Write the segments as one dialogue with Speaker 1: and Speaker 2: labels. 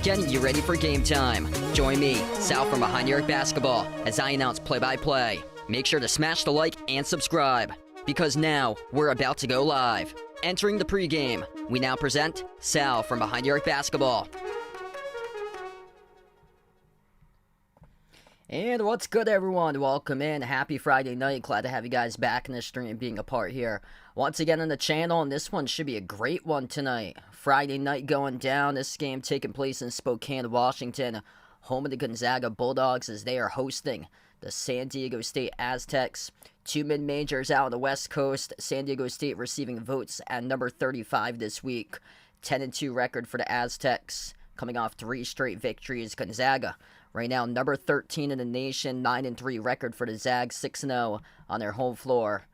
Speaker 1: Getting you ready for game time. Join me, Sal from Behind the Arc Basketball, as I announce play-by-play. Make sure to smash the like and subscribe, because now we're about to go live. Entering the pregame, we now present Sal from Behind the Arc Basketball. And what's good, everyone? Welcome in. Happy Friday night. Glad to have you guys back in the stream being a part here once again on the channel, and this one should be a great one tonight. Friday night going down. This game taking place in Spokane, Washington, home of the Gonzaga Bulldogs, as they are hosting the San Diego State Aztecs. Two mid-majors out on the West Coast. San Diego State receiving votes at number 35 this week. 10-2 record for the Aztecs, coming off 3 straight victories. Gonzaga right now, number 13 in the nation, 9-3 record for the Zags, 6-0 on their home floor.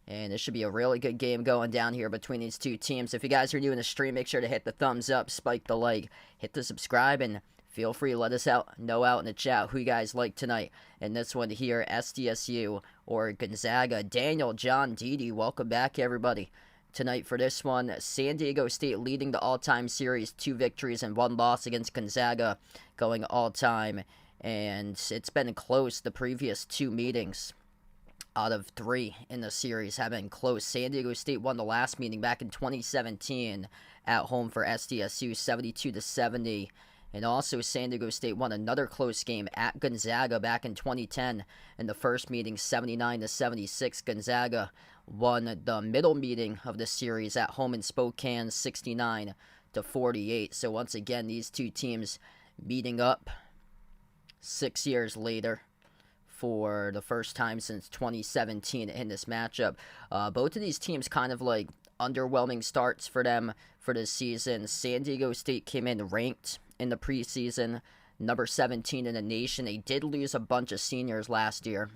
Speaker 1: And this should be a really good game going down here between these two teams. If you guys are new in the stream, make sure to hit the thumbs up, spike the like, hit the subscribe, and feel free to let us know out in the chat who you guys like tonight. And this one here, SDSU or Gonzaga. Daniel, John, Didi, welcome back, everybody. Tonight for this one, San Diego State leading the all-time series, 2 victories and 1 loss against Gonzaga, going all-time. And it's been close the previous 2 meetings. Out of 3 in the series have been close. San Diego State won the last meeting back in 2017 at home for SDSU, 72-70. And also San Diego State won another close game at Gonzaga back in 2010 in the first meeting, 79-76. Gonzaga won the middle meeting of the series at home in Spokane, 69-48. So once again, these two teams meeting up 6 years later for the first time since 2017 in this matchup. Both of these teams kind of like underwhelming starts for them for this season. San Diego State came in ranked in the preseason, number 17 in the nation. They did lose a bunch of seniors last year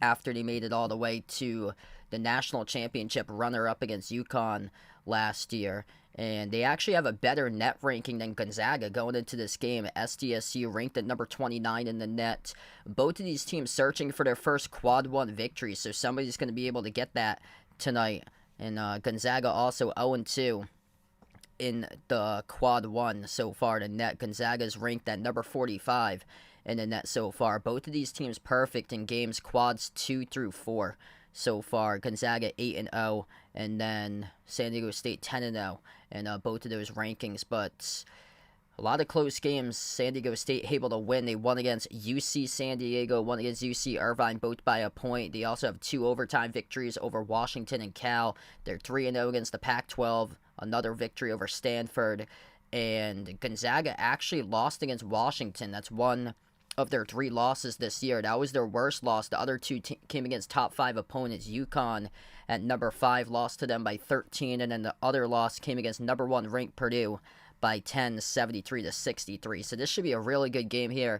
Speaker 1: after they made it all the way to the national championship runner-up against UConn last year. And they actually have a better net ranking than Gonzaga going into this game. SDSU ranked at number 29 in the net. Both of these teams searching for their first quad 1 victory, so somebody's going to be able to get that tonight. And Gonzaga also 0-2 in the quad 1 so far. The net, Gonzaga's ranked at number 45 in the net so far. Both of these teams perfect in games quads 2 through 4 so far. Gonzaga 8-0, and then San Diego State 10-0 in both of those rankings. But A lot of close games. San Diego State able to win. They won against UC San Diego, won against UC Irvine, both by a point. They also have 2 overtime victories over Washington and Cal. They're 3-0 against the Pac-12. Another victory over Stanford. And Gonzaga actually lost against Washington. That's one of their 3 losses this year. That was their worst loss. The other 2 came against top 5 opponents. UConn at number 5 lost to them by 13, and then the other loss came against number 1 ranked Purdue by 10, 73-63. So this should be a really good game here.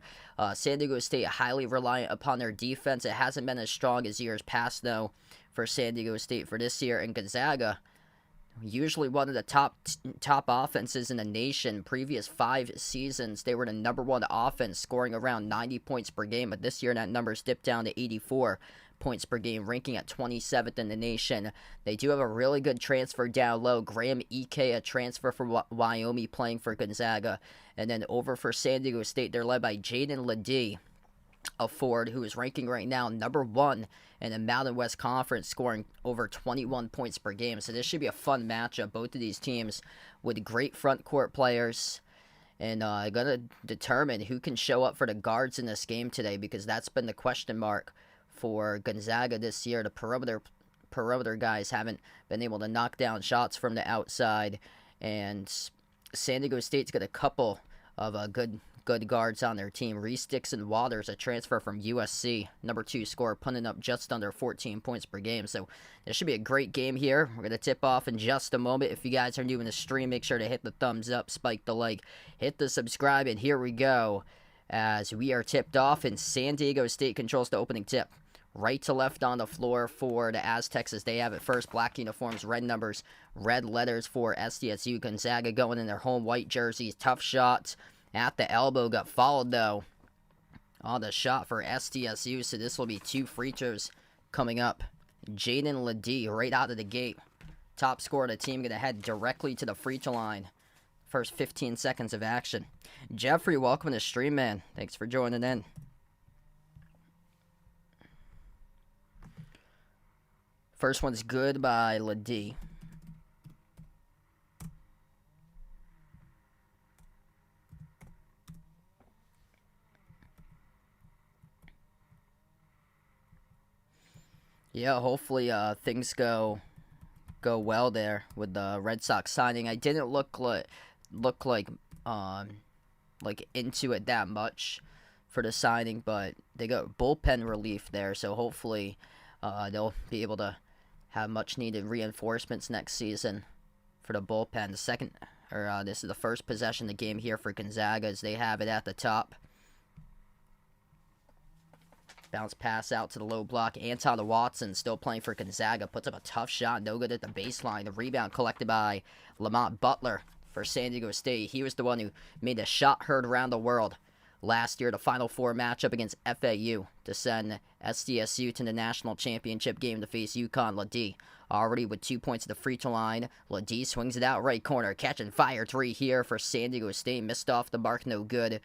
Speaker 1: San Diego State highly reliant upon their defense. It hasn't been as strong as years past, though, for San Diego State for this year. And Gonzaga, usually one of the top offenses in the nation. Previous 5 seasons, they were the number 1 offense, scoring around 90 points per game. But this year, that number's dipped down to 84 points per game, ranking at 27th in the nation. They do have a really good transfer down low. Graham Ike, a transfer from Wyoming, playing for Gonzaga. And then over for San Diego State, they're led by Jaden Ledee, a forward who is ranking right now number 1 in the Mountain West Conference, scoring over 21 points per game. So this should be a fun matchup. Both of these teams with great front court players, and going to determine who can show up for the guards in this game today, because that's been the question mark for Gonzaga this year. The perimeter guys haven't been able to knock down shots from the outside, and San Diego State's got a couple of good guards on their team. Reese Dixon Waters, a transfer from USC, number 2 scorer, putting up just under 14 points per game. So this should be a great game here. We're going to tip off in just a moment. If you guys are new in the stream, make sure to hit the thumbs up, spike the like, hit the subscribe, and here we go as we are tipped off, and San Diego State controls the opening tip. Right to left on the floor for the Aztecs as they have it first. Black uniforms, red numbers, red letters for SDSU. Gonzaga going in their home white jerseys. Tough shots at the elbow. Got fouled, though, on the shot for SDSU. So this will be 2 free throws coming up. Jaden Ledee right out of the gate. Top scorer of the team, going to head directly to the free throw line. First 15 seconds of action. Jeffrey, welcome to the stream, man. Thanks for joining in. First one's good by Ledee. Yeah, hopefully things go well there with the Red Sox signing. I didn't look like into it that much for the signing, but they got bullpen relief there, so hopefully they'll be able to have much needed reinforcements next season for the bullpen. This is the first possession of the game here for Gonzaga as they have it at the top. Bounce pass out to the low block. Anton Watson still playing for Gonzaga. Puts up a tough shot. No good at the baseline. The rebound collected by Lamont Butler for San Diego State. He was the one who made the shot heard around the world last year, the Final Four matchup against FAU to send SDSU to the national championship game to face UConn. Ledee already with 2 points at the free throw line. Ledee swings it out right corner. Catch and fire 3 here for San Diego State. Missed off the mark, no good.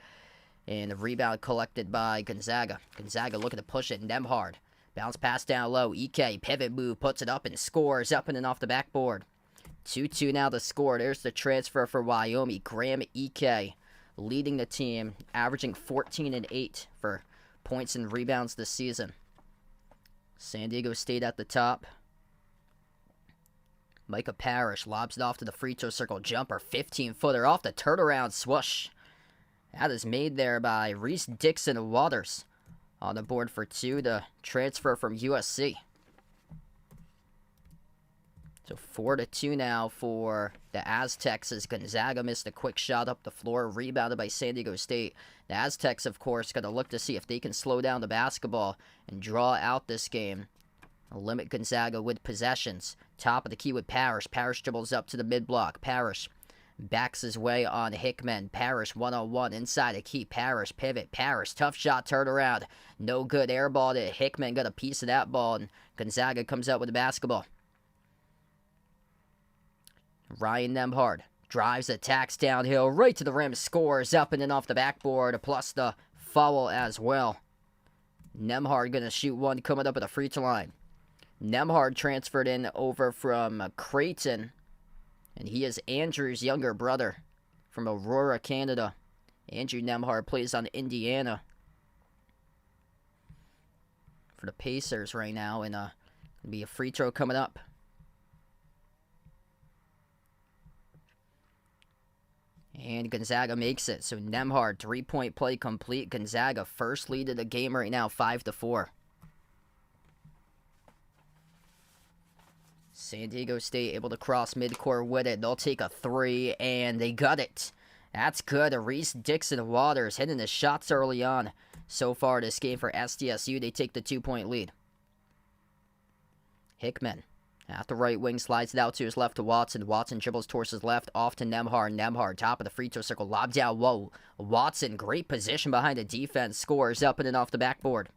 Speaker 1: And the rebound collected by Gonzaga. Gonzaga looking to push it. Nemhard. Bounce pass down low. Ike, pivot move, puts it up and scores up and off the backboard. 2-2 now to score. There's the transfer for Wyoming. Graham Ike leading the team, averaging 14 and 8 for points and rebounds this season. San Diego State at the top. Micah Parrish lobs it off to the free throw circle. Jumper, 15-footer off the turnaround swoosh. That is made there by Reese Dixon Waters on the board for 2, the transfer from USC. So 4-2 now for the Aztecs as Gonzaga missed a quick shot up the floor, rebounded by San Diego State. The Aztecs, of course, got to look to see if they can slow down the basketball and draw out this game. Limit Gonzaga with possessions. Top of the key with Parrish. Parrish dribbles up to the mid-block. Parrish backs his way on Hickman. Parrish one-on-one inside the key. Parrish pivot. Parrish tough shot, turn around. No good, air ball to Hickman. Got a piece of that ball, and Gonzaga comes out with the basketball. Ryan Nemhard drives, attacks downhill, right to the rim, scores up and off the backboard, plus the foul as well. Nemhard going to shoot one coming up at the free throw line. Nemhard transferred in over from Creighton, and he is Andrew's younger brother from Aurora, Canada. Andrew Nembhard plays on Indiana for the Pacers right now, and it'll be a free throw coming up. And Gonzaga makes it. So Nembhard, 3-point play complete. Gonzaga first lead of the game right now, 5-4. San Diego State able to cross midcourt with it. They'll take a 3, and they got it. That's good. Reese Dixon Waters hitting the shots early on. So far this game for SDSU, they take the 2-point lead. Hickman at the right wing, slides it out to his left to Watson. Watson dribbles towards his left, off to Nembhard. Nembhard, top of the free throw circle, lobbed out. Whoa. Watson, great position behind the defense, scores up and off the backboard.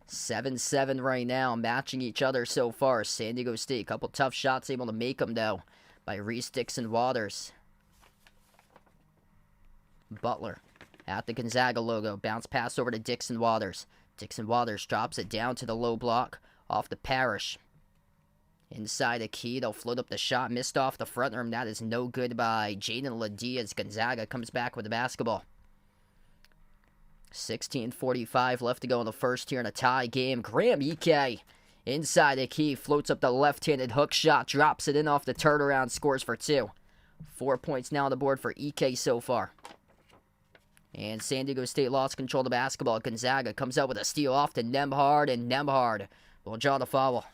Speaker 1: 7-7 right now, matching each other so far. San Diego State, couple tough shots, able to make them, though, by Reese Dixon Waters. Butler at the Gonzaga logo. Bounce pass over to Dixon Waters. Dixon Waters drops it down to the low block, off the Parrish. Inside the key, they'll float up the shot. Missed off the front rim. That is no good by Jaden Ledee as Gonzaga comes back with the basketball. 16:45 left to go in the first here in a tie game. Graham Ike inside the key, floats up the left-handed hook shot, drops it in off the turnaround, scores for 2. 4 points now on the board for Ike so far. And San Diego State lost control of the basketball. Gonzaga comes out with a steal off to Nembhard, and Nembhard will draw the foul.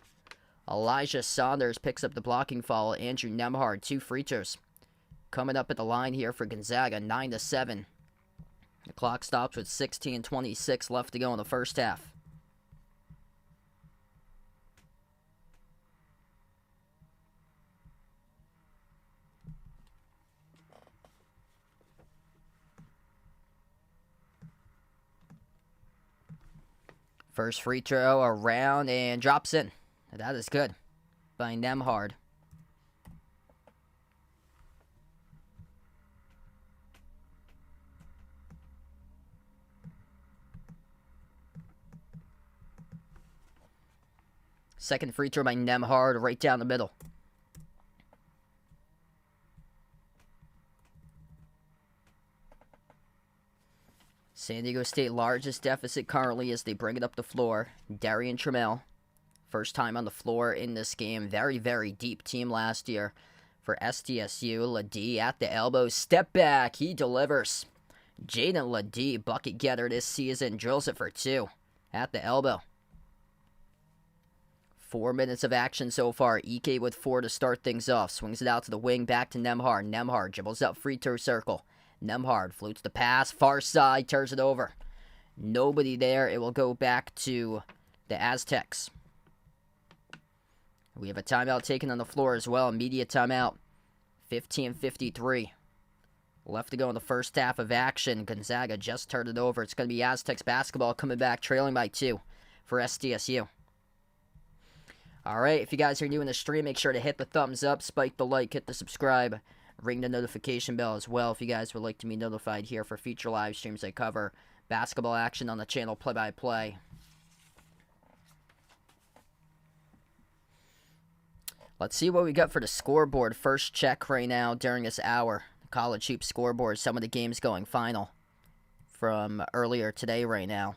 Speaker 1: Elijah Saunders picks up the blocking foul. Andrew Nembhard, 2 free throws. Coming up at the line here for Gonzaga, 9-7. The clock stops with 16:26 left to go in the first half. First free throw around and drops in. That is good by Nembhard. Second free throw by Nembhard right down the middle. San Diego State largest deficit currently as they bring it up the floor. Darian Trammell, first time on the floor in this game. Very, very deep team last year for SDSU. Ledee at the elbow. Step back. He delivers. Jaden Ledee, bucket getter this season, drills it for 2 at the elbow. 4 minutes of action so far. Ike with 4 to start things off. Swings it out to the wing, back to Nembhard. Nembhard dribbles up free throw circle. Nembhard floats the pass, far side, turns it over. Nobody there. It will go back to the Aztecs. We have a timeout taken on the floor as well. Immediate timeout. 15:53 left to go in the first half of action. Gonzaga just turned it over. It's going to be Aztecs basketball coming back, trailing by 2 for SDSU. All right, if you guys are new in the stream, make sure to hit the thumbs up, spike the like, hit the subscribe, ring the notification bell as well if you guys would like to be notified here for future live streams I cover basketball action on the channel play-by-play. Let's see what we got for the scoreboard. First check right now during this hour. The College Hoops scoreboard, some of the games going final from earlier today right now.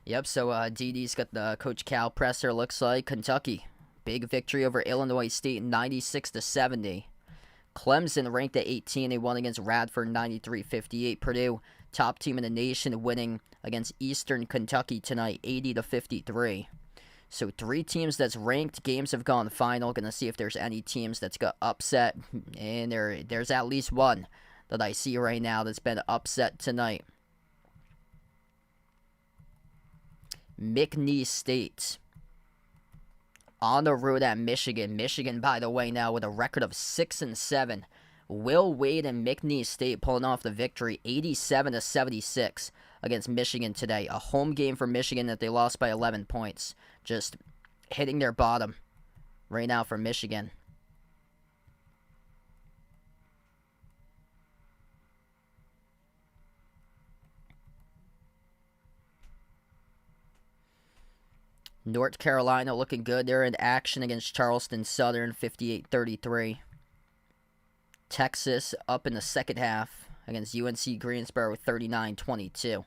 Speaker 1: Yep, so DD's got the Coach Cal presser, looks like. Kentucky, big victory over Illinois State, 96-70. Clemson ranked at 18. They won against Radford, 93-58. Purdue, top team in the nation, winning against Eastern Kentucky tonight, 80-53. So 3 teams that's ranked. Games have gone final. Going to see if there's any teams that's got upset. And there's at least one that I see right now that's been upset tonight. McNeese State on the road at Michigan. Michigan, by the way, now with a record of 6-7. Will Wade and McNeese State pulling off the victory, 87-76 against Michigan today. A home game for Michigan that they lost by 11 points. Just hitting their bottom right now for Michigan. North Carolina looking good. They're in action against Charleston Southern, 58-33. Texas up in the second half against UNC Greensboro, 39-22.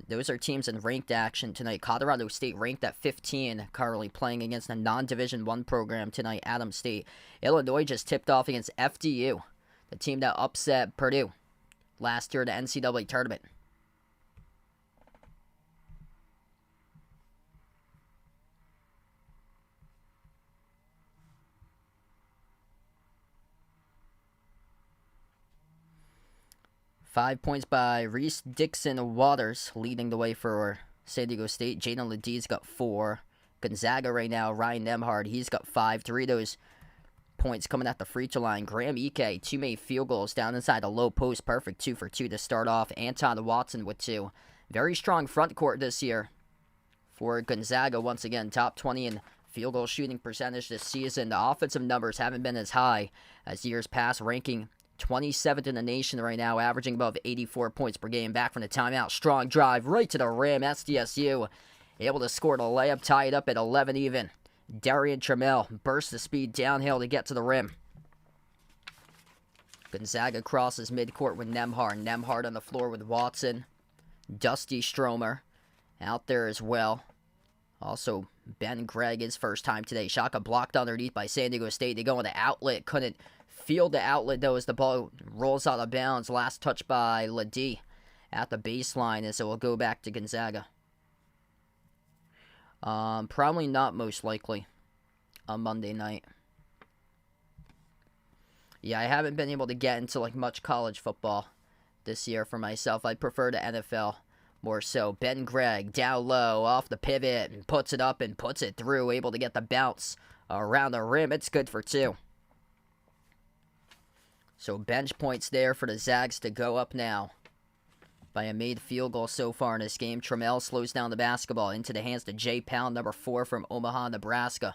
Speaker 1: Those are teams in ranked action tonight. Colorado State ranked at 15, currently playing against a non-Division I program tonight, Adams State. Illinois just tipped off against FDU, the team that upset Purdue last year at the NCAA tournament. Five points by Reese Dixon Waters, leading the way for San Diego State. Jaden Ledie's got 4. Gonzaga right now, Ryan Nemhard, he's got 5. 3 of those points coming at the free throw line. Graham Ike, 2 made field goals down inside the low post. Perfect 2 for 2 to start off. Anton Watson with 2. Very strong front court this year for Gonzaga. Once again, top 20 in field goal shooting percentage this season. The offensive numbers haven't been as high as years past, ranking 27th in the nation right now, averaging above 84 points per game. Back from the timeout. Strong drive right to the rim. SDSU able to score the layup, tie it up at 11 even. Darian Trammell bursts the speed downhill to get to the rim. Gonzaga crosses midcourt with Nemhard. Nemhard on the floor with Watson. Dusty Stromer out there as well. Also, Ben Gregg, his first time today. Shaka blocked underneath by San Diego State. They go on the outlet. Couldn't field the outlet, though, as the ball rolls out of bounds. Last touch by Ledie at the baseline, and so we'll go back to Gonzaga. Probably not, most likely, on Monday night. Yeah, I haven't been able to get into much college football this year for myself. I prefer the NFL more so. Ben Gregg down low off the pivot and puts it up and puts it through, able to get the bounce around the rim. It's good for 2. So bench points there for the Zags to go up now by a made field goal so far in this game. Trammell slows down the basketball into the hands to Jay Pound, number 4 from Omaha, Nebraska.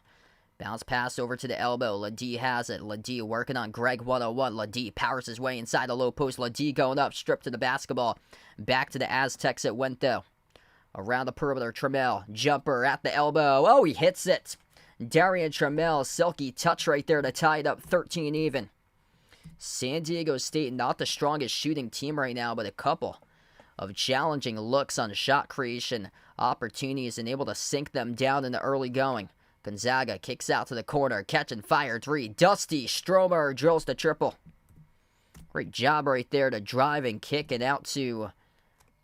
Speaker 1: Bounce pass over to the elbow. Ledie has it. Ledie working on Greg 101. Ledie powers his way inside the low post. Ledie going up, stripped to the basketball. Back to the Aztecs it went, though. Around the perimeter, Trammell. Jumper at the elbow. Oh, he hits it. Darian Trammell, silky touch right there to tie it up 13 even. San Diego State, not the strongest shooting team right now, but a couple of challenging looks on shot creation opportunities and able to sink them down in the early going. Gonzaga kicks out to the corner, catch and fire 3. Dusty Stromer drills the triple. Great job right there to drive and kick it out to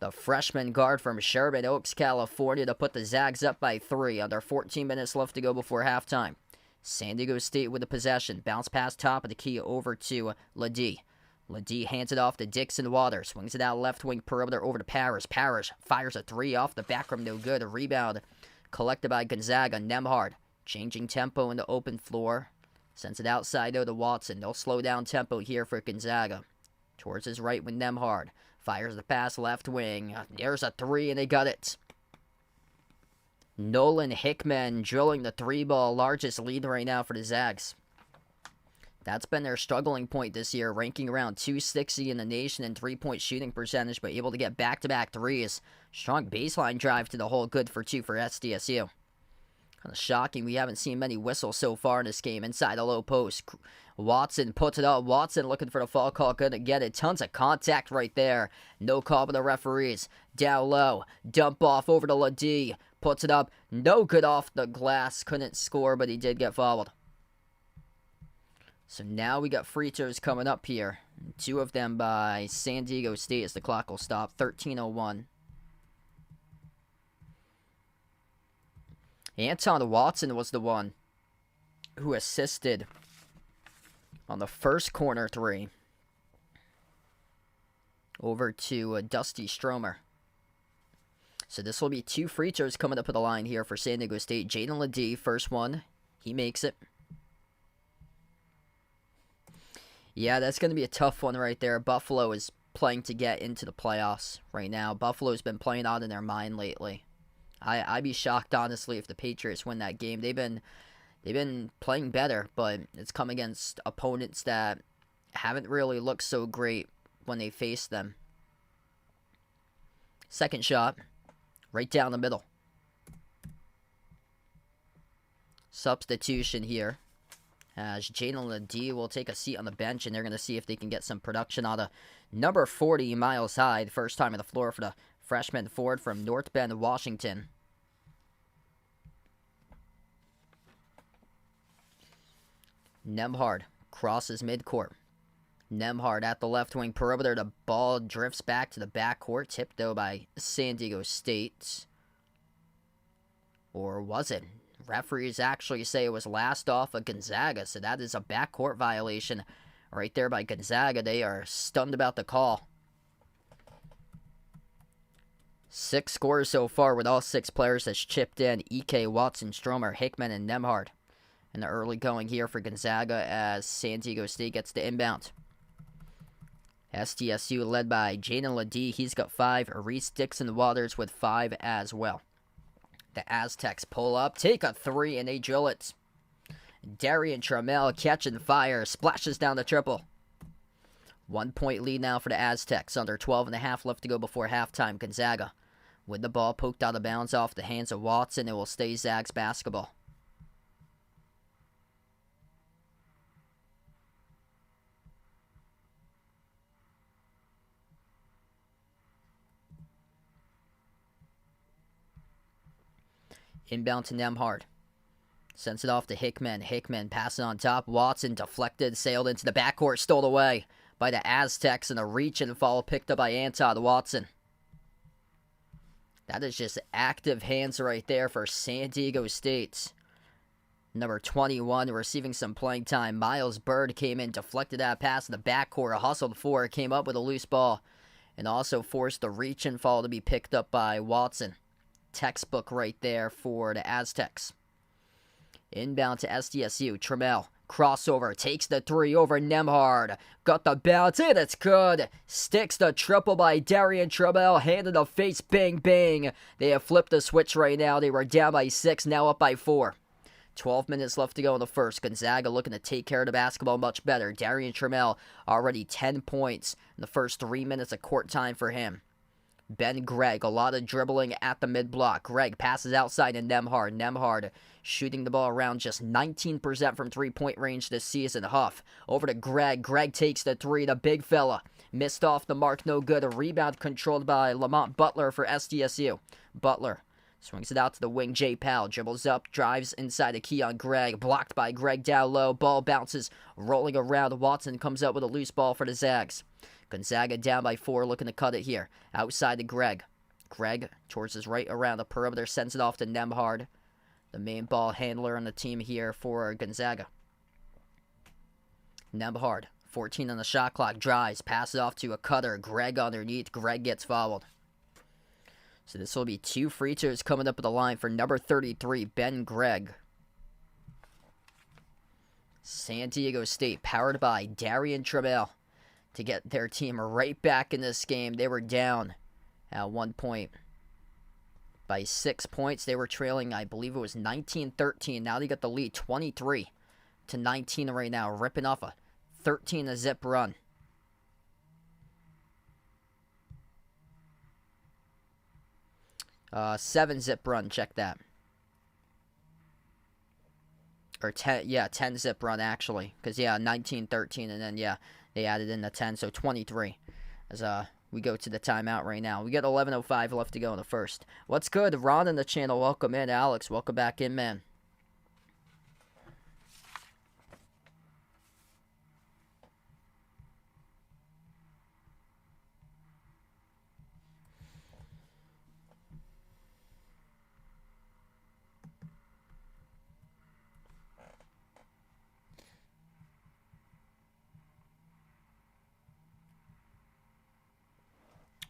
Speaker 1: the freshman guard from Sherman Oaks, California, to put the Zags up by 3. Under 14 minutes left to go before halftime. San Diego State with the possession. Bounce pass top of the key over to Ledie. Ledie hands it off to Dixon Waters. Swings it out left wing perimeter over to Parrish. Parrish fires a 3 off the back rim. No good. A rebound collected by Gonzaga. Nemhard changing tempo in the open floor. Sends it outside though to Watson. They'll slow down tempo here for Gonzaga. Towards his right with Nemhard. Fires the pass left wing. There's a 3 and they got it. Nolan Hickman drilling the 3-ball, largest lead right now for the Zags. That's been their struggling point this year, ranking around 260 in the nation in 3-point shooting percentage, but able to get back-to-back 3s. Strong baseline drive to the hole, good for 2 for SDSU. Kind of shocking, we haven't seen many whistles so far in this game. Inside the low post, Watson puts it up. Watson looking for the fall call, couldn't get it. Tons of contact right there. No call by the referees. Down low, dump off over to Ledie. Puts it up, no good off the glass. Couldn't score, but he did get fouled. So now we got free throws coming up here. 2 of them by San Diego State as the clock will stop. 13:01. Anton Watson was the one who assisted on the first corner 3 over to Dusty Stromer. So this will be 2 free throws coming up at the line here for San Diego State. Jaden Ledie, first one. He makes it. Yeah, that's going to be a tough one right there. Buffalo is playing to get into the playoffs right now. Buffalo's been playing out in their mind lately. I'd be shocked, honestly, if the Patriots win that game. They've been playing better, but it's come against opponents that haven't really looked so great when they face them. Second shot. Right down the middle. substitution here, as Jalen Ledee will take a seat on the bench, and they're going to see if they can get some production out of number 40, Miles Hyde. First time on the floor for the freshman forward from North Bend, Washington. Nembhard crosses midcourt. Nembhard at the left wing perimeter. The ball drifts back to the backcourt, tipped though by San Diego State. Or was it? Referees actually say it was last off of Gonzaga, so that is a backcourt violation right there by Gonzaga. They are stunned about the call. 6 scores so far with all 6 players that's chipped in. EK, Watson, Stromer, Hickman, and Nembhard. In the early going here for Gonzaga as San Diego State gets the inbound. SDSU led by Jaden Ledee. He's got 5. Reese Dixon-Waters with 5 as well. The Aztecs pull up, take a 3, and they drill it. Darian Trammell catching fire, splashes down the triple. 1 point lead now for the Aztecs. Under 12.5 left to go before halftime. Gonzaga with the ball poked out of bounds off the hands of Watson. It will stay Zags basketball. Inbound to Nembhard. Sends it off to Hickman. Hickman passes on top. Watson deflected, sailed into the backcourt, stole away by the Aztecs, and a reach and fall picked up by Anton Watson. That is just active hands right there for San Diego State. Number 21 receiving some playing time. Miles Bird came in, deflected that pass in the backcourt, hustled forward, came up with a loose ball, and also forced the reach and fall to be picked up by Watson. Textbook right there for the Aztecs. Inbound to SDSU. Trammell. Crossover. Takes the 3 over Nembhard. Got the bounce in. It's good. Sticks the triple by Darian Trammell. Hand in the face. Bang, bang. They have flipped the switch right now. They were down by 6. Now up by 4. 12 minutes left to go in the first. Gonzaga looking to take care of the basketball much better. Darian Trammell already 10 points in the first 3 minutes of court time for him. Ben Gregg, a lot of dribbling at the mid-block. Gregg passes outside to Nembhard. Nembhard shooting the ball around just 19% from three-point range this season. Huff over to Gregg. Gregg takes the 3. The big fella missed off the mark. No good. A rebound controlled by Lamont Butler for SDSU. Butler swings it out to the wing. Jay Powell dribbles up, drives inside the key on Gregg. Blocked by Gregg down low. Ball bounces, rolling around. Watson comes up with a loose ball for the Zags. Gonzaga down by 4, looking to cut it here. Outside to Gregg. Gregg towards his right around the perimeter, sends it off to Nembhard, the main ball handler on the team here for Gonzaga. Nembhard, 14 on the shot clock, drives, passes off to a cutter. Gregg underneath. Gregg gets fouled. So this will be 2 free throws coming up at the line for number 33, Ben Gregg. San Diego State, powered by Darian Trammell, to get their team right back in this game. They were down at 1 point by 6 points. They were trailing, I believe it was 19-13. Now they got the lead 23-19 right now, ripping off a 13-zip run. Seven zip run, check that. Or 10 zip run actually. Because 19-13, and then they added in the 10, so 23. As we go to the timeout right now. We got 11:05 left to go in the first. What's good? Ron in the channel, welcome in. Alex, welcome back in, man.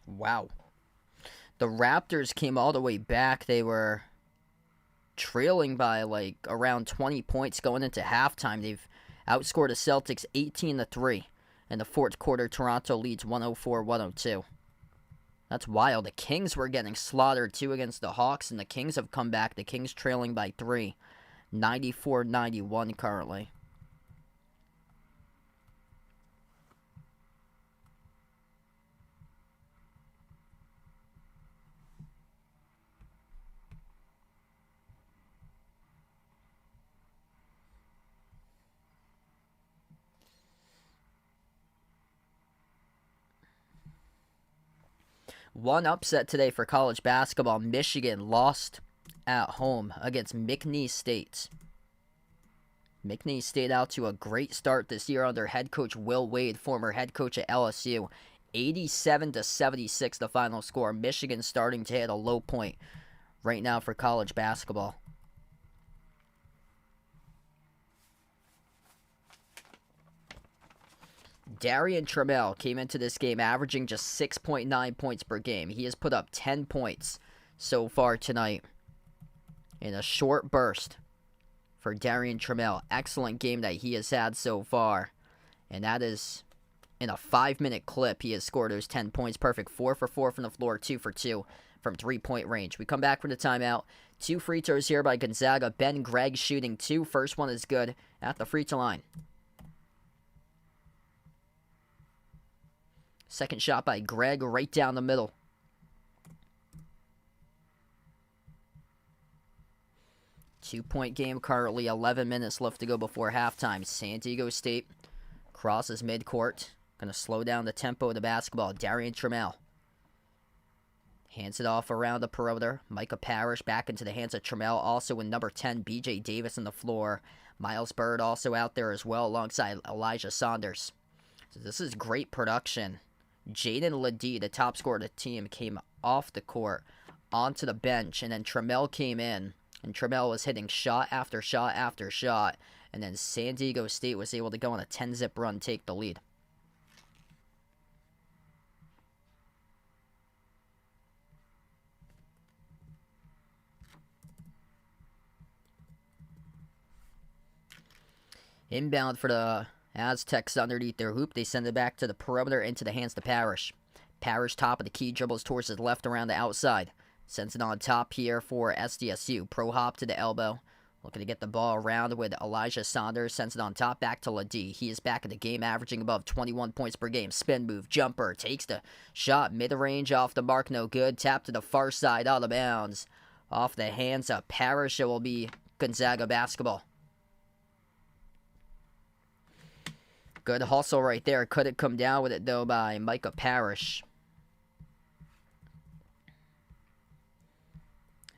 Speaker 1: Wow. The Raptors came all the way back. They were trailing by like around 20 points going into halftime. They've outscored the Celtics 18-3. In the fourth quarter, Toronto leads 104-102. That's wild. The Kings were getting slaughtered too against the Hawks, and the Kings have come back. The Kings trailing by 3. 94-91 currently. One upset today for college basketball. Michigan lost at home against McNeese State. McNeese State out to a great start this year under head coach Will Wade, former head coach at LSU. 87-76 the final score. Michigan starting to hit a low point right now for college basketball. Darian Trammell came into this game averaging just 6.9 points per game. He has put up 10 points so far tonight in a short burst for Darian Trammell. Excellent game that he has had so far. And that is in a 5-minute clip. He has scored those 10 points. Perfect. 4 for 4 from the floor. 2 for 2 from 3-point range. We come back from the timeout. 2 free throws here by Gonzaga. Ben Gregg shooting 2. First one is good at the free throw line. Second shot by Gregg right down the middle. Two-point game currently. 11 minutes left to go before halftime. San Diego State crosses midcourt. Going to slow down the tempo of the basketball. Darian Trammell hands it off around the perimeter. Micah Parrish back into the hands of Trammell. Also with number 10, B.J. Davis on the floor. Miles Bird also out there as well alongside Elijah Saunders. So this is great production. Jaden Ledee, the top scorer of the team, came off the court onto the bench, and then Trammell came in, and Trammell was hitting shot after shot after shot, and then San Diego State was able to go on a 10-zip run, take the lead. Inbound for the Aztecs underneath their hoop. They send it back to the perimeter into the hands to Parrish. Parrish, top of the key, dribbles towards his left around the outside. Sends it on top here for SDSU. Pro hop to the elbow. Looking to get the ball around with Elijah Saunders. Sends it on top back to Ledee. He is back in the game, averaging above 21 points per game. Spin move, jumper. Takes the shot, mid-range, off the mark, no good. Tap to the far side, out of bounds. Off the hands of Parrish. It will be Gonzaga basketball. Good hustle right there. Couldn't come down with it, though, by Micah Parrish.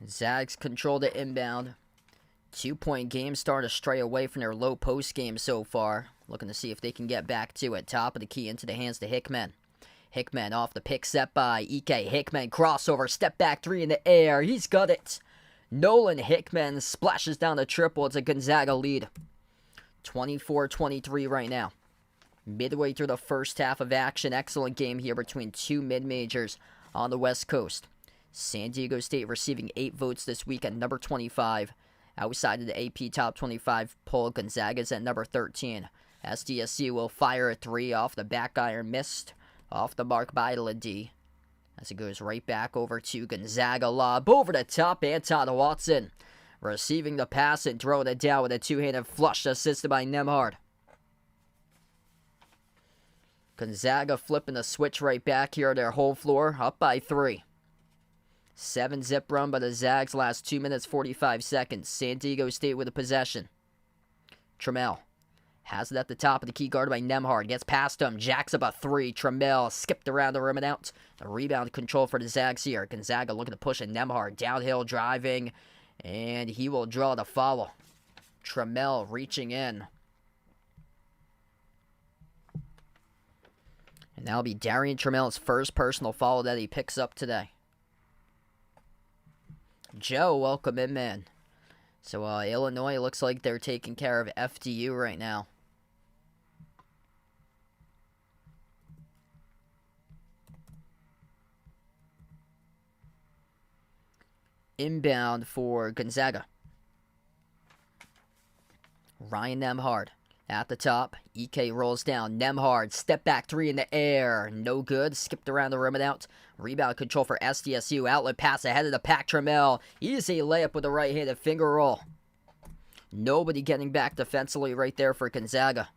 Speaker 1: Zags control the inbound. 2-point game, starting to stray away from their low post game so far. Looking to see if they can get back to it. Top of the key into the hands to Hickman. Hickman off the pick set by Ike. Hickman crossover, step back 3 in the air. He's got it. Nolan Hickman splashes down the triple. It's a Gonzaga lead. 24-23 right now. Midway through the first half of action. Excellent game here between two mid-majors on the West Coast. San Diego State receiving 8 votes this week at number 25. Outside of the AP Top 25 poll, Gonzaga's at number 13. SDSU will fire a 3 off the back iron, missed off the mark by Ledee. As it goes right back over to Gonzaga. Lob over the top, Anton Watson receiving the pass and throwing it down with a two-handed flush assisted by Nembhard. Gonzaga flipping the switch right back here. Their whole floor up by 3. 7-zip run by the Zags, last 2 minutes, 45 seconds. San Diego State with a possession. Trammell has it at the top of the key, guarded by Nembhard. Gets past him, jacks up a 3. Trammell skipped around the rim and out. The rebound control for the Zags here. Gonzaga looking to push it. Nembhard downhill driving, and he will draw the foul. Trammell reaching in. And that'll be Darian Trammell's first personal foul that he picks up today. Joe, welcome in, man. So, Illinois looks like they're taking care of FDU right now. Inbound for Gonzaga. Ryan Nembhard at the top. EK rolls down. Nembhard, step back 3 in the air. No good. Skipped around the rim and out. Rebound control for SDSU. Outlet pass ahead of the pack. Trammell. Easy layup with a right-handed finger roll. Nobody getting back defensively right there for Gonzaga.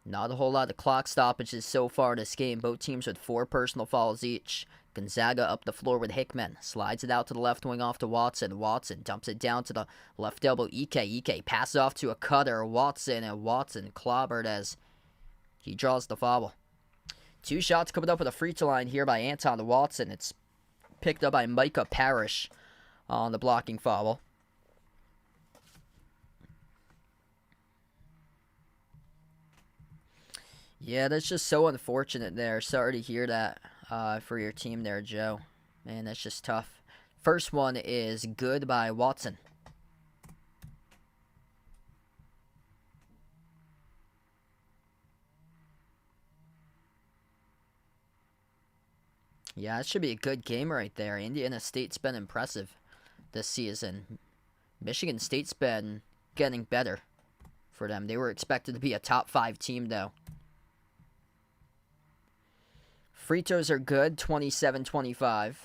Speaker 1: Not a whole lot of clock stoppages so far in this game. Both teams with 4 personal fouls each. Gonzaga up the floor with Hickman. Slides it out to the left wing off to Watson. Watson dumps it down to the left elbow. Ike pass off to a cutter. Watson, and Watson clobbered as he draws the foul. Two shots coming up with a free throw line here by Anton Watson. It's picked up by Micah Parrish on the blocking foul. Yeah, that's just so unfortunate there. Sorry to hear that for your team there, Joe. Man, that's just tough. First one is good by Watson. Yeah, it should be a good game right there. Indiana State's been impressive this season. Michigan State's been getting better for them. They were expected to be a top 5 team, though. Free throws are good, 27-25.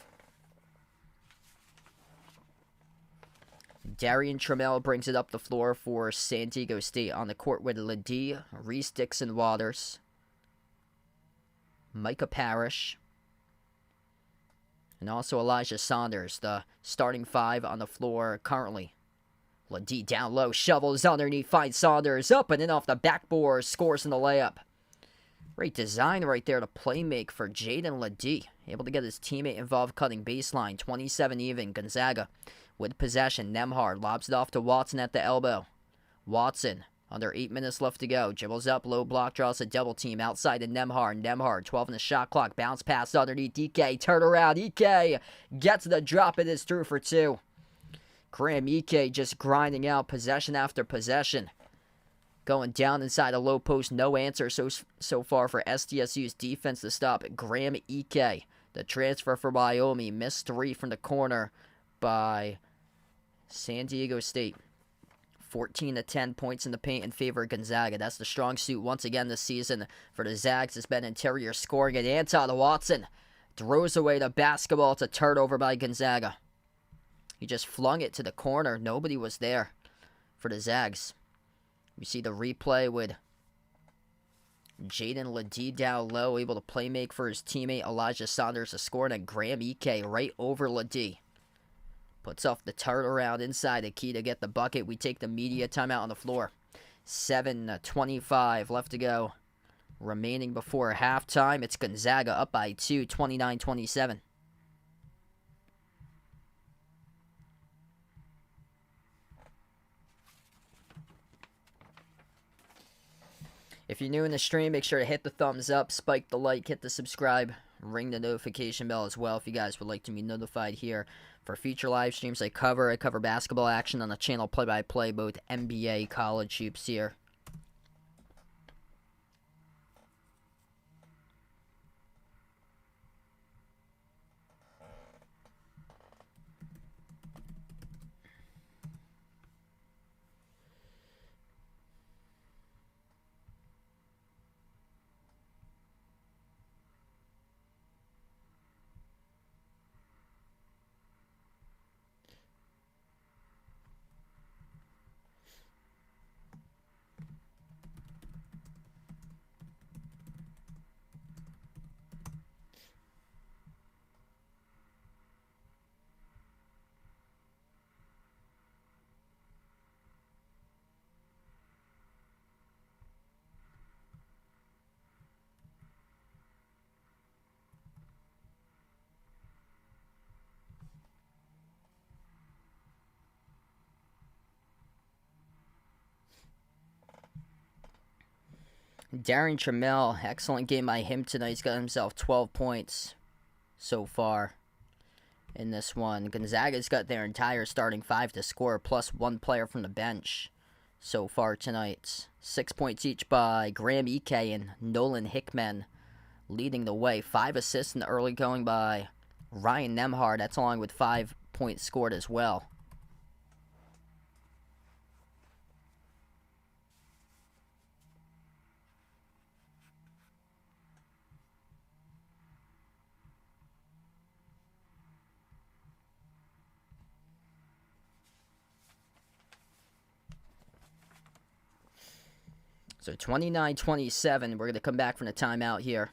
Speaker 1: Darian Trammell brings it up the floor for San Diego State on the court with Ledee, Reese Dixon Waters, Micah Parrish, and also Elijah Saunders, the starting 5 on the floor currently. Ledee down low, shovels underneath, finds Saunders, up and in off the backboard, scores in the layup. Great design right there to play make for Jaden Ledee. Able to get his teammate involved cutting baseline, 27 even. Gonzaga with possession. Nembhard lobs it off to Watson at the elbow. Watson, under 8 minutes left to go. Dribbles up, low block, draws a double team outside to Nembhard. Nembhard, 12 in the shot clock. Bounce pass underneath Ike. Turn around. Ike gets the drop. It is through for 2. Graham Ike just grinding out possession after possession. Going down inside the low post. No answer so far for SDSU's defense to stop it. Graham Ike, the transfer for Wyoming, missed 3 from the corner by San Diego State. 14-10 points in the paint in favor of Gonzaga. That's the strong suit once again this season for the Zags. Has been interior scoring, and Anton Watson throws away the basketball. It's a turnover by Gonzaga. He just flung it to the corner. Nobody was there for the Zags. You see the replay with Jaden Ledee down low, able to play make for his teammate Elijah Saunders to score, and Graham Ike right over Ledee. Puts off the turnaround inside the key to get the bucket. We take the media timeout on the floor. 7:25 left to go. Remaining before halftime. It's Gonzaga up by 2, 29-27. If you're new in the stream, make sure to hit the thumbs up, spike the like, hit the subscribe, ring the notification bell as well if you guys would like to be notified here for future live streams I cover basketball action on the channel, play-by-play, both NBA, college hoops here. Darian Trammell, excellent game by him tonight. He's got himself 12 points so far in this one. Gonzaga's got their entire starting 5 to score, plus 1 player from the bench so far tonight. 6 points each by Graham Ike and Nolan Hickman leading the way. 5 assists in the early going by Ryan Nembhard. That's along with 5 points scored as well. So 29-27, we're going to come back from the timeout here.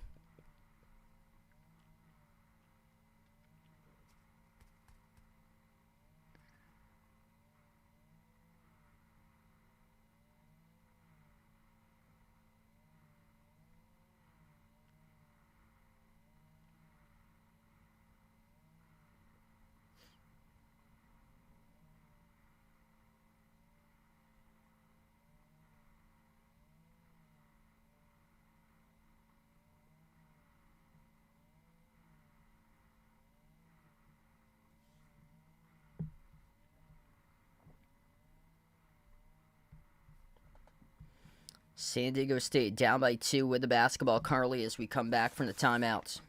Speaker 1: San Diego State down by 2 with the basketball currently as we come back from the timeouts.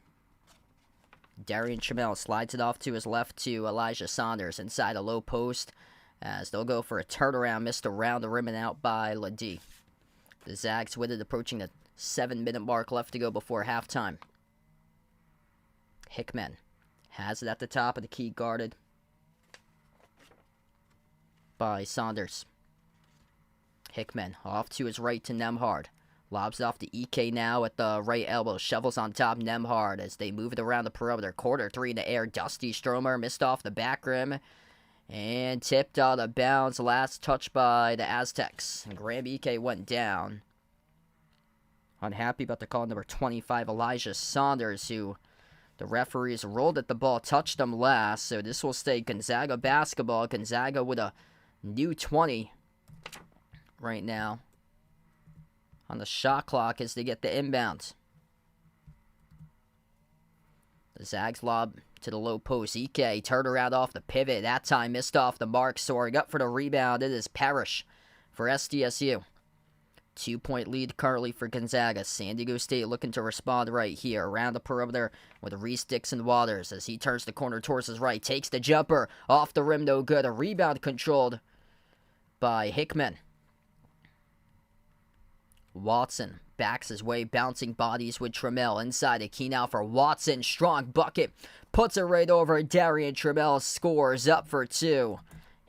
Speaker 1: Darian Trammell slides it off to his left to Elijah Saunders inside a low post as they'll go for a turnaround, missed around the rim and out by Ladie. The Zags with it approaching the 7-minute mark left to go before halftime. Hickman has it at the top of the key, guarded by Saunders. Hickman off to his right to Nembhard. Lobs it off to EK now at the right elbow. Shovels on top Nembhard as they move it around the perimeter. Quarter three in the air. Dusty Stromer missed off the back rim and tipped out of bounds. Last touch by the Aztecs. And Graham EK went down. Unhappy about the call, number 25, Elijah Saunders, who the referees rolled at the ball, touched him last. So this will stay Gonzaga basketball. Gonzaga with a new 20 right now on the shot clock as they get the inbound. The Zags lob to the low post. EK turned around off the pivot. That time missed off the mark. Soaring up for the rebound. It is Parrish for SDSU. 2-point lead currently for Gonzaga. San Diego State looking to respond right here. Around the perimeter with Reese Dixon Waters as he turns the corner towards his right. Takes the jumper. Off the rim, no good. A rebound controlled by Hickman. Watson backs his way, bouncing bodies with Trammell. Inside a key now for Watson. Strong bucket. Puts it right over Darian Trammell. Scores up for 2.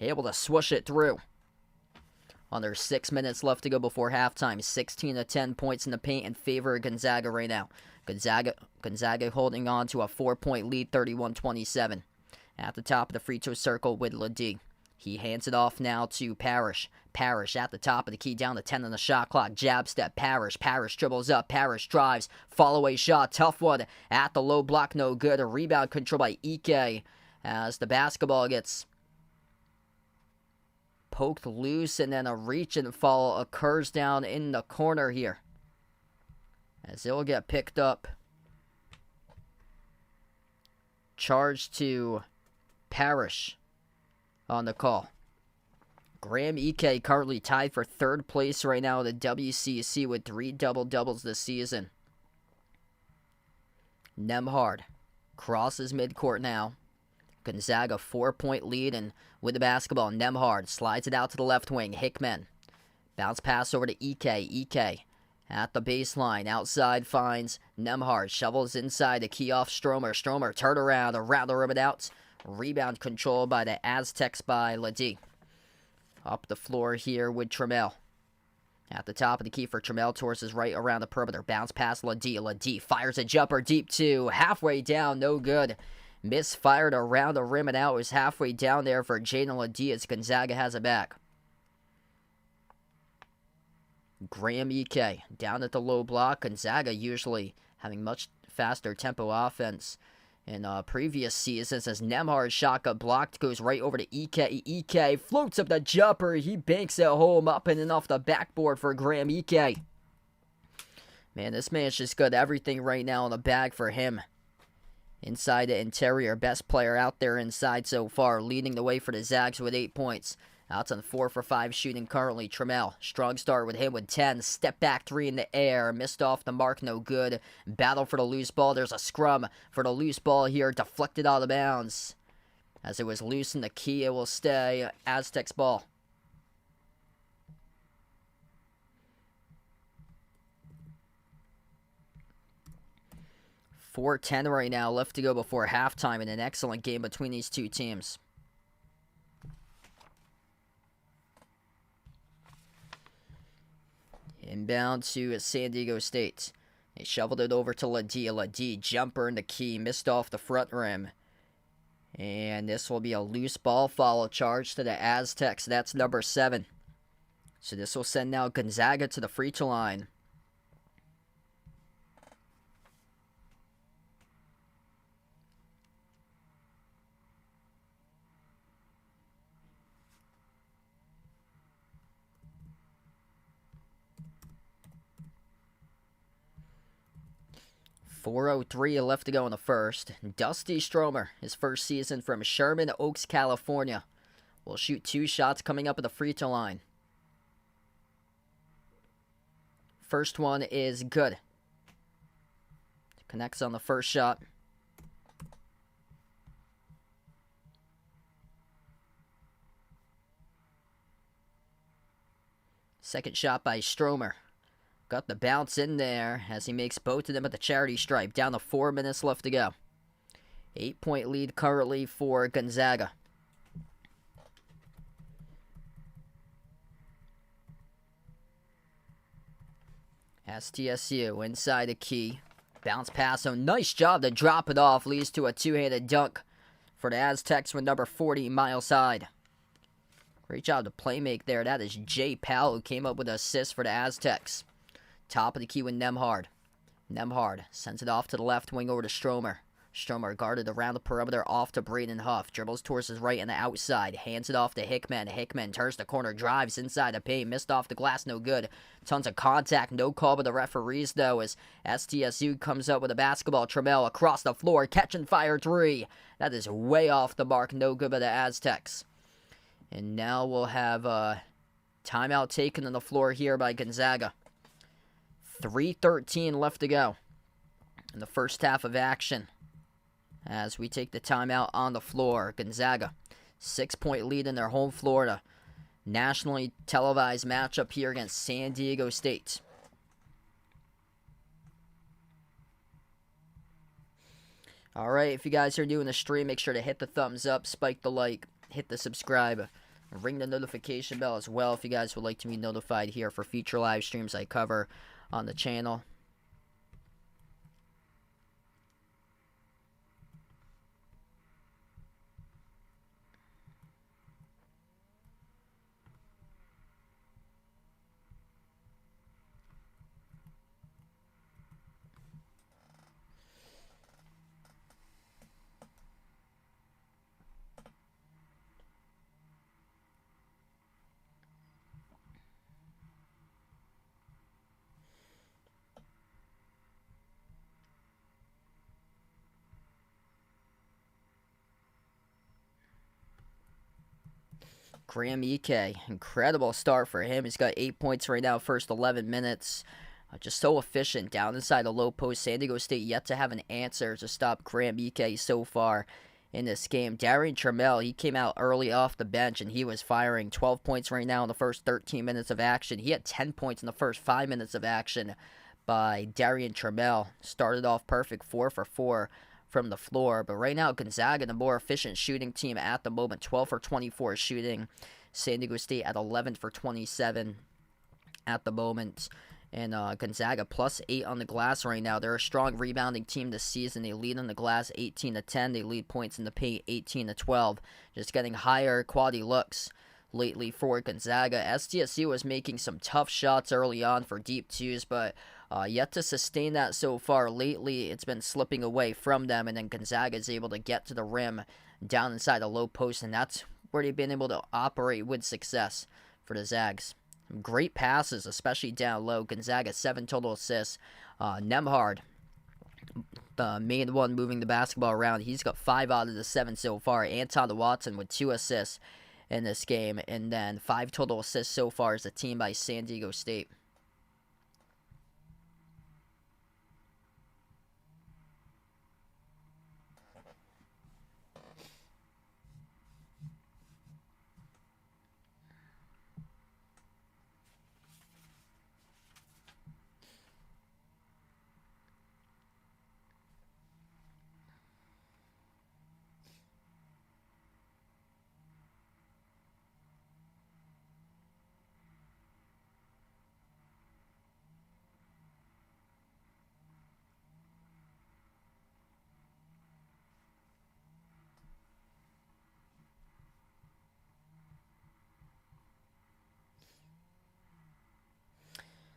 Speaker 1: Able to swoosh it through. Under 6 minutes left to go before halftime. 16 to 10 points in the paint in favor of Gonzaga right now. Gonzaga holding on to a 4-point lead, 31-27. At the top of the free throw circle with Ladie. He hands it off now to Parrish. Parrish at the top of the key, down to 10 on the shot clock. Jab step, Parrish. Parrish dribbles up. Parrish drives. Follow-away shot. Tough one at the low block. No good. A rebound controlled by Ike as the basketball gets poked loose, and then a reach and fall occurs down in the corner here as it will get picked up. Charge to Parrish on the call. Graham Ike currently tied for 3rd place right now in the WCC with 3 double-doubles this season. Nembhard crosses midcourt now. Gonzaga 4-point lead, and with the basketball, Nembhard slides it out to the left wing. Hickman. Bounce pass over to Ike. Ike at the baseline. Outside finds Nembhard. Shovels inside to key off Stromer. Stromer turn around the rim and out. Rebound controlled by the Aztecs by Ladie. Up the floor here with Trammell. At the top of the key for Trammell towards his right around the perimeter. Bounce past Ladie. Ladie fires a jumper deep 2. Halfway down, no good. Misfired around the rim and out. Was halfway down there for Jaden Ladie as Gonzaga has it back. Graham Ike down at the low block. Gonzaga usually having much faster tempo offense in previous seasons as Nembhard's shot got blocked. Goes right over to Ike. Ike floats up the jumper. He banks it home up and off the backboard for Graham Ike. Man, this man's just got everything right now in the bag for him. Inside the interior, best player out there inside so far, leading the way for the Zags with 8 points. Outs on 4 for 5 shooting currently. Trammell, strong start with him with 10. Step back 3 in the air. Missed off the mark, no good. Battle for the loose ball. There's a scrum for the loose ball here. Deflected out of bounds. As it was loose in the key, it will stay Aztecs ball. .410 right now left to go before halftime in an excellent game between these two teams. Inbound to San Diego State. They shoveled it over to Ladie. Ladie jumper in the key. Missed off the front rim. And this will be a loose ball follow charge to the Aztecs. That's number 7. So this will send now Gonzaga to the free throw line. .403 left to go in the first. Dusty Stromer, his first season from Sherman Oaks, California, will shoot 2 shots coming up at the free throw line. First one is good. Connects on the first shot. Second shot by Stromer. Got the bounce in there as he makes both of them at the charity stripe. Down to 4 minutes left to go. 8-point lead currently for Gonzaga. SDSU inside the key. Bounce pass. So nice job to drop it off. Leads to a two-handed dunk for the Aztecs with number 40, Miles Hyde. Great job to play make there. That is Jay Powell who came up with an assist for the Aztecs. Top of the key with Nembhard. Nembhard sends it off to the left wing over to Stromer. Stromer guarded around the perimeter off to Braden Huff. Dribbles towards his right and the outside. Hands it off to Hickman. Hickman turns the corner. Drives inside the paint. Missed off the glass. No good. Tons of contact. No call by the referees though as SDSU comes up with a basketball. Trammell across the floor. Catch and fire three. That is way off the mark. No good by the Aztecs. And now we'll have a timeout taken on the floor here by Gonzaga. 3:13 left to go in the first half of action. As we take the timeout on the floor, Gonzaga, 6-point lead in their home floor to nationally televised matchup here against San Diego State. All right, if you guys are doing the stream, make sure to hit the thumbs up, spike the like, hit the subscribe, ring the notification bell as well if you guys would like to be notified here for future live streams I cover on the channel. Graham Ike, incredible start for him. He's got 8 points right now, first 11 minutes. Just so efficient down inside the low post. San Diego State yet to have an answer to stop Graham Ike so far in this game. Darian Trammell, he came out early off the bench and he was firing 12 points right now in the first 13 minutes of action. He had 10 points in the first 5 minutes of action by Darian Trammell. Started off perfect, 4 for 4 from the floor. But right now, Gonzaga, the more efficient shooting team at the moment, 12 for 24 shooting. San Diego State at 11 for 27 at the moment. And Gonzaga plus 8 on the glass right now. They're a strong rebounding team this season. They lead on the glass 18-10. They lead points in the paint 18-12. Just getting higher quality looks lately for Gonzaga. SDSU was making some tough shots early on for deep twos, but yet to sustain that so far. Lately, it's been slipping away from them, and then Gonzaga is able to get to the rim down inside the low post, and that's where they've been able to operate with success for the Zags. Great passes, especially down low. Gonzaga, 7 total assists. Nembhard, the main one moving the basketball around, he's got 5 out of the 7 so far. Anton Watson with 2 assists in this game, and then 5 total assists so far as a team by San Diego State.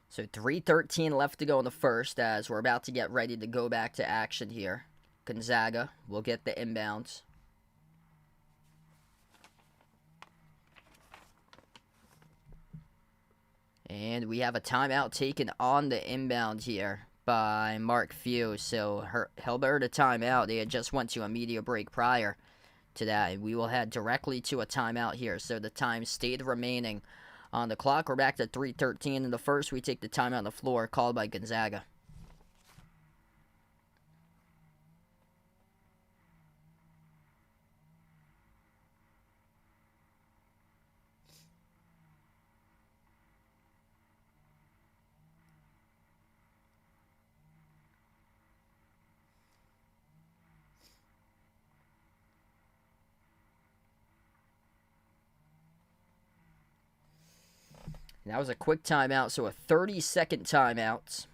Speaker 1: So 3:13 left to go in the first as we're about to get ready to go back to action here. Gonzaga will get the inbounds. And we have a timeout taken on the inbound here by Mark Few. So Hilbert a timeout. They had just went to a media break prior to that. And we will head directly to a timeout here. So the time stayed remaining on the clock. We're back to 3:13 in the first. We take the timeout on the floor called by Gonzaga. And that was a quick timeout, so a 30-second timeout.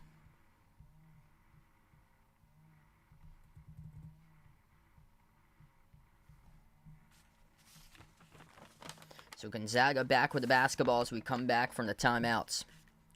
Speaker 1: So Gonzaga back with the basketball as we come back from the timeouts.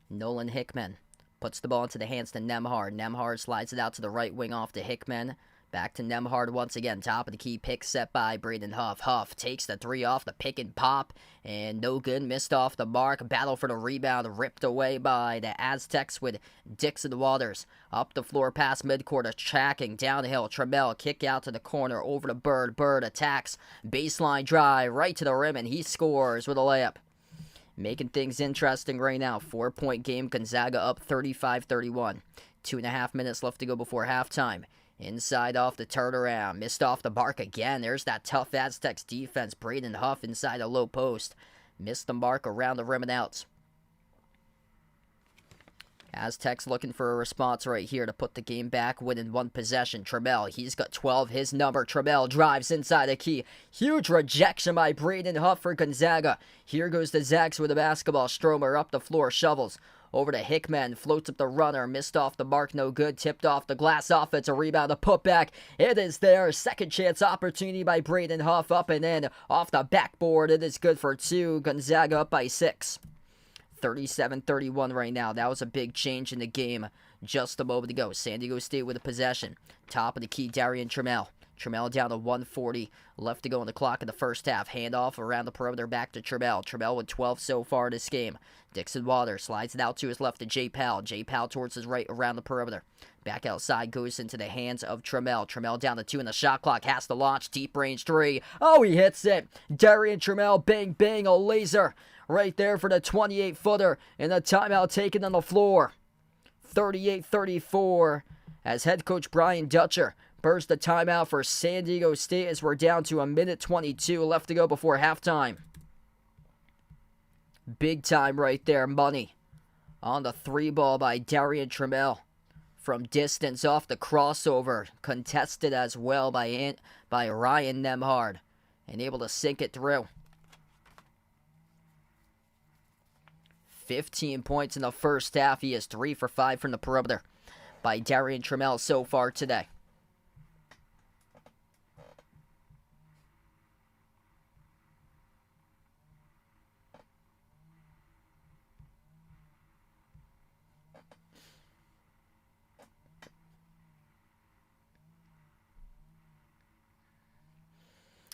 Speaker 1: Nolan Hickman puts the ball into the hands to Nembhard. Nembhard slides it out to the right wing off to Hickman. Back to Nembhard once again. Top of the key pick set by Braden Huff. Huff takes the three off the pick and pop. And no good. Missed off the mark. Battle for the rebound. Ripped away by the Aztecs with Dixon Waters. Up the floor past midcourt. Tracking downhill. Trammell kick out to the corner. Over to Bird. Bird attacks. Baseline drive. Right to the rim. And he scores with a layup. Making things interesting right now. 4-point game. Gonzaga up 35-31. 2.5 minutes left to go before halftime. Inside off the turnaround. Missed off the mark again. There's that tough Aztecs defense. Braden Huff inside a low post. Missed the mark around the rim and out. Aztecs looking for a response right here to put the game back within one possession. Trammell, he's got 12, his number. Trammell drives inside the key. Huge rejection by Braden Huff for Gonzaga. Here goes the Zags with the basketball. Stromer up the floor, shovels. Over to Hickman, floats up the runner, missed off the mark, no good, tipped off the glass, offensive rebound, a putback, it is there, second chance opportunity by Braden Huff, up and in, off the backboard, it is good for two, Gonzaga up by 6. 37-31 right now. That was a big change in the game just a moment ago. San Diego State with a possession. Top of the key, Darian Trammell. Trammell down to 1:40 left to go on the clock in the first half. Handoff around the perimeter back to Trammell. Trammell with 12 so far this game. Dixon Waters slides it out to his left to J. Powell. J. Powell towards his right around the perimeter. Back outside goes into the hands of Trammell. Trammell down to 2 in the shot clock. Has to launch. Deep range 3. Oh, he hits it. Darian Trammell, bang, bang, a laser. Right there for the 28-footer. And the timeout taken on the floor. 38-34 as head coach Brian Dutcher burst the timeout for San Diego State as we're down to 1:22 left to go before halftime. Big time right there, money on the 3 ball by Darian Trammell. From distance off the crossover, contested as well by Ryan Nembhard, and able to sink it through. 15 points in the first half. He is 3 for 5 from the perimeter by Darian Trammell so far today.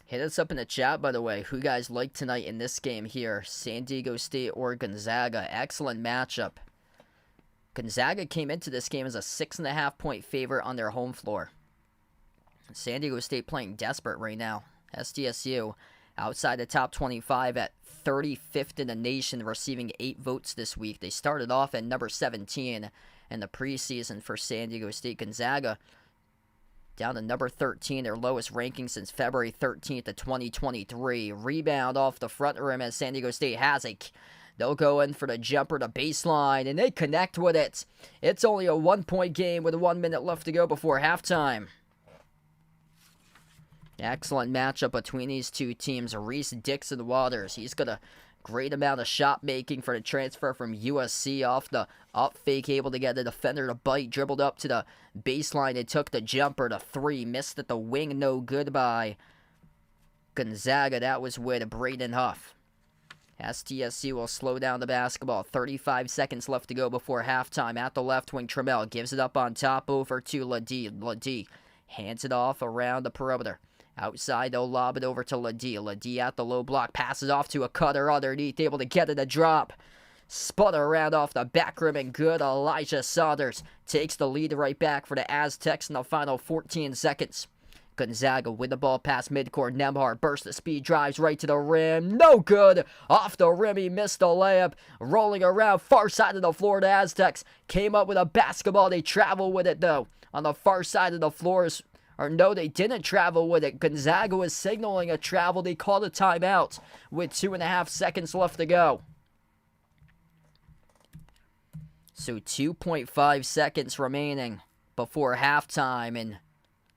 Speaker 1: Hit us up in the chat, by the way, who you guys like tonight in this game here. San Diego State or Gonzaga. Excellent matchup. Gonzaga came into this game as a 6.5-point favorite on their home floor. San Diego State playing desperate right now. SDSU outside the top 25 at 35th in the nation, receiving 8 votes this week. They started off at number 17 in the preseason for San Diego State. Gonzaga down to number 13, their lowest ranking since February 13th of 2023. Rebound off the front rim as San Diego State has it. They'll go in for the jumper to baseline, and they connect with it. It's only a 1-point game with 1 minute left to go before halftime. Excellent matchup between these two teams. Reese Dixon Waters, he's got a great amount of shot making for the transfer from USC. Off the up fake, able to get the defender to bite, dribbled up to the baseline and took the jumper to 3. Missed at the wing, no good by Gonzaga. That was with Braden Huff. SDSU will slow down the basketball. 35 seconds left to go before halftime. At the left wing, Trammell gives it up on top over to Ladie. Ladie hands it off around the perimeter. Outside, they'll lob it over to Ladie. Ladie at the low block, passes off to a cutter underneath, able to get it a drop. Spun around off the back rim and good. Elijah Saunders takes the lead right back for the Aztecs in the final 14 seconds. Gonzaga with the ball past midcourt. Nembhard bursts the speed, drives right to the rim. No good. Off the rim, he missed the layup. Rolling around far side of the floor, the Aztecs came up with a basketball. They travel with it, though. On the far side of the floor, or no, they didn't travel with it. Gonzaga was signaling a travel. They called a timeout with 2.5 seconds left to go. So 2.5 seconds remaining before halftime, and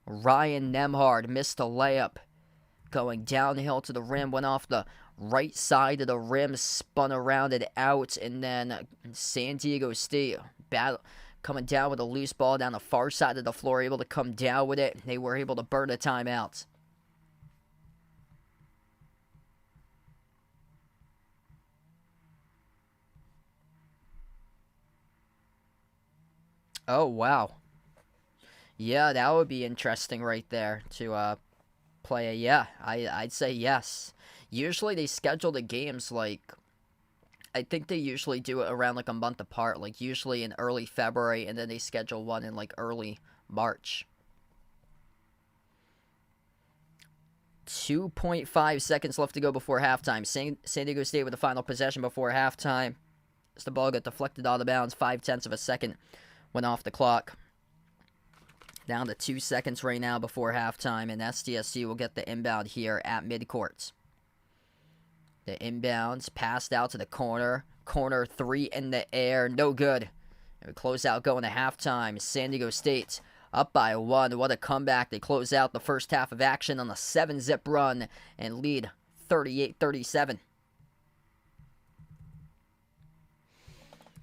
Speaker 1: Ryan Nembhard missed a layup. Going downhill to the rim, went off the right side of the rim, spun around and out, and then San Diego State coming down with a loose ball down the far side of the floor, able to come down with it. They were able to burn a timeout. Oh, wow. Yeah, that would be interesting right there to play a, yeah, I'd say yes. Usually they schedule the games like, I think they usually do it around like a month apart, like usually in early February, and then they schedule one in like early March. 2.5 seconds left to go before halftime. San Diego State with the final possession before halftime. As the ball got deflected out of bounds, 0.5 of a second went off the clock. Down to 2 seconds right now before halftime, and SDSU will get the inbound here at midcourt. The inbounds passed out to the corner. Corner three in the air, no good. And we close out going to halftime. San Diego State up by 1. What a comeback. They close out the first half of action on a 7-zip run and lead 38-37.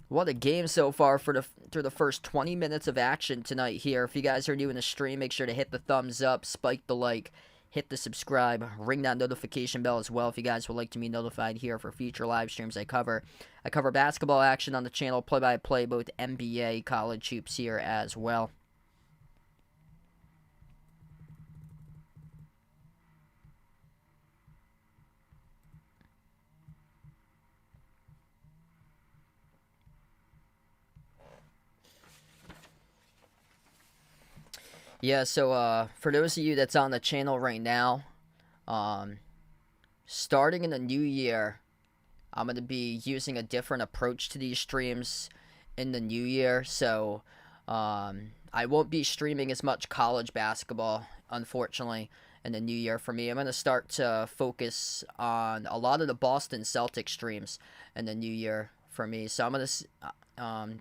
Speaker 1: What a game so far through the first 20 minutes of action tonight here. If you guys are new in the stream, make sure to hit the thumbs up, spike the like, hit the subscribe, ring that notification bell as well if you guys would like to be notified here for future live streams I cover. I cover basketball action on the channel, play-by-play, both NBA, college hoops here as well. Yeah, so for those of you that's on the channel right now, starting in the new year, I'm going to be using a different approach to these streams in the new year. So I won't be streaming as much college basketball, unfortunately, in the new year for me. I'm going to start to focus on a lot of the Boston Celtics streams in the new year for me. So I'm going to...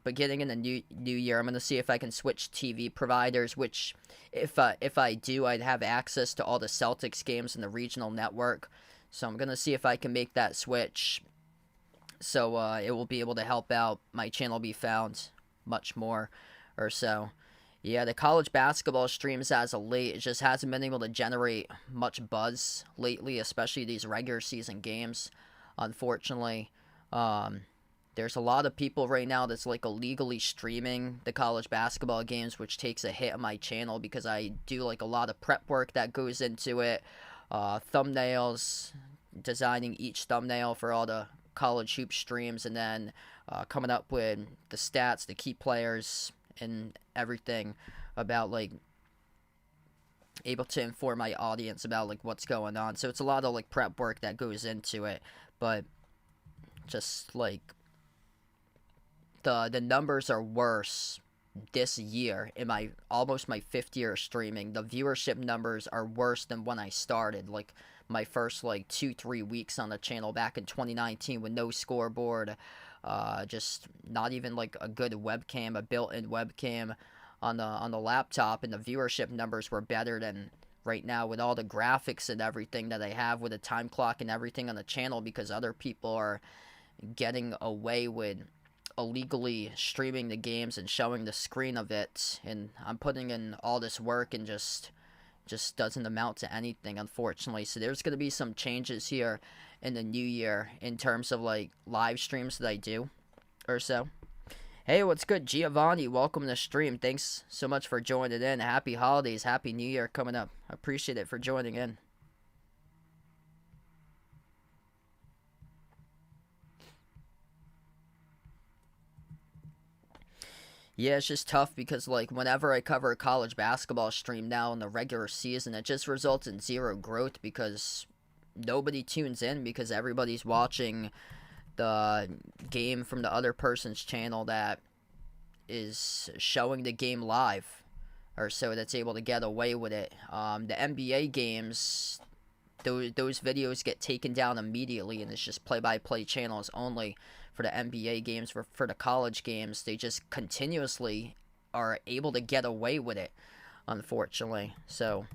Speaker 1: beginning in the new year, I'm going to see if I can switch TV providers, which if I do, I'd have access to all the Celtics games in the regional network. So I'm going to see if I can make that switch, so it will be able to help out my channel be found much more or so. Yeah, the college basketball streams as of late, it just hasn't been able to generate much buzz lately, especially these regular season games, unfortunately. There's a lot of people right now that's like illegally streaming the college basketball games, which takes a hit on my channel because I do like a lot of prep work that goes into it. Thumbnails, designing each thumbnail for all the college hoop streams, and then coming up with the stats, the key players, and everything about like able to inform my audience about like what's going on. So it's a lot of like prep work that goes into it, but just like the numbers are worse this year in almost my 5th year of streaming. The viewership numbers are worse than when I started, like my first like 2-3 weeks on the channel back in 2019 with no scoreboard, just not even like a good webcam, a built-in webcam on the laptop, and the viewership numbers were better than right now with all the graphics and everything that I have with a time clock and everything on the channel, because other people are getting away with illegally streaming the games and showing the screen of it, and I'm putting in all this work and just doesn't amount to anything, unfortunately. So there's going to be some changes here in the new year in terms of like live streams that I do or so. Hey, what's good, Giovanni? Welcome to the stream. Thanks so much for joining in. Happy holidays, happy new year coming up. I appreciate it for joining in. Yeah, it's just tough because, like, whenever I cover a college basketball stream now in the regular season, it just results in zero growth because nobody tunes in because everybody's watching the game from the other person's channel that is showing the game live, or so that's able to get away with it. The NBA games, those videos get taken down immediately, and it's just play-by-play channels only. For the NBA games, for the college games, they just continuously are able to get away with it, unfortunately. So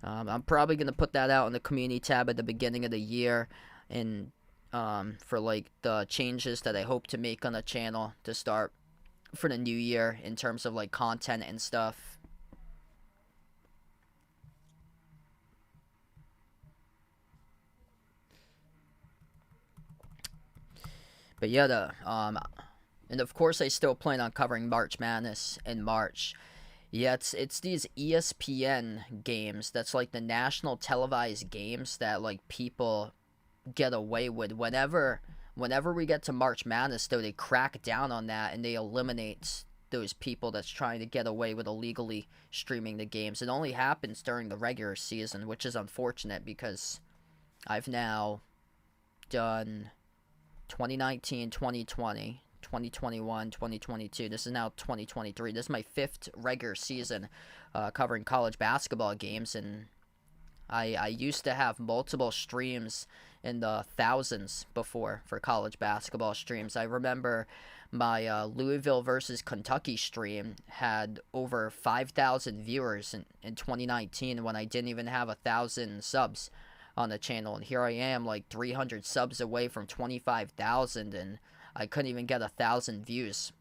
Speaker 1: I'm probably going to put that out in the community tab at the beginning of the year, and for like the changes that I hope to make on the channel to start for the new year in terms of like content and stuff. But yeah, and of course I still plan on covering March Madness in March. Yeah, it's these ESPN games that's like the national televised games that like people get away with. Whenever we get to March Madness, though, they crack down on that and they eliminate those people that's trying to get away with illegally streaming the games. It only happens during the regular season, which is unfortunate because I've now done 2019, 2020, 2021, 2022. This is now 2023. This is my 5th regular season covering college basketball games, and I used to have multiple streams in the thousands before for college basketball streams. I remember my Louisville versus Kentucky stream had over 5,000 viewers in 2019 when I didn't even have 1,000 subs on the channel, and here I am like 300 subs away from 25,000, and I couldn't even get 1,000 views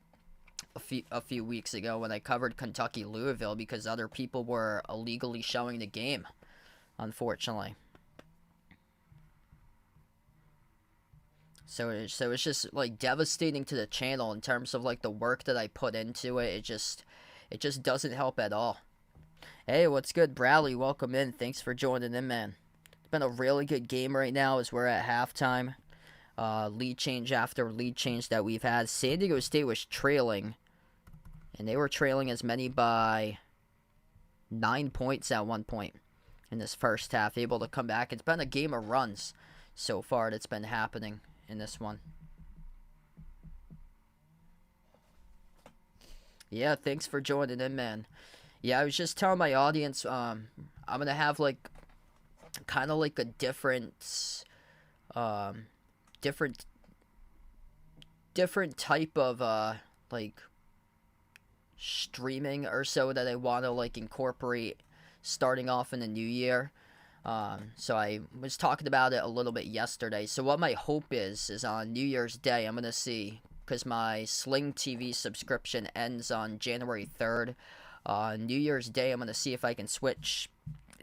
Speaker 1: a few weeks ago when I covered Kentucky Louisville because other people were illegally showing the game, unfortunately. So it's just like devastating to the channel in terms of like the work that I put into it. It just doesn't help at all. Hey, what's good, Bradley? Welcome in. Thanks for joining in, man. Been a really good game right now as we're at halftime. Lead change after lead change that we've had. San Diego State was trailing, and they were trailing as many by 9 points at one point in this first half, able to come back. It's been a game of runs so far that's been happening in this one. Yeah, thanks for joining in, man. Yeah, I was just telling my audience, I'm gonna have like kind of like a different different type of like streaming or so that I want to like incorporate starting off in the new year. So I was talking about it a little bit yesterday. So what my hope is on New Year's Day, I'm gonna see, because my Sling TV subscription ends on January 3rd. New Year's Day, I'm gonna see if I can switch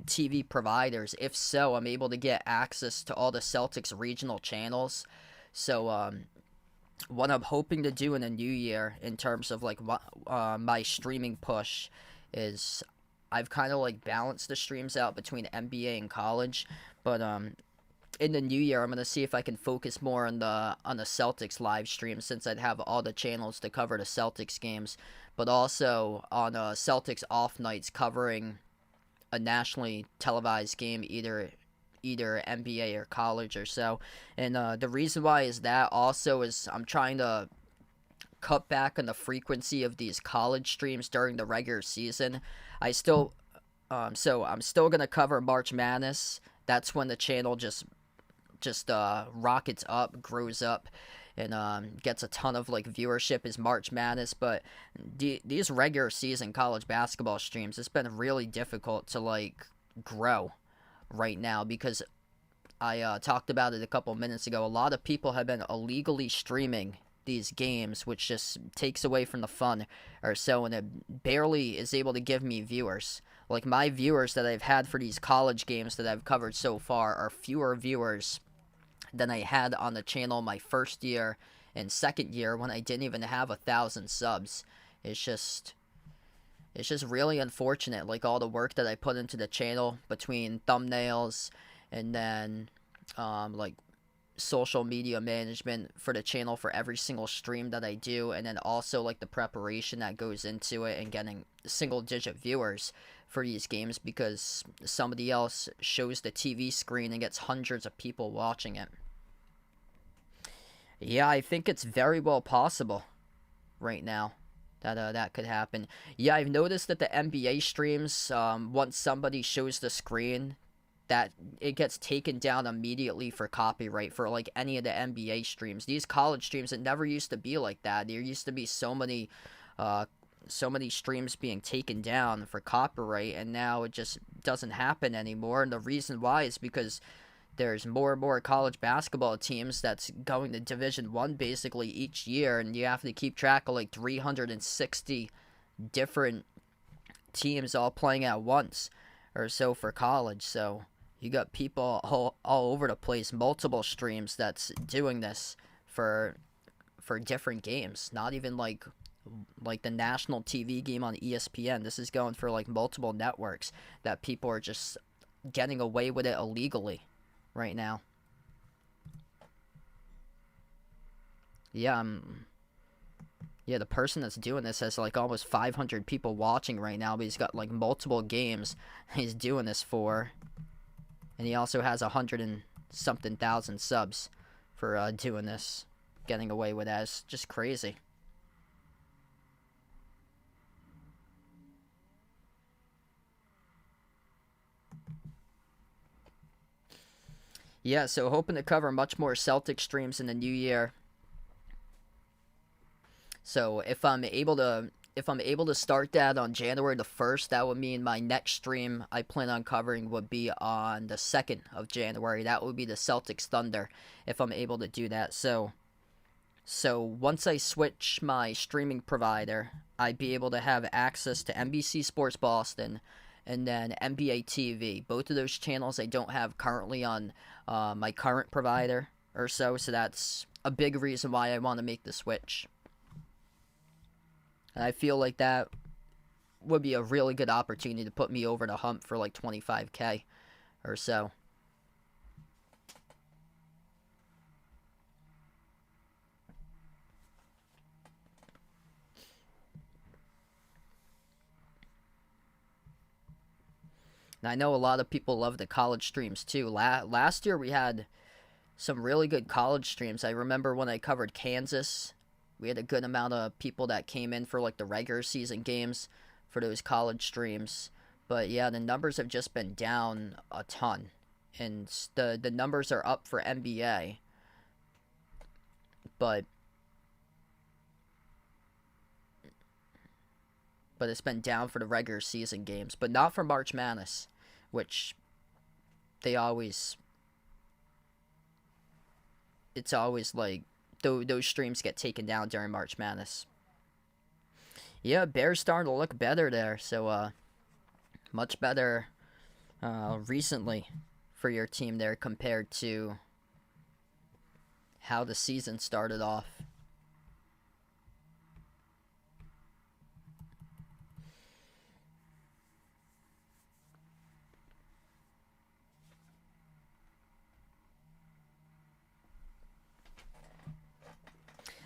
Speaker 1: TV providers. If so, I'm able to get access to all the Celtics regional channels. So what I'm hoping to do in the new year in terms of like my streaming push is I've kind of like balanced the streams out between NBA and college, but in the new year I'm gonna see if I can focus more on the Celtics live stream, since I'd have all the channels to cover the Celtics games, but also on Celtics off nights covering a nationally televised game, either NBA or college or so. And the reason why is that also is I'm trying to cut back on the frequency of these college streams during the regular season. I still so I'm still gonna cover March Madness. That's when the channel just rockets up, grows up, and gets a ton of like viewership is March Madness. But these regular season college basketball streams, it's been really difficult to like grow right now because I talked about it a couple minutes ago. A lot of people have been illegally streaming these games, which just takes away from the fun or so, and it barely is able to give me viewers. Like my viewers that I've had for these college games that I've covered so far are fewer viewers than I had on the channel my first year and second year when I didn't even have 1,000 subs. It's just really unfortunate, like all the work that I put into the channel between thumbnails and then like social media management for the channel for every single stream that I do, and then also like the preparation that goes into it and getting single digit viewers for these games, because somebody else shows the TV screen and gets hundreds of people watching it. Yeah, I think it's very well possible right now that that could happen. Yeah, I've noticed that the NBA streams, once somebody shows the screen, that it gets taken down immediately for copyright for like any of the NBA streams. These college streams, it never used to be like that. There used to be so many streams being taken down for copyright, and now it just doesn't happen anymore. And the reason why is because there's more and more college basketball teams that's going to Division I basically each year, and you have to keep track of like 360 different teams all playing at once or so for college. So you got people all over the place, multiple streams that's doing this for different games. Not even like the national TV game on ESPN. This is going for like multiple networks that people are just getting away with it illegally right now. Yeah, the person that's doing this has like almost 500 people watching right now, but he's got like multiple games he's doing this for. And he also has 100 and something thousand subs for doing this, getting away with that. It's just crazy. Yeah, so hoping to cover much more Celtic streams in the new year. So if I'm able to start that on January the 1st, that would mean my next stream I plan on covering would be on the 2nd of January. That would be the Celtics Thunder, if I'm able to do that. So once I switch my streaming provider, I'd be able to have access to NBC Sports Boston and then NBA TV. Both of those channels I don't have currently on my current provider or so that's a big reason why I want to make the switch. And I feel like that would be a really good opportunity to put me over the hump for like 25K or so. And I know a lot of people love the college streams too. Last year we had some really good college streams. I remember when I covered Kansas, we had a good amount of people that came in for like the regular season games for those college streams. But yeah, the numbers have just been down a ton. And the numbers are up for NBA. But it's been down for the regular season games, but not for March Madness, which it's always like those streams get taken down during March Madness. Yeah, Bears starting to look better there, so much better recently for your team there compared to how the season started off.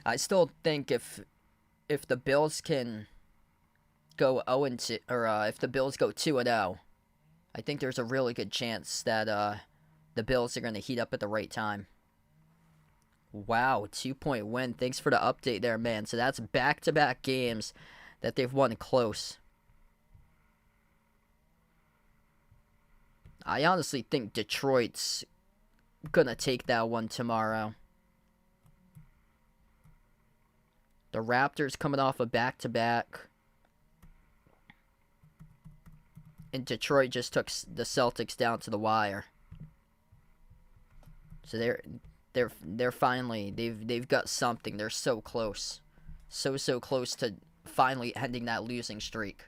Speaker 1: I still think if the Bills can go 0-2, or if the Bills go 2-0, I think there's a really good chance that the Bills are going to heat up at the right time. Wow, 2-point win. Thanks for the update there, man. So that's back-to-back games that they've won close. I honestly think Detroit's going to take that one tomorrow. The Raptors coming off a back-to-back. And Detroit just took the Celtics down to the wire. So they're finally they've got something. They're so close. So close to finally ending that losing streak.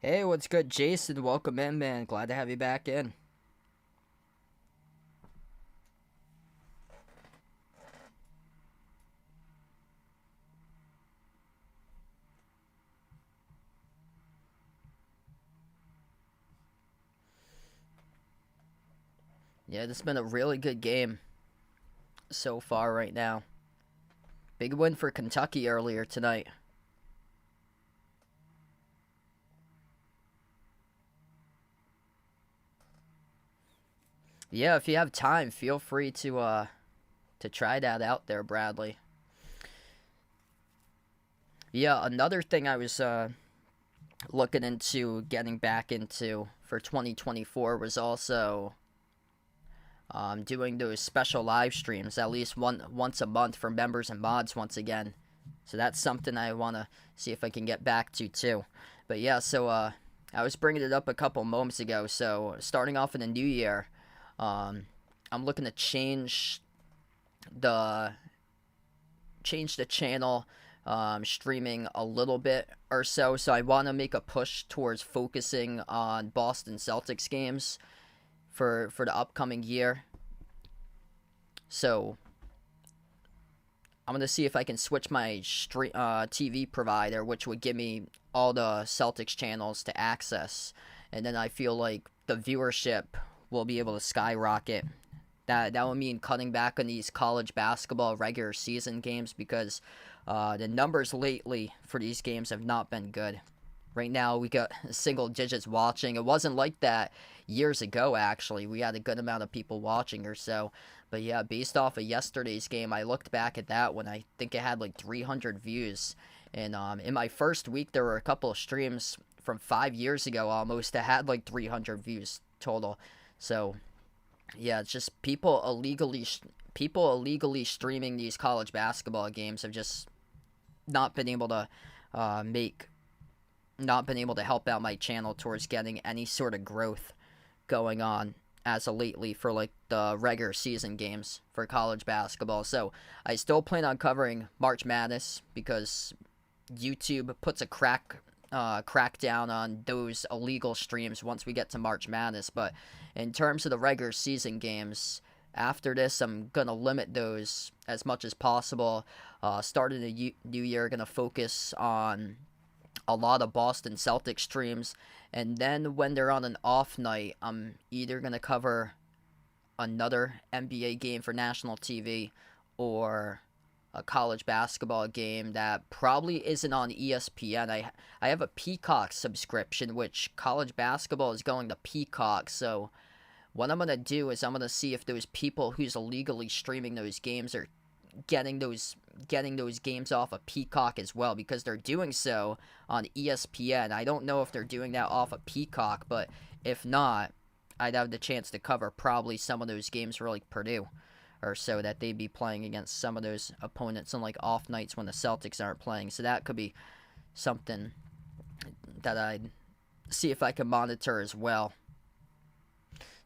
Speaker 1: Hey, what's good, Jason? Welcome in, man. Glad to have you back in. Yeah, this has been a really good game so far right now. Big win for Kentucky earlier tonight. Yeah, if you have time, feel free to try that out there, Bradley. Yeah, another thing I was looking into getting back into for 2024 was also doing those special live streams at least once a month for members and mods once again. So that's something I want to see if I can get back to too. But yeah, so I was bringing it up a couple moments ago. So starting off in the new year, I'm looking to change the channel streaming a little bit or so. So I want to make a push towards focusing on Boston Celtics games for the upcoming year. So I'm going to see if I can switch my TV provider, which would give me all the Celtics channels to access. And then I feel like the viewership will be able to skyrocket. That would mean cutting back on these college basketball regular season games because the numbers lately for these games have not been good. Right now, we got single digits watching. It wasn't like that years ago, actually. We had a good amount of people watching or so. But yeah, based off of yesterday's game, I looked back at that when I think it had like 300 views. And in my first week, there were a couple of streams from 5 years ago almost that had like 300 views total. So yeah, it's just people illegally streaming these college basketball games have just not been able to help out my channel towards getting any sort of growth going on as of lately for like the regular season games for college basketball. So I still plan on covering March Madness because YouTube puts a crackdown on those illegal streams once we get to March Madness. But in terms of the regular season games, after this, I'm going to limit those as much as possible. Starting the new year, going to focus on a lot of Boston Celtics streams. And then when they're on an off night, I'm either going to cover another NBA game for national TV or a college basketball game that probably isn't on ESPN. I have a Peacock subscription, which college basketball is going to Peacock. So what I'm going to do is I'm going to see if those people who's illegally streaming those games are getting those games off of Peacock as well, because they're doing so on ESPN. I don't know if they're doing that off of Peacock, but if not, I'd have the chance to cover probably some of those games for like Purdue or so that they'd be playing against some of those opponents on like off nights when the Celtics aren't playing. So that could be something that I'd see if I can monitor as well.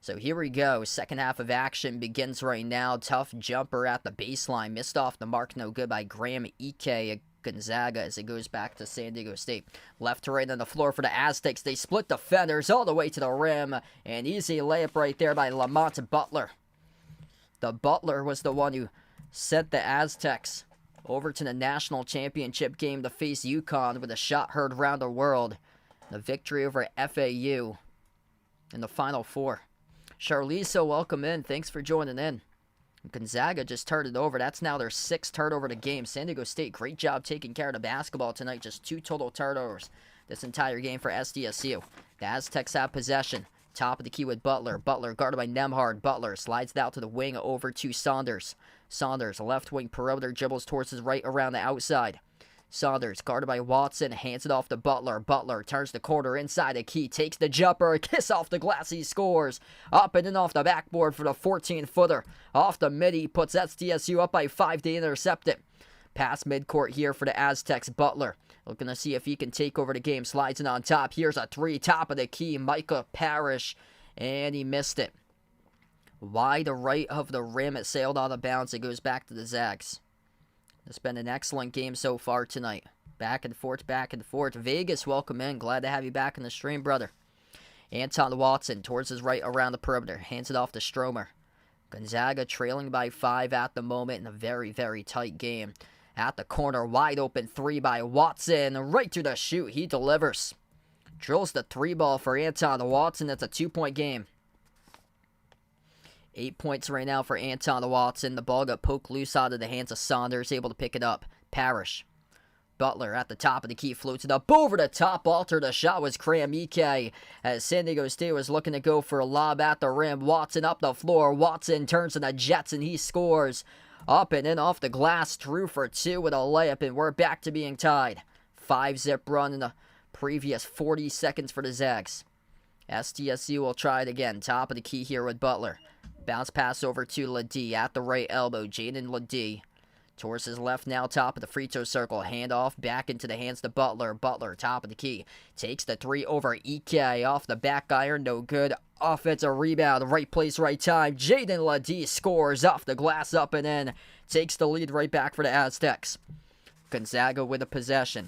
Speaker 1: So here we go. Second half of action begins right now. Tough jumper at the baseline. Missed off the mark. No good by Graham Ike Gonzaga as it goes back to San Diego State. Left to right on the floor for the Aztecs. They split defenders all the way to the rim. An easy layup right there by Lamont Butler. The Butler was the one who sent the Aztecs over to the national championship game to face UConn with a shot heard around the world. The victory over FAU in the Final Four. Charlize, welcome in. Thanks for joining in. Gonzaga just turned it over. That's now their 6th turnover of the game. San Diego State, great job taking care of the basketball tonight. Just 2 total turnovers this entire game for SDSU. The Aztecs have possession. Top of the key with Butler. Butler guarded by Nembhard. Butler slides it out to the wing over to Saunders. Saunders, left wing perimeter, dribbles towards his right around the outside. Saunders, guarded by Watson, hands it off to Butler. Butler turns the corner inside the key, takes the jumper, a kiss off the glass, he scores. Up and in off the backboard for the 14-footer. Off the mid, he puts SDSU up by 5 to intercept it. Pass midcourt here for the Aztecs. Butler looking to see if he can take over the game. Slides it on top. Here's a 3, top of the key. Micah Parrish, and he missed it. Wide right of the rim, it sailed out of bounds. It goes back to the Zags. It's been an excellent game so far tonight. Back and forth, back and forth. Vegas, welcome in. Glad to have you back in the stream, brother. Anton Watson towards his right around the perimeter. Hands it off to Stromer. Gonzaga trailing by 5 at the moment in a very, very tight game. At the corner, wide open 3 by Watson. Right to the shoot. He delivers. Drills the 3 ball for Anton Watson. It's a 2-point game. 8 points right now for Anton Watson. The ball got poked loose out of the hands of Saunders. Able to pick it up. Parrish. Butler at the top of the key, floats it up over the top. Alter, the shot was Ike as San Diego State was looking to go for a lob at the rim. Watson up the floor. Watson turns to the Jets and he scores. Up and in off the glass. Drew for 2 with a layup, and we're back to being tied. 5-zip run in the previous 40 seconds for the Zags. SDSU will try it again. Top of the key here with Butler. Bounce pass over to Ledee at the right elbow. Jaden Ledee. Towards his left now, top of the free throw circle. Handoff back into the hands to Butler. Butler, top of the key. Takes the 3 over Ike. Off the back iron, no good. Offensive rebound, right place, right time. Jaden Ledee scores off the glass, up and in. Takes the lead right back for the Aztecs. Gonzaga with a possession.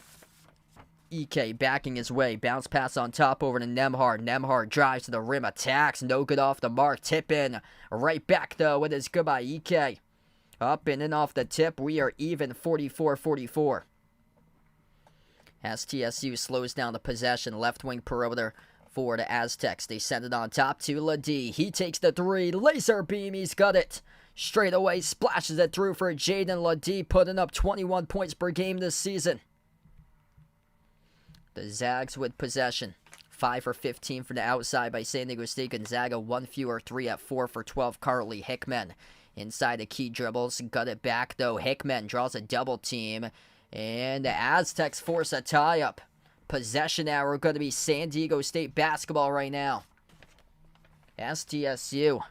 Speaker 1: Ike backing his way. Bounce pass on top over to Nembhard. Nembhard drives to the rim, attacks. No good off the mark. Tip in. Right back, though. It is good by Ike. Up and in off the tip. We are even 44-44. SDSU slows down the possession. Left wing perimeter for the Aztecs. They send it on top to Ledee. He takes the 3. Laser beam. He's got it. Straight away splashes it through for Jaden Ledee, putting up 21 points per game this season. The Zags with possession. 5 for 15 from the outside by San Diego State. Gonzaga 1 fewer, 3 at 4 for 12 currently. Hickman inside the key dribbles. Got it back though. Hickman draws a double team. And the Aztecs force a tie-up. Possession hour going to be San Diego State basketball right now. SDSU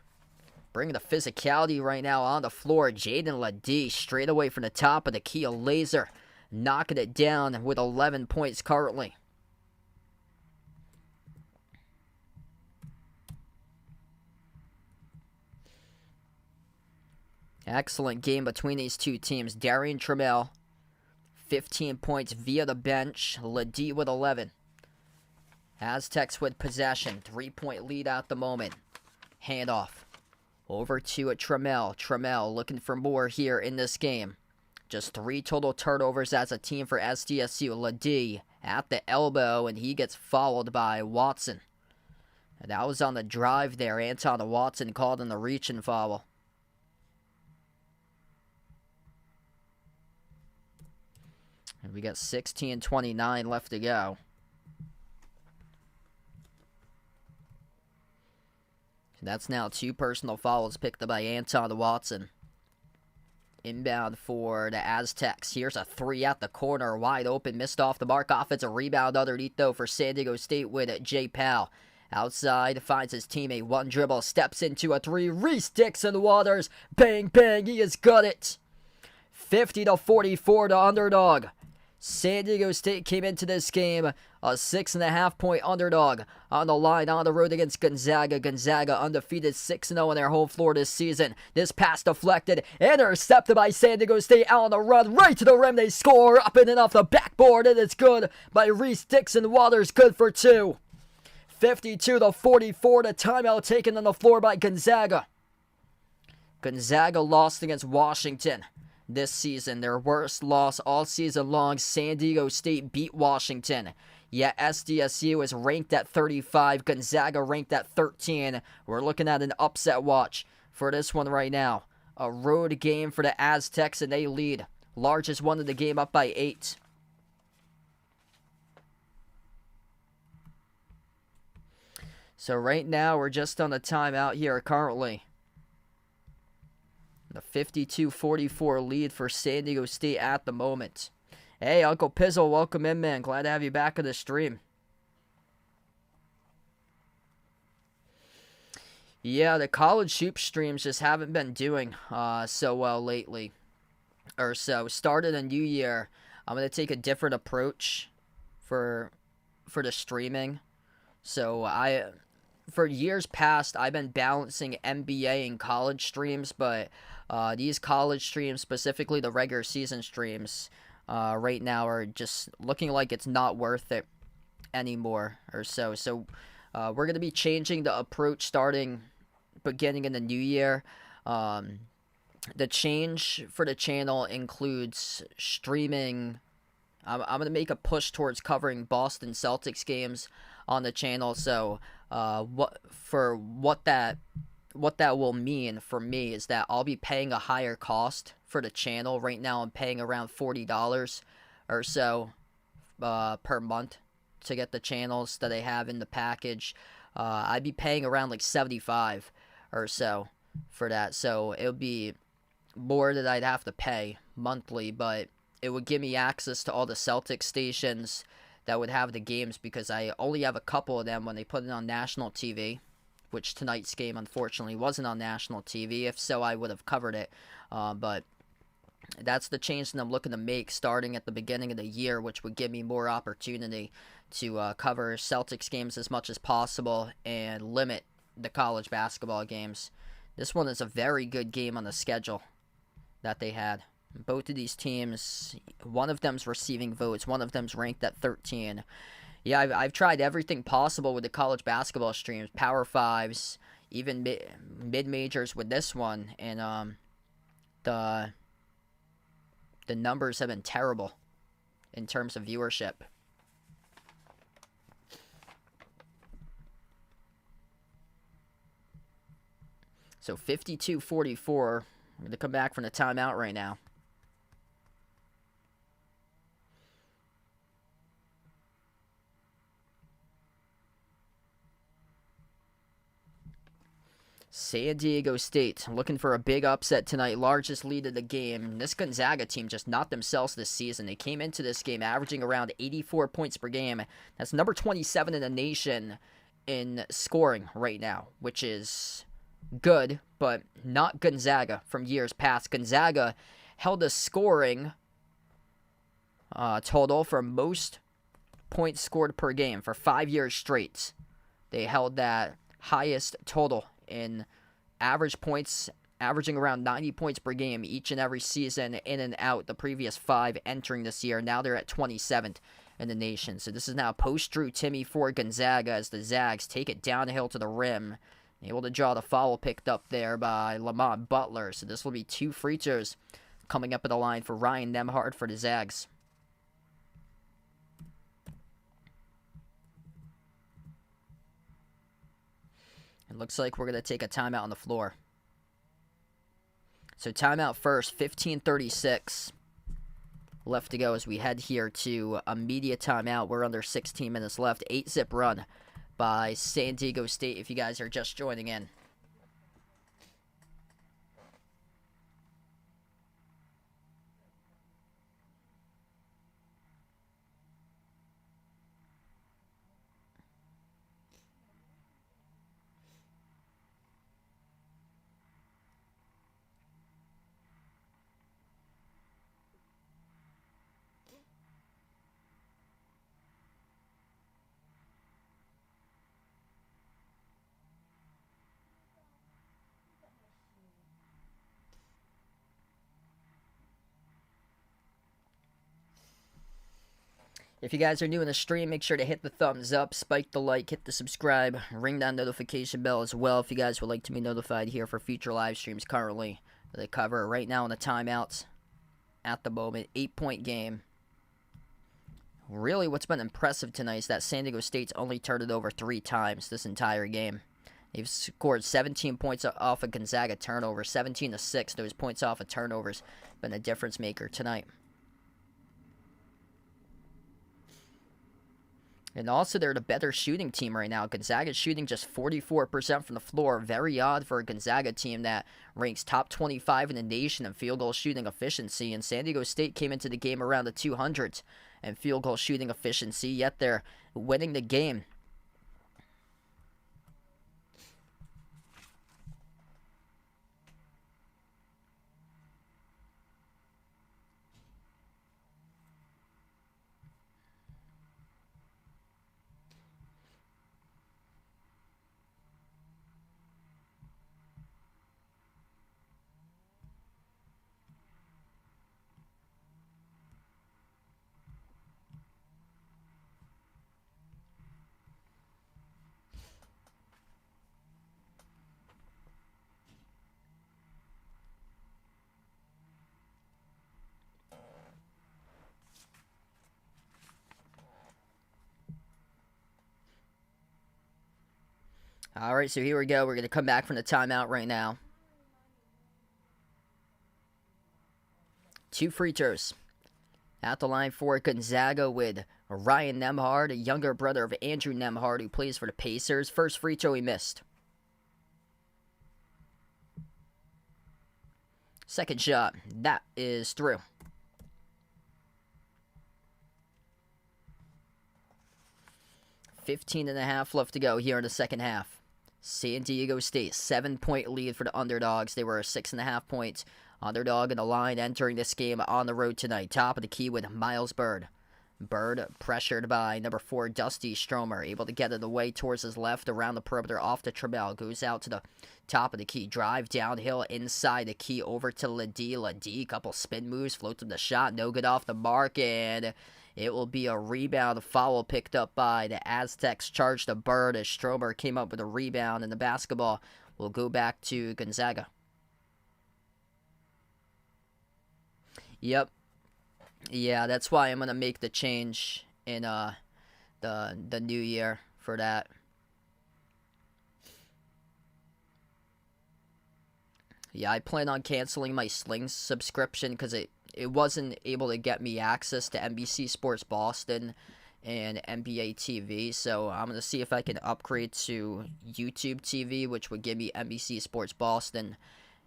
Speaker 1: bringing the physicality right now on the floor. Jaden Ledee straight away from the top of the key. A laser. Knocking it down with 11 points currently. Excellent game between these two teams. Darian Trammell, 15 points via the bench. Ledee with 11. Aztecs with possession. 3-point lead at the moment. Handoff. Over to Trammell. Trammell looking for more here in this game. Just 3 total turnovers as a team for SDSU. Ledee at the elbow, and he gets fouled by Watson. And that was on the drive there. Anton Watson called in the reach and foul. And we got 16:29 left to go. That's now 2 personal fouls picked up by Anton Watson. Inbound for the Aztecs. Here's a 3 at the corner. Wide open. Missed off the mark. Offensive rebound underneath, though, for San Diego State with Jay Powell. Outside. Finds his teammate. 1 dribble. Steps into a 3. Reese Dixon Waters. Bang, bang. He has got it. 50-44 to underdog. San Diego State came into this game a 6.5-point underdog on the line on the road against Gonzaga. Gonzaga undefeated 6-0 on their home floor this season. This pass deflected, intercepted by San Diego State out on the run, right to the rim. They score up and in off the backboard, and it's good by Reese Dixon Waters, good for 2. 52-44, the timeout taken on the floor by Gonzaga. Gonzaga lost against Washington this season, their worst loss all season long. San Diego State beat Washington. Yet SDSU is ranked at 35, Gonzaga ranked at 13. We're looking at an upset watch for this one right now. A road game for the Aztecs, and they lead. Largest one of the game, up by 8. So right now, we're just on a timeout here currently. The 52-44 lead for San Diego State at the moment. Hey, Uncle Pizzle, welcome in, man. Glad to have you back on the stream. Yeah, the college hoop streams just haven't been doing so well lately. Or so. Started a new year. I'm going to take a different approach for the streaming. So for years past, I've been balancing NBA and college streams, but these college streams, specifically the regular season streams, right now are just looking like it's not worth it anymore or so. So we're going to be changing the approach starting beginning in the new year. The change for the channel includes streaming. I'm going to make a push towards covering Boston Celtics games on the channel. So what that will mean for me is that I'll be paying a higher cost for the channel. Right now I'm paying around $40 or so per month to get the channels that they have in the package. I'd be paying around like $75 or so for that. So it would be more that I'd have to pay monthly, but it would give me access to all the Celtics stations that would have the games, because I only have a couple of them when they put it on national TV, which tonight's game unfortunately wasn't on national TV. If so, I would have covered it. But that's the change that I'm looking to make starting at the beginning of the year, which would give me more opportunity to cover Celtics games as much as possible and limit the college basketball games. This one is a very good game on the schedule that they had. Both of these teams, one of them's receiving votes, one of them's ranked at 13. Yeah, I've tried everything possible with the college basketball streams, Power Fives, even mid-majors with this one, and the numbers have been terrible in terms of viewership. So 52-44. I'm going to come back from the timeout right now. San Diego State looking for a big upset tonight, largest lead of the game. This Gonzaga team just not themselves this season. They came into this game averaging around 84 points per game. That's number 27 in the nation in scoring right now, which is good, but not Gonzaga from years past. Gonzaga held a scoring total for most points scored per game for 5 years straight. They held that highest total in average points, averaging around 90 points per game each and every season in and out the previous 5 entering this year. Now they're at 27th in the nation. So this is now post-Drew Timme for Gonzaga as the Zags take it downhill to the rim. Able to draw the foul picked up there by Lamont Butler. So this will be 2 free throws coming up at the line for Ryan Nembhard for the Zags. It looks like we're going to take a timeout on the floor. So timeout first, 15:36 left to go as we head here to a media timeout. We're under 16 minutes left. 8-zip run by San Diego State if you guys are just joining in. If you guys are new in the stream, make sure to hit the thumbs up, spike the like, hit the subscribe, ring that notification bell as well if you guys would like to be notified here for future live streams currently that I cover right now in the timeouts at the moment. 8-point game. Really what's been impressive tonight is that San Diego State's only turned it over 3 times this entire game. They've scored 17 points off a Gonzaga turnover, 17-6. Those points off of turnovers been a difference maker tonight. And also, they're the better shooting team right now. Gonzaga's shooting just 44% from the floor. Very odd for a Gonzaga team that ranks top 25 in the nation in field goal shooting efficiency. And San Diego State came into the game around the 200s in field goal shooting efficiency, yet they're winning the game. All right, so here we go. We're going to come back from the timeout right now. 2 free throws. At the line for Gonzaga with Ryan Nembhard, a younger brother of Andrew Nembhard, who plays for the Pacers. First free throw he missed. Second shot, that is through. 15.5 left to go here in the second half. San Diego State, 7-point lead for the underdogs. They were a 6.5 point underdog in the line entering this game on the road tonight. Top of the key with Miles Bird. Bird pressured by number 4 Dusty Stromer, able to get it away towards his left around the perimeter off the Trebell. Goes out to the top of the key. Drive downhill inside the key over to Ladie. Ladie, couple spin moves, floats him the shot. No good off the mark, and it will be a rebound. A foul picked up by the Aztecs. Charged to Bird as Stromer came up with a rebound, and the basketball will go back to Gonzaga. Yep. Yeah, that's why I'm going to make the change in the new year for that. Yeah, I plan on canceling my Sling subscription because it wasn't able to get me access to NBC Sports Boston and NBA TV. So I'm going to see if I can upgrade to YouTube TV, which would give me NBC Sports Boston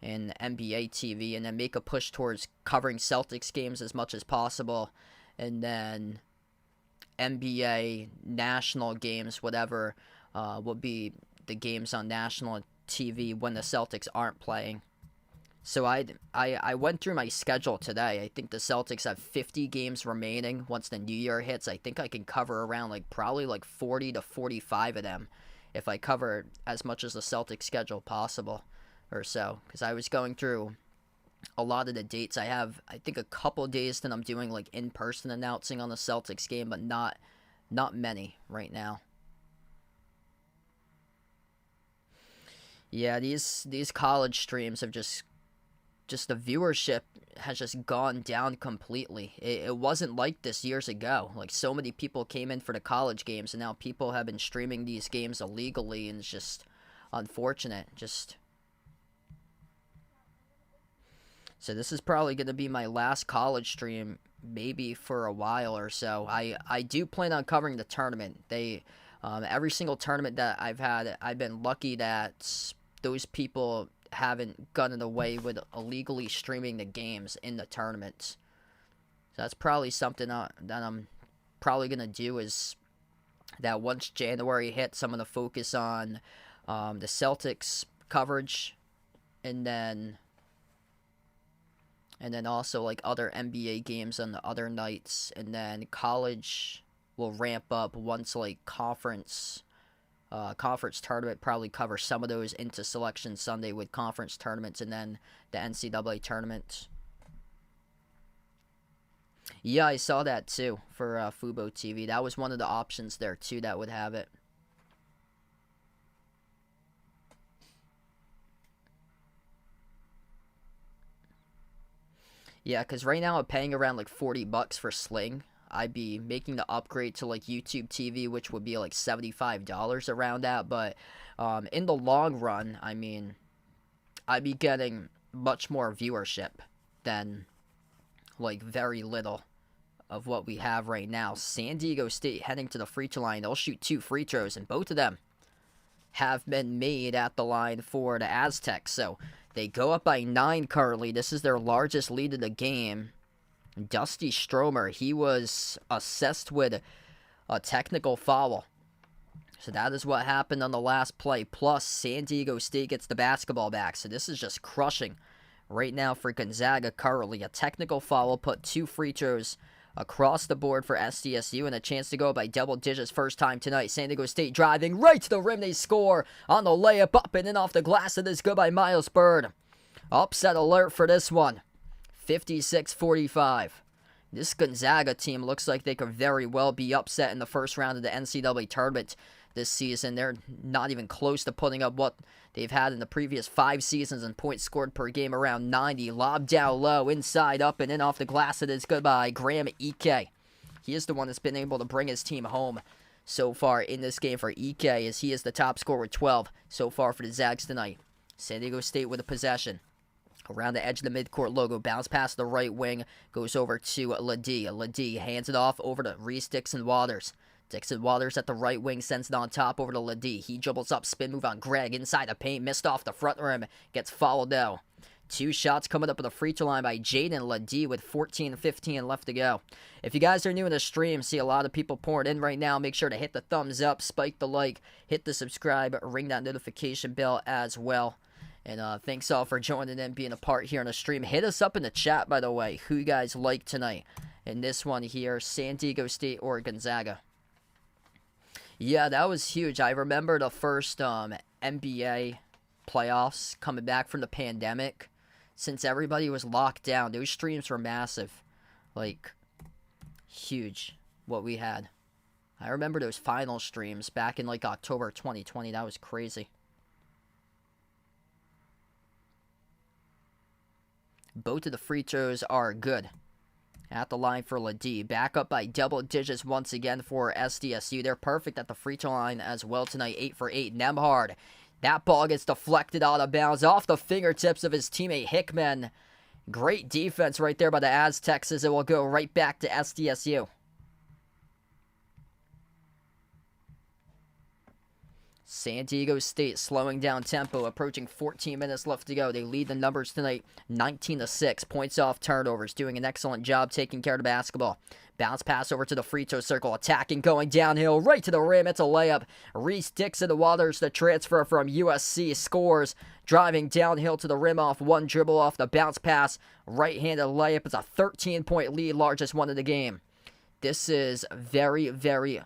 Speaker 1: and NBA TV, and then make a push towards covering Celtics games as much as possible, and then NBA national games, whatever will be the games on national TV when the Celtics aren't playing. So I went through my schedule today. I think the Celtics have 50 games remaining once the new year hits. I think I can cover around probably 40 to 45 of them if I cover as much as the Celtics schedule possible. Or so, because I was going through a lot of the dates. I have, I think, a couple days that I'm doing in-person announcing on the Celtics game, but not many right now. Yeah, these college streams have just the viewership has just gone down completely. It wasn't like this years ago. So many people came in for the college games, and now people have been streaming these games illegally, and it's just unfortunate. So this is probably going to be my last college stream, maybe for a while or so. I do plan on covering the tournament. Every single tournament that I've had, I've been lucky that those people haven't gotten away with illegally streaming the games in the tournaments. So that's probably something that I'm probably going to do, is that once January hits, I'm going to focus on the Celtics coverage, and then also other NBA games on the other nights, and then college will ramp up once conference tournament, probably cover some of those into Selection Sunday with conference tournaments, and then the NCAA tournament. Yeah, I saw that too for Fubo TV. That was one of the options there too that would have it. Yeah, because right now I'm paying around $40 for Sling. I'd be making the upgrade to YouTube TV, which would be $75 around that. But in the long run, I mean, I'd be getting much more viewership than very little of what we have right now. San Diego State heading to the free throw line. They'll shoot 2 free throws, and both of them have been made at the line for the Aztecs. So they go up by 9 currently. This is their largest lead of the game. Dusty Stromer, he was assessed with a technical foul. So that is what happened on the last play. Plus, San Diego State gets the basketball back. So this is just crushing right now for Gonzaga currently. A technical foul put 2 free throws across the board for SDSU, and a chance to go by double digits first time tonight. San Diego State driving right to the rim. They score on the layup, up and in off the glass. It is good by Miles Bird. Upset alert for this one. 56-45. This Gonzaga team looks like they could very well be upset in the first round of the NCAA tournament this season. They're not even close to putting up what they've had in the previous 5 seasons in points scored per game, around 90. Lob down low, inside, up and in off the glass. It is good by Graham Ike. He is the one that's been able to bring his team home so far in this game for EK, as he is the top scorer with 12 so far for the Zags tonight. San Diego State with a possession. Around the edge of the midcourt logo, bounce past the right wing, goes over to Ledee. Ledee hands it off over to Reese Dixon-Waters. Dixon-Waters at the right wing sends it on top over to Ledee. He dribbles up, spin move on Greg, inside the paint, missed off the front rim, gets fouled though. 2 shots coming up at the free throw line by Jaden Ledee with 14:15 left to go. If you guys are new in the stream, see a lot of people pouring in right now, make sure to hit the thumbs up, spike the like, hit the subscribe, ring that notification bell as well. And thanks all for joining in, being a part here on the stream. Hit us up in the chat, by the way, who you guys like tonight. In this one here, San Diego State or Gonzaga. Yeah, that was huge. I remember the first NBA playoffs coming back from the pandemic. Since everybody was locked down, those streams were massive. Like, huge, what we had. I remember those final streams back in, like, October 2020. That was crazy. Both of the free throws are good. At the line for Ledee. Back up by double digits once again for SDSU. They're perfect at the free throw line as well tonight. 8 for 8. Nembhard. That ball gets deflected out of bounds off the fingertips of his teammate Hickman. Great defense right there by the Aztecs, as it will go right back to SDSU. San Diego State slowing down tempo, approaching 14 minutes left to go. They lead the numbers tonight 19-6. Points off turnovers, doing an excellent job taking care of the basketball. Bounce pass over to the free throw circle, attacking, going downhill, right to the rim. It's a layup. Reese Dixon-Waters, the transfer from USC, scores. Driving downhill to the rim off one dribble off the bounce pass. Right-handed layup. It's a 13-point lead, largest one of the game. This is very, very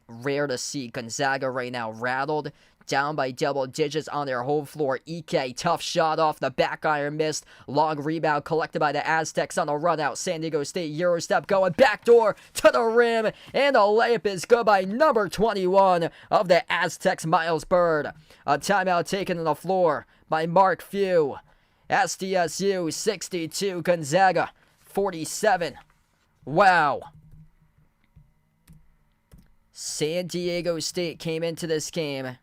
Speaker 1: rare to see. Gonzaga right now rattled, down by double digits on their home floor. EK, tough shot off the back iron, missed. Long rebound collected by the Aztecs on a run out. San Diego State Euro step going backdoor to the rim, and a layup is good by number 21 of the Aztecs, Miles Bird. A timeout taken on the floor by Mark Few. SDSU 62, Gonzaga 47. Wow. San Diego State came into this game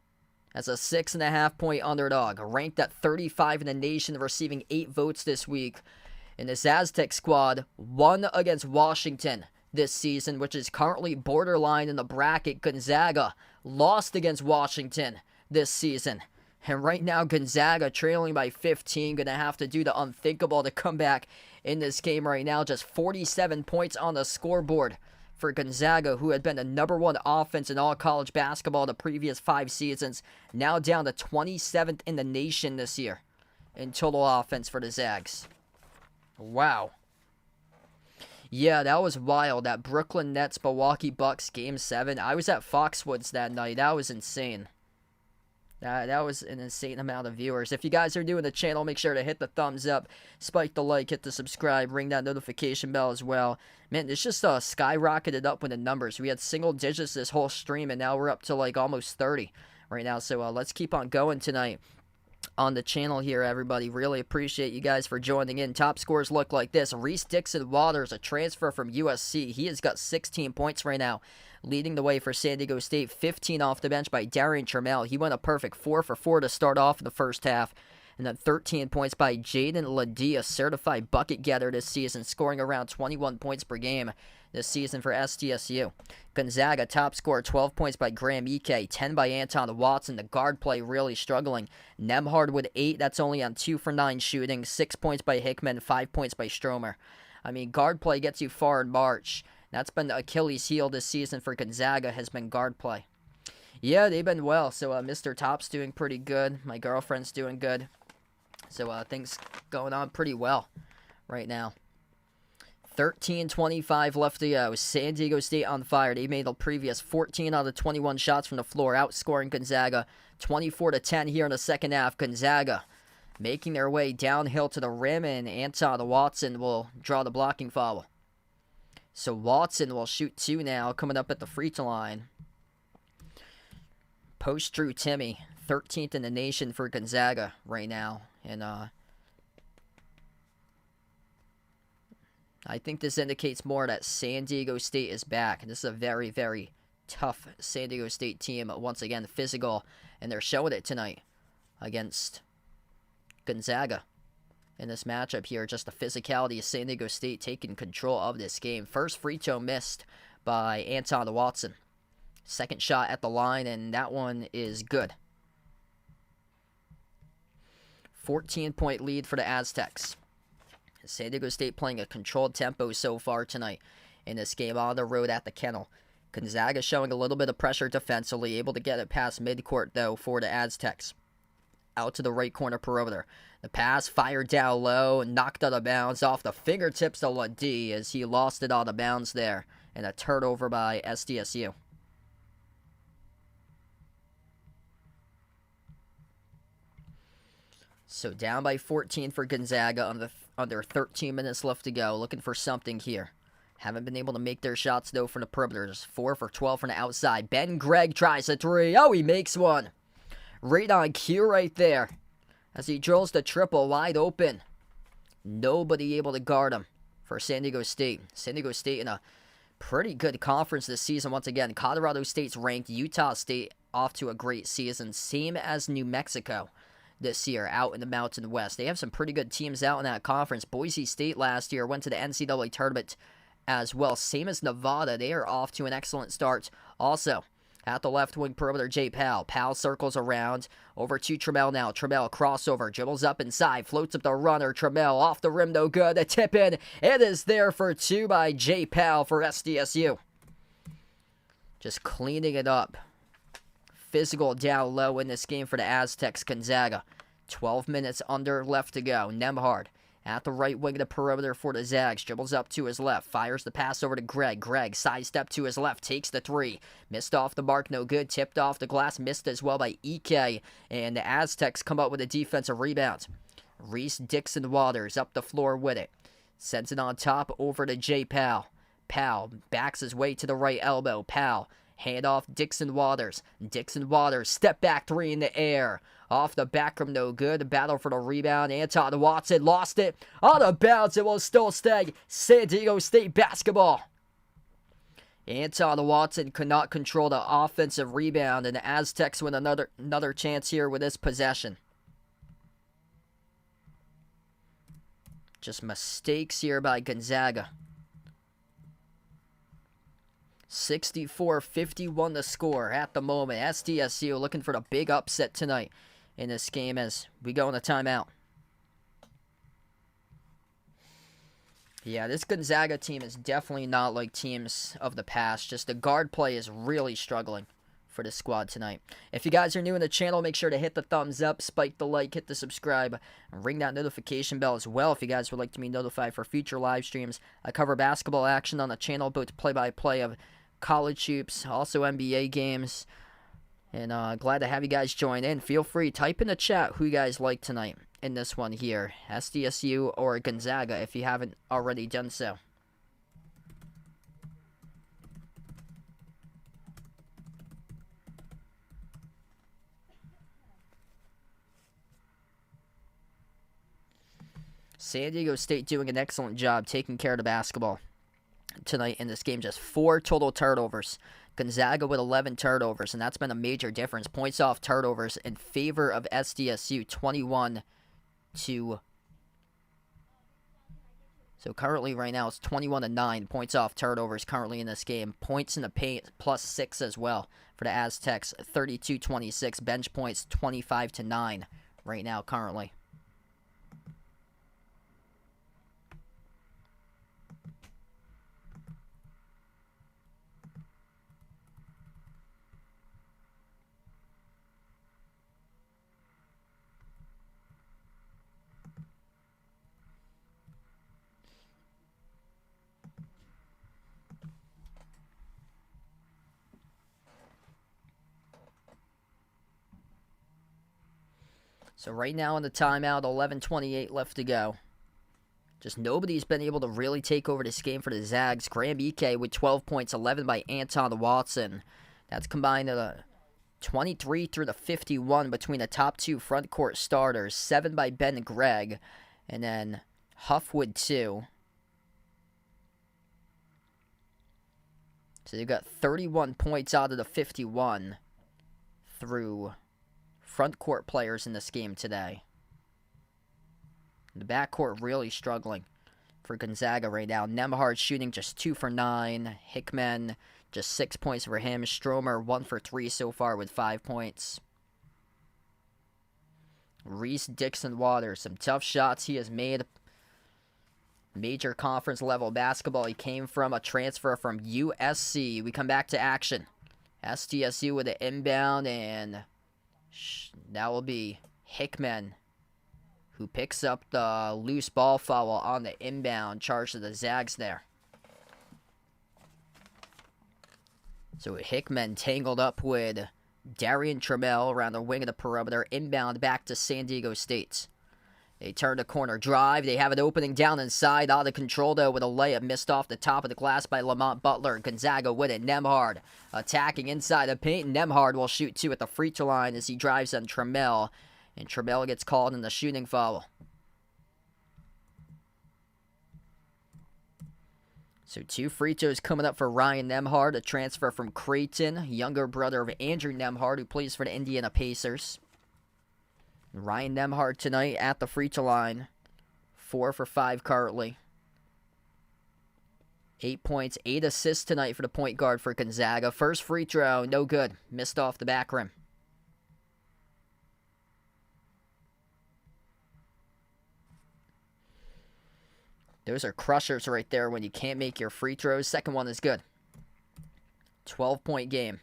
Speaker 1: as a 6.5-point underdog, ranked at 35 in the nation, receiving 8 votes this week. And this Aztec squad won against Washington this season, which is currently borderline in the bracket. Gonzaga lost against Washington this season. And right now, Gonzaga trailing by 15, going to have to do the unthinkable to come back in this game right now. Just 47 points on the scoreboard for Gonzaga, who had been the #1 offense in all college basketball the previous 5 seasons, now down to 27th in the nation this year in total offense for the Zags. Wow. Yeah, that was wild. That Brooklyn Nets Milwaukee Bucks Game 7. I was at Foxwoods that night. That was insane. That was an insane amount of viewers. If you guys are new in the channel, make sure to hit the thumbs up, spike the like, hit the subscribe, ring that notification bell as well. Man, it's just skyrocketed up with the numbers. We had single digits this whole stream, and now we're up to like almost 30 right now. So let's keep on going tonight on the channel here, everybody. Really appreciate you guys for joining in. Top scores look like this. Reese Dixon-Waters, a transfer from USC. He has got 16 points right now, leading the way for San Diego State. 15 off the bench by Darian Trammell. He went a perfect 4 for 4 to start off in the first half. And then 13 points by Jaden Ledee, a certified bucket getter this season, scoring around 21 points per game this season for SDSU. Gonzaga, top scorer, 12 points by Graham Ike, 10 by Anton Watson. The guard play really struggling. Nembhard with 8, that's only on 2 for 9 shooting. 6 points by Hickman, 5 points by Stromer. I mean, guard play gets you far in March. That's been the Achilles heel this season for Gonzaga, has been guard play. Yeah, they've been well. So Mr. Top's doing pretty good. My girlfriend's doing good. So things going on pretty well right now. 13:25 left to go. San Diego State on fire. They made the previous 14 out of 21 shots from the floor, outscoring Gonzaga 24-10 here in the second half. Gonzaga making their way downhill to the rim, and Anton Watson will draw the blocking foul. So Watson will shoot 2 now, coming up at the free throw line. Post Drew Timmy, 13th in the nation for Gonzaga right now. And I think this indicates more that San Diego State is back. And this is a very, very tough San Diego State team, once again physical, and they're showing it tonight against Gonzaga. In this matchup here, just the physicality of San Diego State taking control of this game. First free throw missed by Anton Watson. Second shot at the line, and that one is good. 14-point lead for the Aztecs. San Diego State playing a controlled tempo so far tonight in this game on the road at the Kennel. Gonzaga showing a little bit of pressure defensively, able to get it past midcourt, though, for the Aztecs. Out to the right corner perimeter. The pass fired down low and knocked out of bounds off the fingertips of Ladie as he lost it out of bounds there. And a turnover by SDSU. So down by 14 for Gonzaga under 13 minutes left to go. Looking for something here. Haven't been able to make their shots, though, from the perimeters. 4 for 12 from the outside. Ben Gregg tries a three. Oh, he makes one. Right on cue right there. As he drills the triple wide open. Nobody able to guard him for San Diego State. San Diego State in a pretty good conference this season once again. Colorado State's ranked. Utah State off to a great season. Same as New Mexico this year out in the Mountain West. They have some pretty good teams out in that conference. Boise State last year went to the NCAA tournament as well. Same as Nevada. They are off to an excellent start. Also, at the left wing perimeter, Jay Powell. Powell circles around. Over to Trammell now. Trammell crossover. Dribbles up inside. Floats up the runner. Trammell off the rim. No good. A tip in. It is there for two by Jay Powell for SDSU. Just cleaning it up. Physical down low in this game for the Aztecs. Gonzaga. 12 minutes under left to go. Nembhard at the right wing of the perimeter for the Zags. Dribbles up to his left. Fires the pass over to Gregg. Gregg sidestep to his left. Takes the three. Missed off the mark. No good. Tipped off the glass. Missed as well by Ike. And the Aztecs come up with a defensive rebound. Reese Dixon Waters up the floor with it. Sends it on top over to Jay Powell. Powell backs his way to the right elbow. Powell. Hand off Dixon Waters. Dixon Waters. Step back three in the air. Off the back rim, no good. Battle for the rebound. Anton Watson lost it. Out of bounds. It will still stay San Diego State basketball. Anton Watson could not control the offensive rebound, and the Aztecs win another chance here with this possession. Just mistakes here by Gonzaga. 64-51 the score at the moment. SDSU looking for the big upset tonight in this game as we go into timeout. Yeah, this Gonzaga team is definitely not like teams of the past. Just the guard play is really struggling for this squad tonight. If you guys are new in the channel, make sure to hit the thumbs up, spike the like, hit the subscribe, and ring that notification bell as well if you guys would like to be notified for future live streams. I cover basketball action on the channel, both play-by-play of college hoops, also NBA games. And glad to have you guys join in. Feel free, type in the chat who you guys like tonight in this one here. SDSU or Gonzaga if you haven't already done so. San Diego State doing an excellent job taking care of the basketball tonight in this game. Just 4 total turnovers. Gonzaga with 11 turnovers, and that's been a major difference. Points off turnovers in favor of SDSU, 21 to... So currently right now it's 21-9. Points off turnovers currently in this game. Points in the paint +6 as well for the Aztecs, 32-26. Bench points 25-9 right now currently. So right now in the timeout, 11:28 left to go. Just nobody's been able to really take over this game for the Zags. Graham Ike with 12 points, 11 by Anton Watson. That's combined to 23 through the 51 between the top two front court starters. 7 by Ben Gregg. And then Huff with 2. So they've got 31 points out of the 51 through front court players in this game today. The backcourt really struggling for Gonzaga right now. Nembhard shooting just 2 for 9. Hickman, just 6 points for him. Stromer, 1 for 3 so far with 5 points. Reese Dixon Waters, some tough shots he has made. Major conference level basketball. He came from a transfer from USC. We come back to action. SDSU with an inbound, and that will be Hickman, who picks up the loose ball foul on the inbound charge to the Zags there. So Hickman tangled up with Darian Trammell around the wing of the perimeter, inbound back to San Diego State. They turn the corner drive. They have it opening down inside. Out of control, though, with a layup missed off the top of the glass by Lamont Butler. Gonzaga with it. Nembhard attacking inside the paint. Nembhard will shoot 2 at the free throw line as he drives on Trammell. And Trammell gets called in the shooting foul. So 2 free throws coming up for Ryan Nembhard, a transfer from Creighton, younger brother of Andrew Nembhard, who plays for the Indiana Pacers. Ryan Nembhard tonight at the free throw line. 4 for 5 currently. 8 points, 8 assists tonight for the point guard for Gonzaga. First free throw, no good. Missed off the back rim. Those are crushers right there when you can't make your free throws. Second one is good. 12-point game.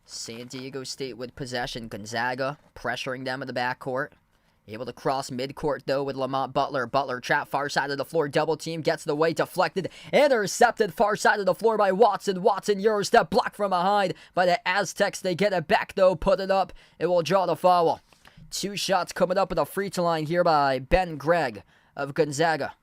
Speaker 1: San Diego State with possession. Gonzaga pressuring them in the backcourt. Able to cross midcourt, though, with Lamont Butler. Butler trapped far side of the floor. Double team. Gets the way. Deflected. Intercepted far side of the floor by Watson. Watson, Eurostep. Blocked from behind by the Aztecs. They get it back, though. Put it up. It will draw the foul. 2 shots coming up at the free throw line here by Ben Gregg of Gonzaga.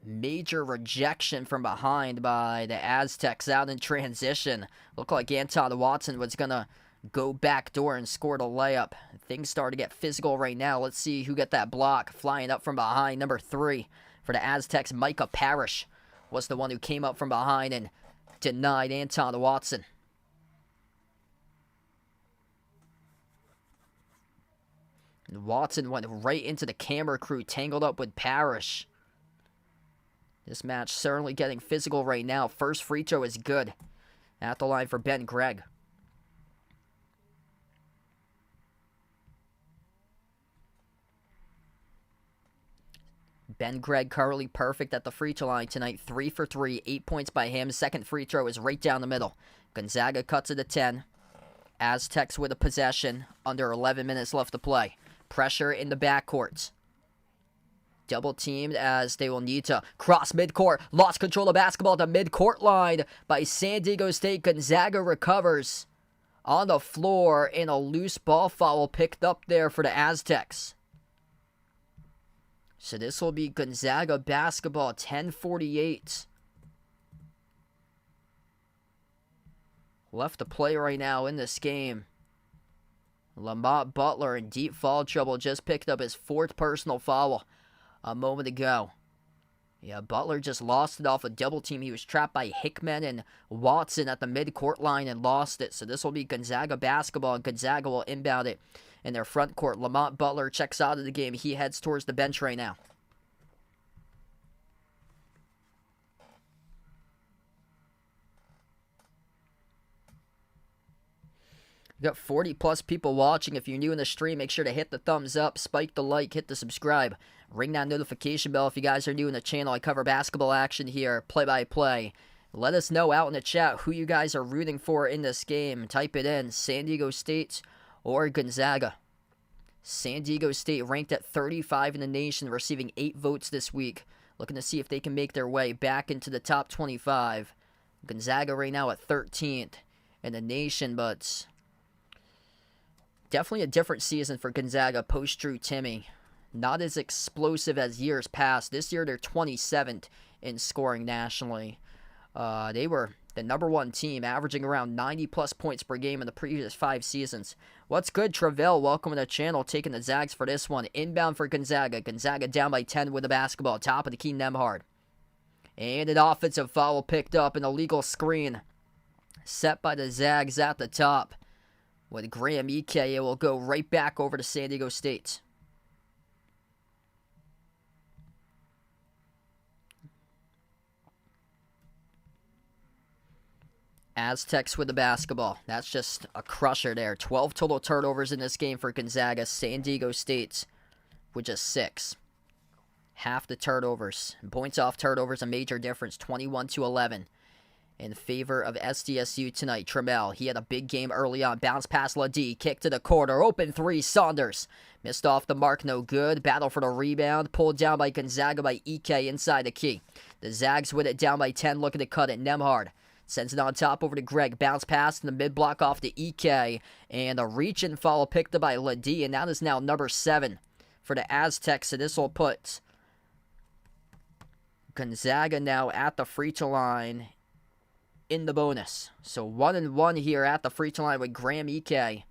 Speaker 1: Major rejection from behind by the Aztecs out in transition. Looked like Anton Watson was going to go back door and score the layup. Things start to get physical right now. Let's see who got that block. Flying up from behind, number 3 for the Aztecs, Micah Parrish, was the one who came up from behind and denied Anton Watson. Watson went right into the camera crew, tangled up with Parrish. This match certainly getting physical right now. First free throw is good. At the line for Ben Gregg. Ben Gregg currently perfect at the free throw line tonight. 3 for 3, 8 points by him. Second free throw is right down the middle. Gonzaga cuts it to 10. Aztecs with a possession. Under 11 minutes left to play. Pressure in the backcourt. Double teamed as they will need to cross midcourt. Lost control of basketball at the midcourt line by San Diego State. Gonzaga recovers on the floor in a loose ball foul picked up there for the Aztecs. So this will be Gonzaga basketball, 10:48 left to play right now in this game. Lamont Butler in deep foul trouble, just picked up his 4th personal foul a moment ago. Yeah, Butler just lost it off a double team. He was trapped by Hickman and Watson at the midcourt line and lost it. So this will be Gonzaga basketball, and Gonzaga will inbound it in their front court. Lamont Butler checks out of the game. He heads towards the bench right now. We got 40 plus people watching. If you're new in the stream, make sure to hit the thumbs up, spike the like, hit the subscribe, ring that notification bell if you guys are new in the channel. I cover basketball action here, play-by-play. Let us know out in the chat who you guys are rooting for in this game. Type it in, San Diego State or Gonzaga. San Diego State ranked at 35 in the nation, receiving 8 votes this week. Looking to see if they can make their way back into the top 25. Gonzaga right now at 13th in the nation, but definitely a different season for Gonzaga post-Drew Timme. Not as explosive as years past. This year they're 27th in scoring nationally. They were the #1 team, averaging around 90-plus points per game in the previous 5 seasons. What's good, Travell? Welcome to the channel, taking the Zags for this one. Inbound for Gonzaga. Gonzaga down by 10 with the basketball. Top of the key, Nembhard. And an offensive foul picked up, an illegal screen set by the Zags at the top. With Graham Ike, it will go right back over to San Diego State. Aztecs with the basketball. That's just a crusher there. 12 total turnovers in this game for Gonzaga. San Diego State with just 6. Half the turnovers. Points off turnovers, a major difference. 21-11 in favor of SDSU tonight. Trammell, he had a big game early on. Bounce pass Ladie. Kick to the corner. Open 3. Saunders. Missed off the mark. No good. Battle for the rebound. Pulled down by Gonzaga by Ike inside the key. The Zags with it down by 10. Looking to cut it. Nembhard sends it on top over to Greg. Bounce pass in the mid-block off to Ike. And a reach and follow picked up by Ladie. And that is now number 7 for the Aztecs. So this will put Gonzaga now at the free throw line in the bonus. So 1-1 here at the free throw line with Graham Ike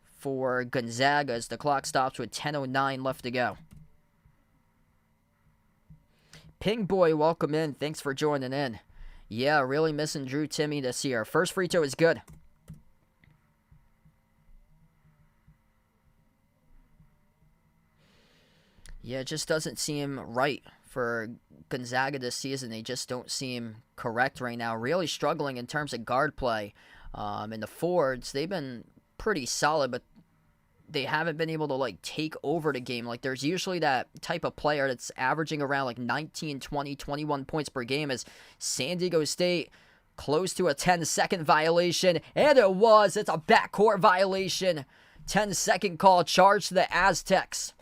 Speaker 1: for Gonzaga as the clock stops with 10:09 left to go. Ping Boy, welcome in. Thanks for joining in. Yeah, really missing Drew Timme this year. First free throw is good. Yeah, it just doesn't seem right for Gonzaga this season. They just don't seem correct right now. Really struggling in terms of guard play. And the forwards, they've been pretty solid, but they haven't been able to take over the game. There's usually that type of player that's averaging around 19, 20, 21 points per game. As San Diego State close to a 10-second violation, and it was. It's a backcourt violation. 10-second call, charge to the Aztecs.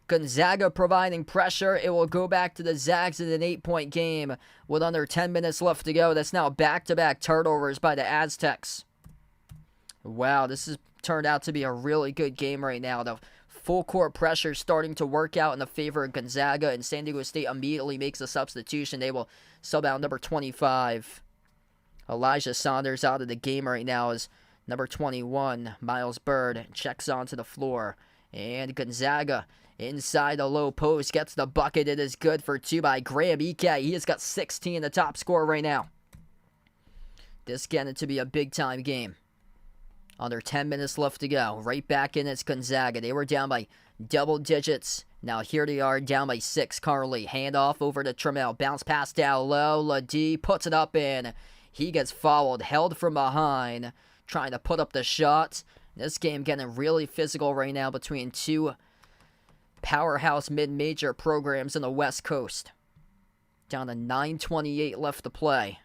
Speaker 1: Gonzaga providing pressure. It will go back to the Zags in an 8-point game with under 10 minutes left to go. That's now back-to-back turnovers by the Aztecs. Wow, this has turned out to be a really good game right now. The full court pressure starting to work out in the favor of Gonzaga, and San Diego State immediately makes a substitution. They will sub out number 25. Elijah Saunders out of the game right now as number 21, Miles Bird, checks onto the floor. And Gonzaga inside the low post gets the bucket. It is good for 2 by Graham Ike. He has got 16, the top scorer right now. This getting to be a big-time game. Under 10 minutes left to go. Right back in, it's Gonzaga. They were down by double digits. Now here they are, down by 6 currently. Handoff over to Trammell. Bounce pass down low. Ladie puts it up in. He gets fouled, held from behind, trying to put up the shot. This game getting really physical right now between 2 powerhouse mid-major programs in the West Coast. Down to 9:28 left to play.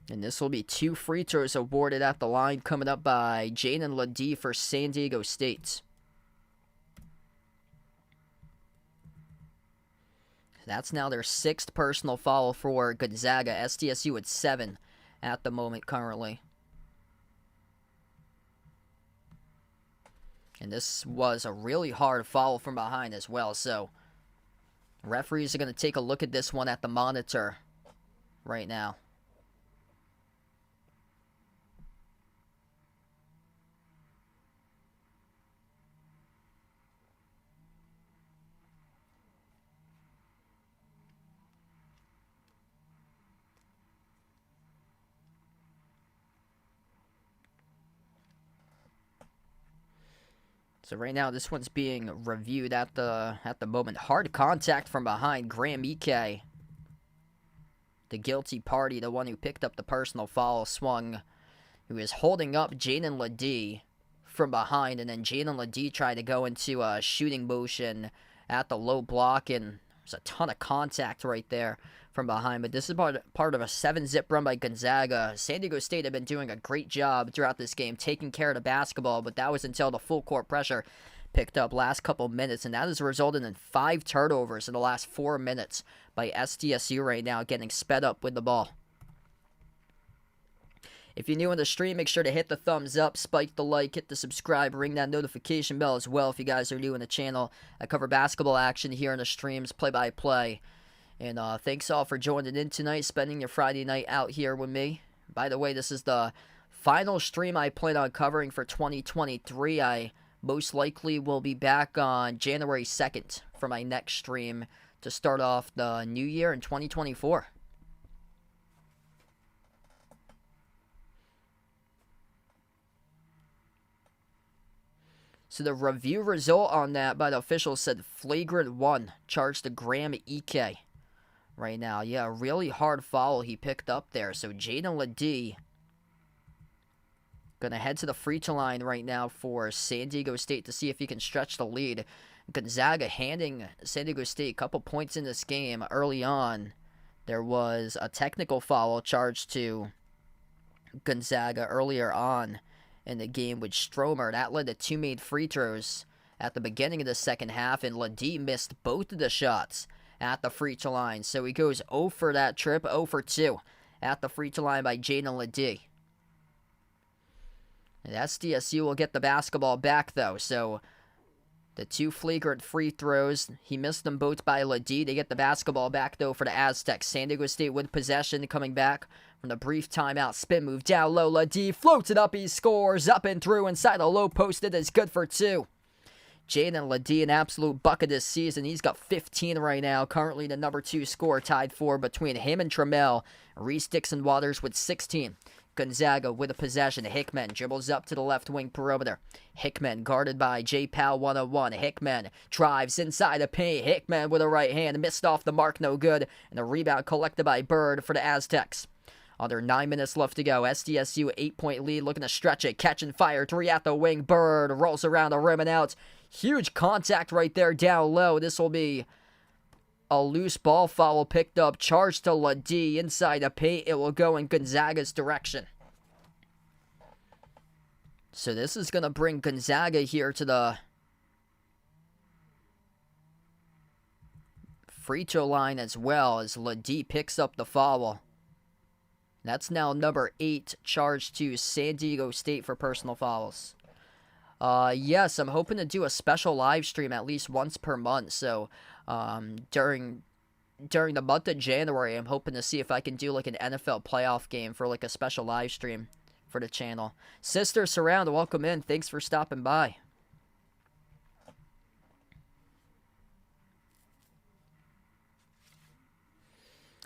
Speaker 1: And this will be 2 free throws awarded at the line coming up by Jaden Ladie for San Diego State. That's now their 6th personal foul for Gonzaga. SDSU at 7 at the moment currently. And this was a really hard foul from behind as well. So referees are going to take a look at this one at the monitor right now. So right now, this one's being reviewed at the moment. Hard contact from behind. Graham Ike, the guilty party, the one who picked up the personal foul, swung. He was holding up Jaden Ladie from behind, and then Jaden Ladie tried to go into a shooting motion at the low block, and there's a ton of contact right there from behind. But this is part of a 7-zip run by Gonzaga. San Diego State have been doing a great job throughout this game, taking care of the basketball, but that was until the full court pressure picked up last couple minutes, and that has resulted in 5 turnovers in the last 4 minutes by SDSU right now, getting sped up with the ball. If you're new in the stream, make sure to hit the thumbs up, spike the like, hit the subscribe, ring that notification bell as well if you guys are new in the channel. I cover basketball action here in the streams, play-by-play. And thanks all for joining in tonight, spending your Friday night out here with me. By the way, this is the final stream I plan on covering for 2023. I most likely will be back on January 2nd for my next stream to start off the new year in 2024. So the review result on that by the officials said flagrant 1, charged to Graham Ike right now. Yeah, a really hard foul he picked up there. So Jaden Ledee going to head to the free throw line right now for San Diego State to see if he can stretch the lead. Gonzaga handing San Diego State a couple points in this game early on. There was a technical foul charged to Gonzaga earlier on in the game with Stromer. That led to 2 made free throws at the beginning of the second half, and Ledee missed both of the shots at the free throw line. So he goes 0 for that trip, 0 for 2 at the free throw line by Jaden Ledee. And SDSU will get the basketball back, though. So the 2 flagrant free throws, he missed them both by Ledee. They get the basketball back, though, for the Aztecs. San Diego State with possession coming back from the brief timeout. Spin move down low. Ledee floats it up. He scores up and through inside the low post. It is good for 2. Jaden Ledee, an absolute bucket this season. He's got 15 right now. Currently the number 2 scorer, tied for between him and Trammell. Reese Dixon Waters with 16. Gonzaga with a possession. Hickman dribbles up to the left wing perimeter. Hickman guarded by J. Powell 101. Hickman drives inside the paint. Hickman with a right hand. Missed off the mark, no good. And the rebound collected by Bird for the Aztecs. Under 9 minutes left to go. SDSU 8-point lead, looking to stretch it. Catch and fire. 3 at the wing. Bird rolls around the rim and out. Huge contact right there down low. This will be a loose ball foul picked up. Charged to Ledee inside the paint. It will go in Gonzaga's direction. So this is going to bring Gonzaga here to the free throw line as well, as Ledee picks up the foul. That's now number 8 charged to San Diego State for personal fouls. Yes, I'm hoping to do a special live stream at least once per month. So during the month of January, I'm hoping to see if I can do like an NFL playoff game for like a special live stream for the channel. Sister Surround, welcome in. Thanks for stopping by.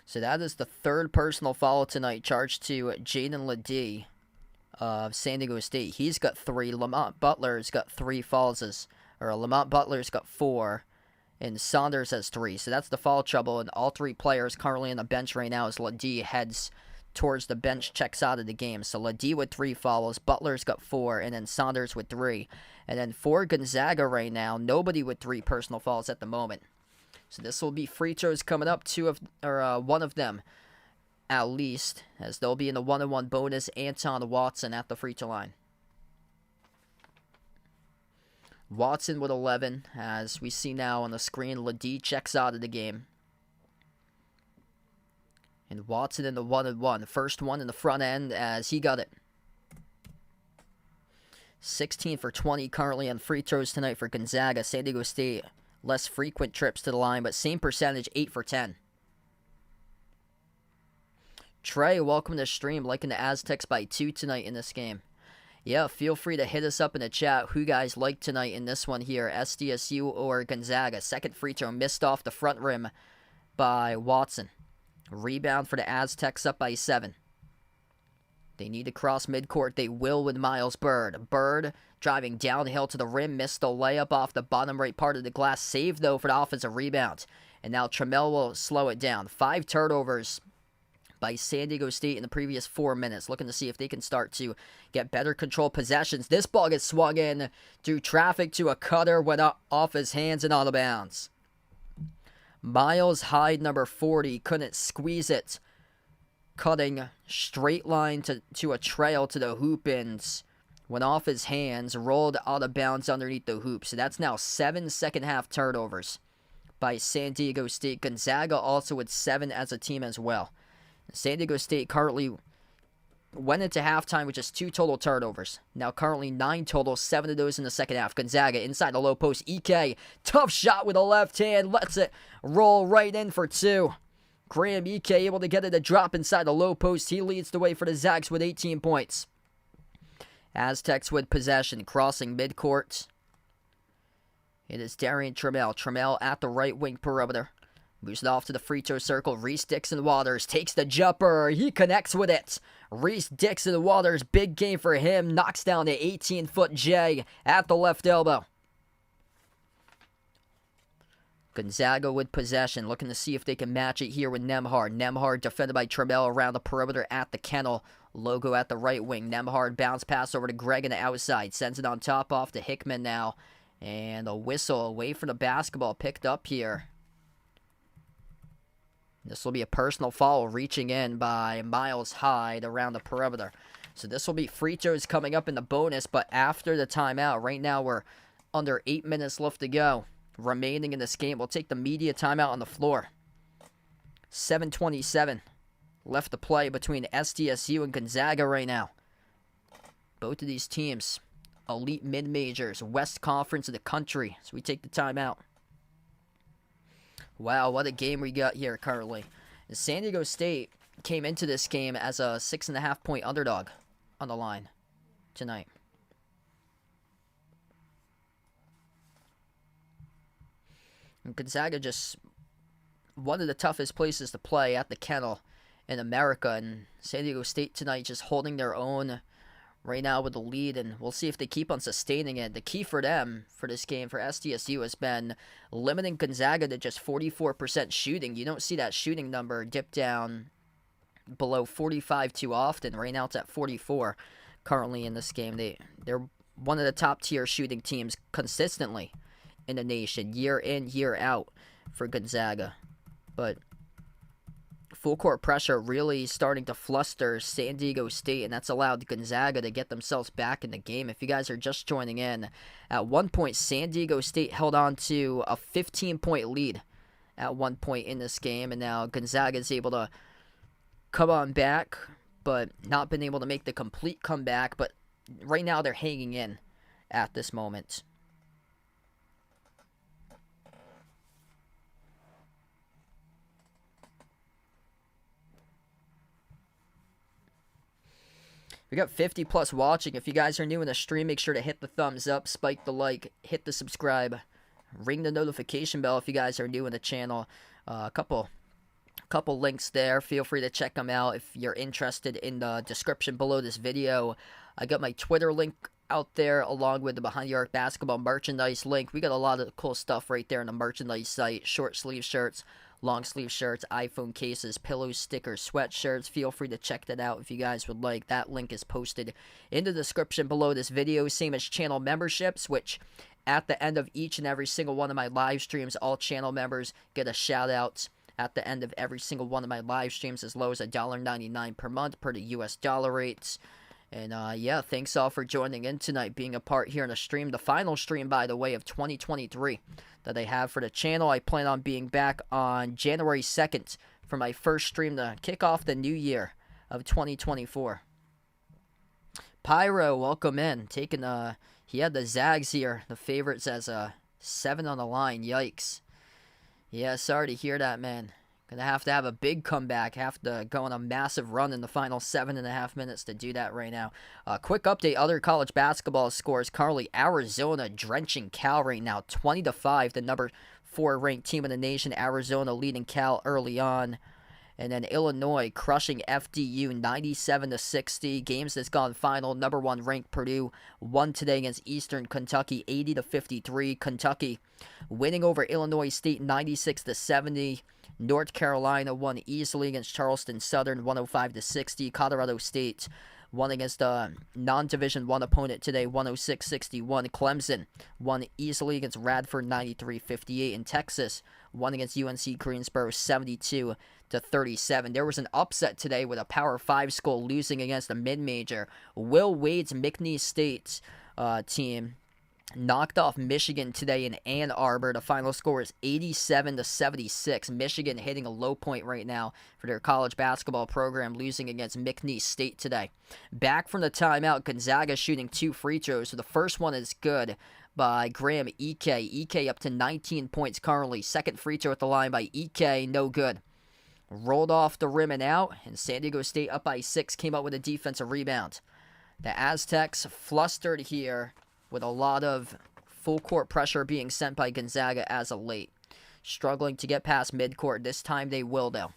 Speaker 1: So that is the 3rd personal foul tonight, charged to Jaden Ledee of San Diego State. He's got 3. Lamont Butler's got 3 fouls, or Lamont Butler's got 4, and Saunders has 3. So that's the foul trouble, and all 3 players currently on the bench right now as Ledee heads towards the bench, checks out of the game. So Ledee with 3 fouls, Butler's got 4, and then Saunders with 3. And then for Gonzaga right now, nobody with 3 personal fouls at the moment. So this will be free throws coming up, 1 of them at least, as they'll be in the 1-on-1 bonus. Anton Watson at the free throw line. Watson with 11, as we see now on the screen. Ledee checks out of the game. And Watson in the 1-on-1. First one in the front end as he got it. 16 for 20 currently on free throws tonight for Gonzaga. San Diego State, less frequent trips to the line, but same percentage, 8 for 10. Trey, welcome to the stream. Liking the Aztecs by 2 tonight in this game. Yeah, feel free to hit us up in the chat who you guys like tonight in this one here, SDSU or Gonzaga. Second free throw missed off the front rim by Watson. Rebound for the Aztecs, up by 7. They need to cross midcourt. They will with Miles Bird. Bird driving downhill to the rim. Missed the layup off the bottom right part of the glass. Saved, though, for the offensive rebound. And now Trammell will slow it down. 5 turnovers by San Diego State in the previous 4 minutes. Looking to see if they can start to get better control possessions. This ball gets swung in through traffic to a cutter. Went off his hands and out of bounds. Miles Hyde, number 40, couldn't squeeze it. Cutting straight line to a trail to the hoop and went off his hands, rolled out of bounds underneath the hoop. So that's now 7 second half turnovers by San Diego State. Gonzaga also with 7 as a team as well. San Diego State currently went into halftime with just 2 total turnovers. Now currently 9 total, 7 of those in the second half. Gonzaga inside the low post. Ike, tough shot with a left hand, lets it roll right in for 2. Graham Ike able to get it to drop inside the low post. He leads the way for the Zags with 18 points. Aztecs with possession, crossing midcourt. It is Darian Trammell. Trammell at the right wing perimeter. Moves it off to the free throw circle. Reese Dixon Waters takes the jumper. He connects with it. Reese Dixon Waters, big game for him. Knocks down the 18-foot J at the left elbow. Gonzaga with possession, looking to see if they can match it here with Nembhard. Nembhard defended by Trammell around the perimeter at the kennel. Logo at the right wing. Nembhard bounce pass over to Greg on the outside. Sends it on top off to Hickman now. And a whistle away from the basketball picked up here. This will be a personal foul reaching in by Miles Hyde around the perimeter. So this will be free throws coming up in the bonus, but after the timeout. Right now we're under 8 minutes left to go remaining in this game. We'll take the media timeout on the floor. 7:27 left to play between SDSU and Gonzaga right now. Both of these teams, elite mid-majors, West Conference of the country. So we take the timeout. Wow, what a game we got here currently. And San Diego State came into this game as a 6.5-point underdog on the line tonight. And Gonzaga just one of the toughest places to play at the kennel in America. And San Diego State tonight just holding their own right now with the lead, and we'll see if they keep on sustaining it. The key for them, for this game, for SDSU, has been limiting Gonzaga to just 44% shooting. You don't see that shooting number dip down below 45 too often. Right now it's at 44 currently in this game. They're one of the top-tier shooting teams consistently in the nation, year in, year out for Gonzaga. But full court pressure really starting to fluster San Diego State, and that's allowed Gonzaga to get themselves back in the game. If you guys are just joining in, at one point San Diego State held on to a 15-point lead at one point in this game, and now Gonzaga is able to come on back, but not been able to make the complete comeback. But right now they're hanging in at this moment. We got 50 plus watching. If you guys are new in the stream, make sure to hit the thumbs up, spike the like, hit the subscribe, ring the notification bell if you guys are new in the channel. A couple links there. Feel free to check them out if you're interested. In the description below this video, I got my Twitter link out there along with the Behind the Arc basketball merchandise link. We got a lot of cool stuff right there on the merchandise site. Short sleeve shirts, long sleeve shirts, iPhone cases, pillows, stickers, sweatshirts. Feel free to check that out if you guys would like. That link is posted in the description below this video. Same as channel memberships, which at the end of each and every single one of my live streams, all channel members get a shout out at the end of every single one of my live streams, as low as $1.99 per month per the US dollar rates. And yeah, thanks all for joining in tonight, being a part here in the stream. The final stream, by the way, of 2023 that I have for the channel. I plan on being back on January 2nd for my first stream to kick off the new year of 2024. Pyro, welcome in. He had the Zags here, the favorites, as a 7 on the line. Yikes. Yeah, sorry to hear that, man. Gonna have to have a big comeback, have to go on a massive run in the final 7.5 minutes to do that right now. Quick update, other college basketball scores. Currently, Arizona drenching Cal right now, 20-5, the number 4 ranked team in the nation. Arizona leading Cal early on. And then Illinois crushing FDU 97-60. Games that's gone final. Number 1 ranked Purdue won today against Eastern Kentucky 80-53. Kentucky winning over Illinois State 96-70. North Carolina won easily against Charleston Southern 105-60. Colorado State won against a non-Division 1 opponent today 106-61. Clemson won easily against Radford 93-58. And Texas won against UNC Greensboro 72-37. There was an upset today with a Power 5 school losing against a mid-major. Will Wade's McNeese State team knocked off Michigan today in Ann Arbor. The final score is 87-76. Michigan hitting a low point right now for their college basketball program, losing against McNeese State today. Back from the timeout, Gonzaga shooting 2 free throws. So the first one is good by Graham Ike. Ike up to 19 points currently. Second free throw at the line by Ike, no good. Rolled off the rim and out, and San Diego State up by 6, came up with a defensive rebound. The Aztecs flustered here with a lot of full court pressure being sent by Gonzaga as of late. Struggling to get past midcourt. This time they will, though.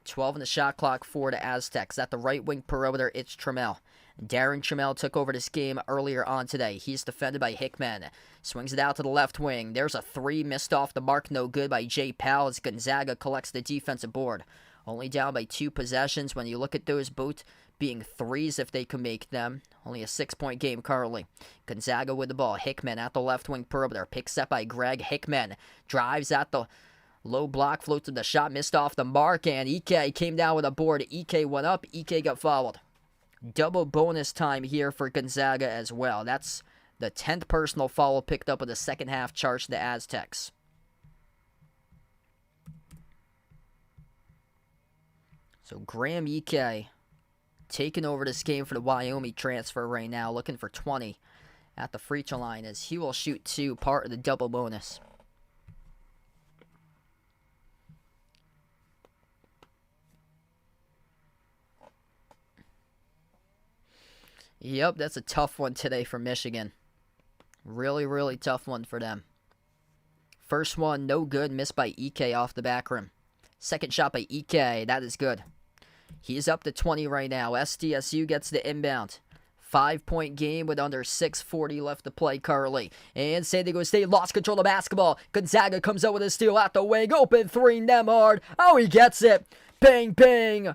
Speaker 1: 12 in the shot clock for the Aztecs. At the right wing perimeter, it's Trammell. Darren Trammell took over this game earlier on today. He's defended by Hickman. Swings it out to the left wing. There's a 3 missed off the mark. No good by Jay Powell as Gonzaga collects the defensive board. Only down by 2 possessions. When you look at those both being 3s if they can make them. Only a 6-point game currently. Gonzaga with the ball. Hickman at the left wing perimeter. Pick set by Greg Hickman. Drives at the low block. Floats to the shot. Missed off the mark. And Ike came down with a board. Ike went up. Ike got fouled. Double bonus time here for Gonzaga as well. That's the 10th personal foul picked up with the second half charge to the Aztecs. So Graham Ike taking over this game for the Wyoming transfer right now, looking for 20 at the free throw line as he will shoot 2, part of the double bonus. Yep, that's a tough one today for Michigan. Really, really tough one for them. First one, no good, missed by Ike off the back rim. Second shot by Ike, that is good. He's up to 20 right now. SDSU gets the inbound. 5-point game with under 6:40 left to play currently. And San Diego State lost control of basketball. Gonzaga comes out with a steal at the wing. Open 3, Nembhard. Oh, he gets it. Bang, bang.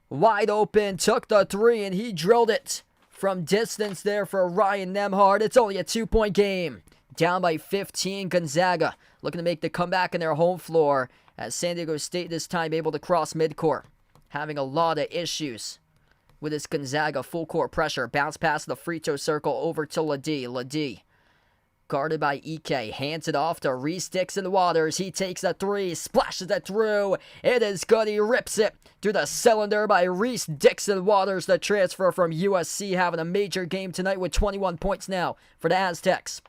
Speaker 1: Wide open, took the 3, and he drilled it from distance there for Ryan Nembhard. It's only a 2-point game. Down by 15, Gonzaga looking to make the comeback in their home floor as San Diego State this time able to cross midcourt. Having a lot of issues with this Gonzaga full court pressure. Bounce past the free throw circle over to Ladie. Ladie guarded by Ike. Hands it off to Reese Dixon Waters. He takes a 3. Splashes it through. It is good. He rips it through the cylinder by Reese Dixon Waters. The transfer from USC having a major game tonight with 21 points now for the Aztecs.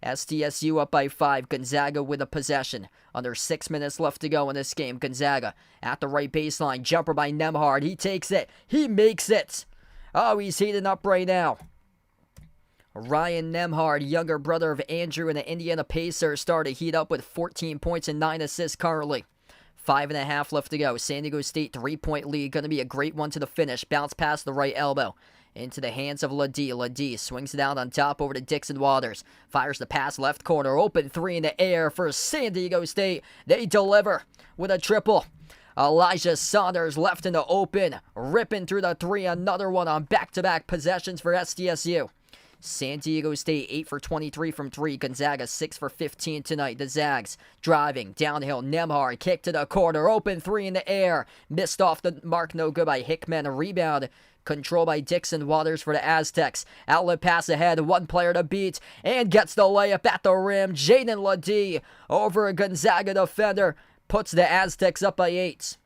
Speaker 1: SDSU up by 5. Gonzaga with a possession. Under 6 minutes left to go in this game. Gonzaga at the right baseline. Jumper by Nembhard. He takes it. He makes it. Oh, he's heating up right now. Ryan Nembhard, younger brother of Andrew and the Indiana Pacers, started to heat up with 14 points and 9 assists currently. 5.5 left to go. San Diego State 3-point lead. Going to be a great one to the finish. Bounce past the right elbow. Into the hands of Ladie. Ladie swings it out on top over to Dixon Waters. Fires the pass left corner. Open 3 in the air for San Diego State. They deliver with a triple. Elijah Saunders left in the open. Ripping through the 3. Another one on back-to-back possessions for SDSU. San Diego State 8 for 23 from 3. Gonzaga 6 for 15 tonight. The Zags driving downhill. Nembhard kick to the corner. Open 3 in the air. Missed off the mark. No good by Hickman. A rebound. Control by Dixon Waters for the Aztecs. Outlet pass ahead. One player to beat. And gets the layup at the rim. Jaden Ladie over a Gonzaga defender. Puts the Aztecs up by 8.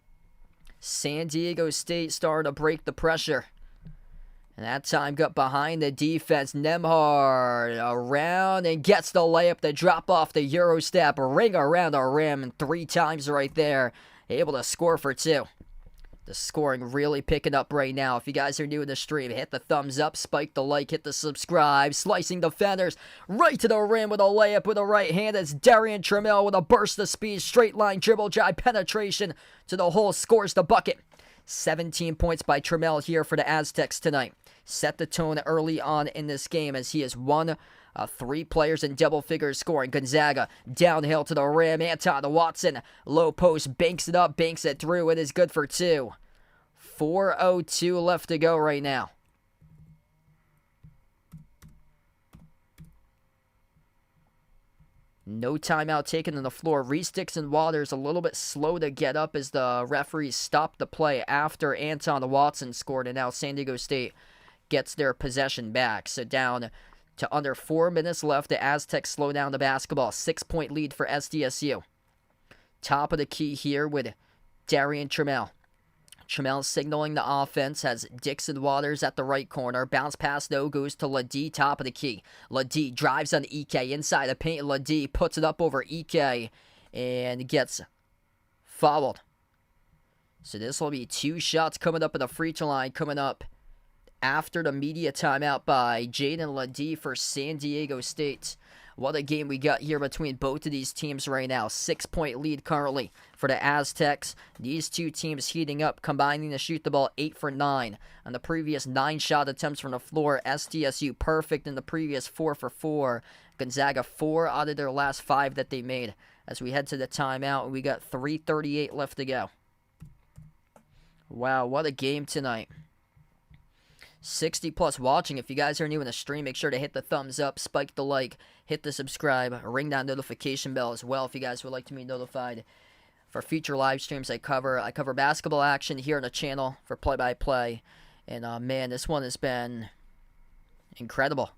Speaker 1: San Diego State started to break the pressure. And that time got behind the defense. Nembhard around and gets the layup to drop off the Euro step. Ring around the rim 3 times right there. Able to score for 2. The scoring really picking up right now. If you guys are new to the stream, hit the thumbs up, spike the like, hit the subscribe. Slicing defenders right to the rim with a layup with a right hand. It's Darren Trammell with a burst of speed. Straight line dribble drive penetration to the hole. Scores the bucket. 17 points by Trammell here for the Aztecs tonight. Set the tone early on in this game as he is one of 3 players in double figures scoring. Gonzaga downhill to the rim. Anton Watson low post banks it up, banks it through. It is good for 2. 4:02 left to go right now. No timeout taken on the floor. Reese Dixon Waters a little bit slow to get up as the referees stopped the play after Anton Watson scored, and now San Diego State gets their possession back. So down to under 4 minutes left. The Aztecs slow down the basketball. 6-point lead for SDSU. Top of the key here with Darian Trammell. Trammell signaling the offense, has Dixon Waters at the right corner. Bounce pass, though, goes to Ladie, top of the key. Ladie drives on Ike inside the paint. Ladie puts it up over Ike and gets fouled. So this will be 2 shots coming up at the free throw line, coming up after the media timeout by Jaden Ladie for San Diego State. What a game we got here between both of these teams right now. 6-point lead currently for the Aztecs. These two teams heating up, combining to shoot the ball 8 for 9. On the previous 9 shot attempts from the floor, SDSU perfect in the previous 4 for 4. Gonzaga 4 out of their last 5 that they made. As we head to the timeout, we got 3:38 left to go. Wow, what a game tonight. 60 plus watching. If you guys are new in the stream, make sure to hit the thumbs up, spike the like, hit the subscribe, ring that notification bell as well if you guys would like to be notified for future live streams I cover basketball action here on the channel for play-by-play. And man, this one has been incredible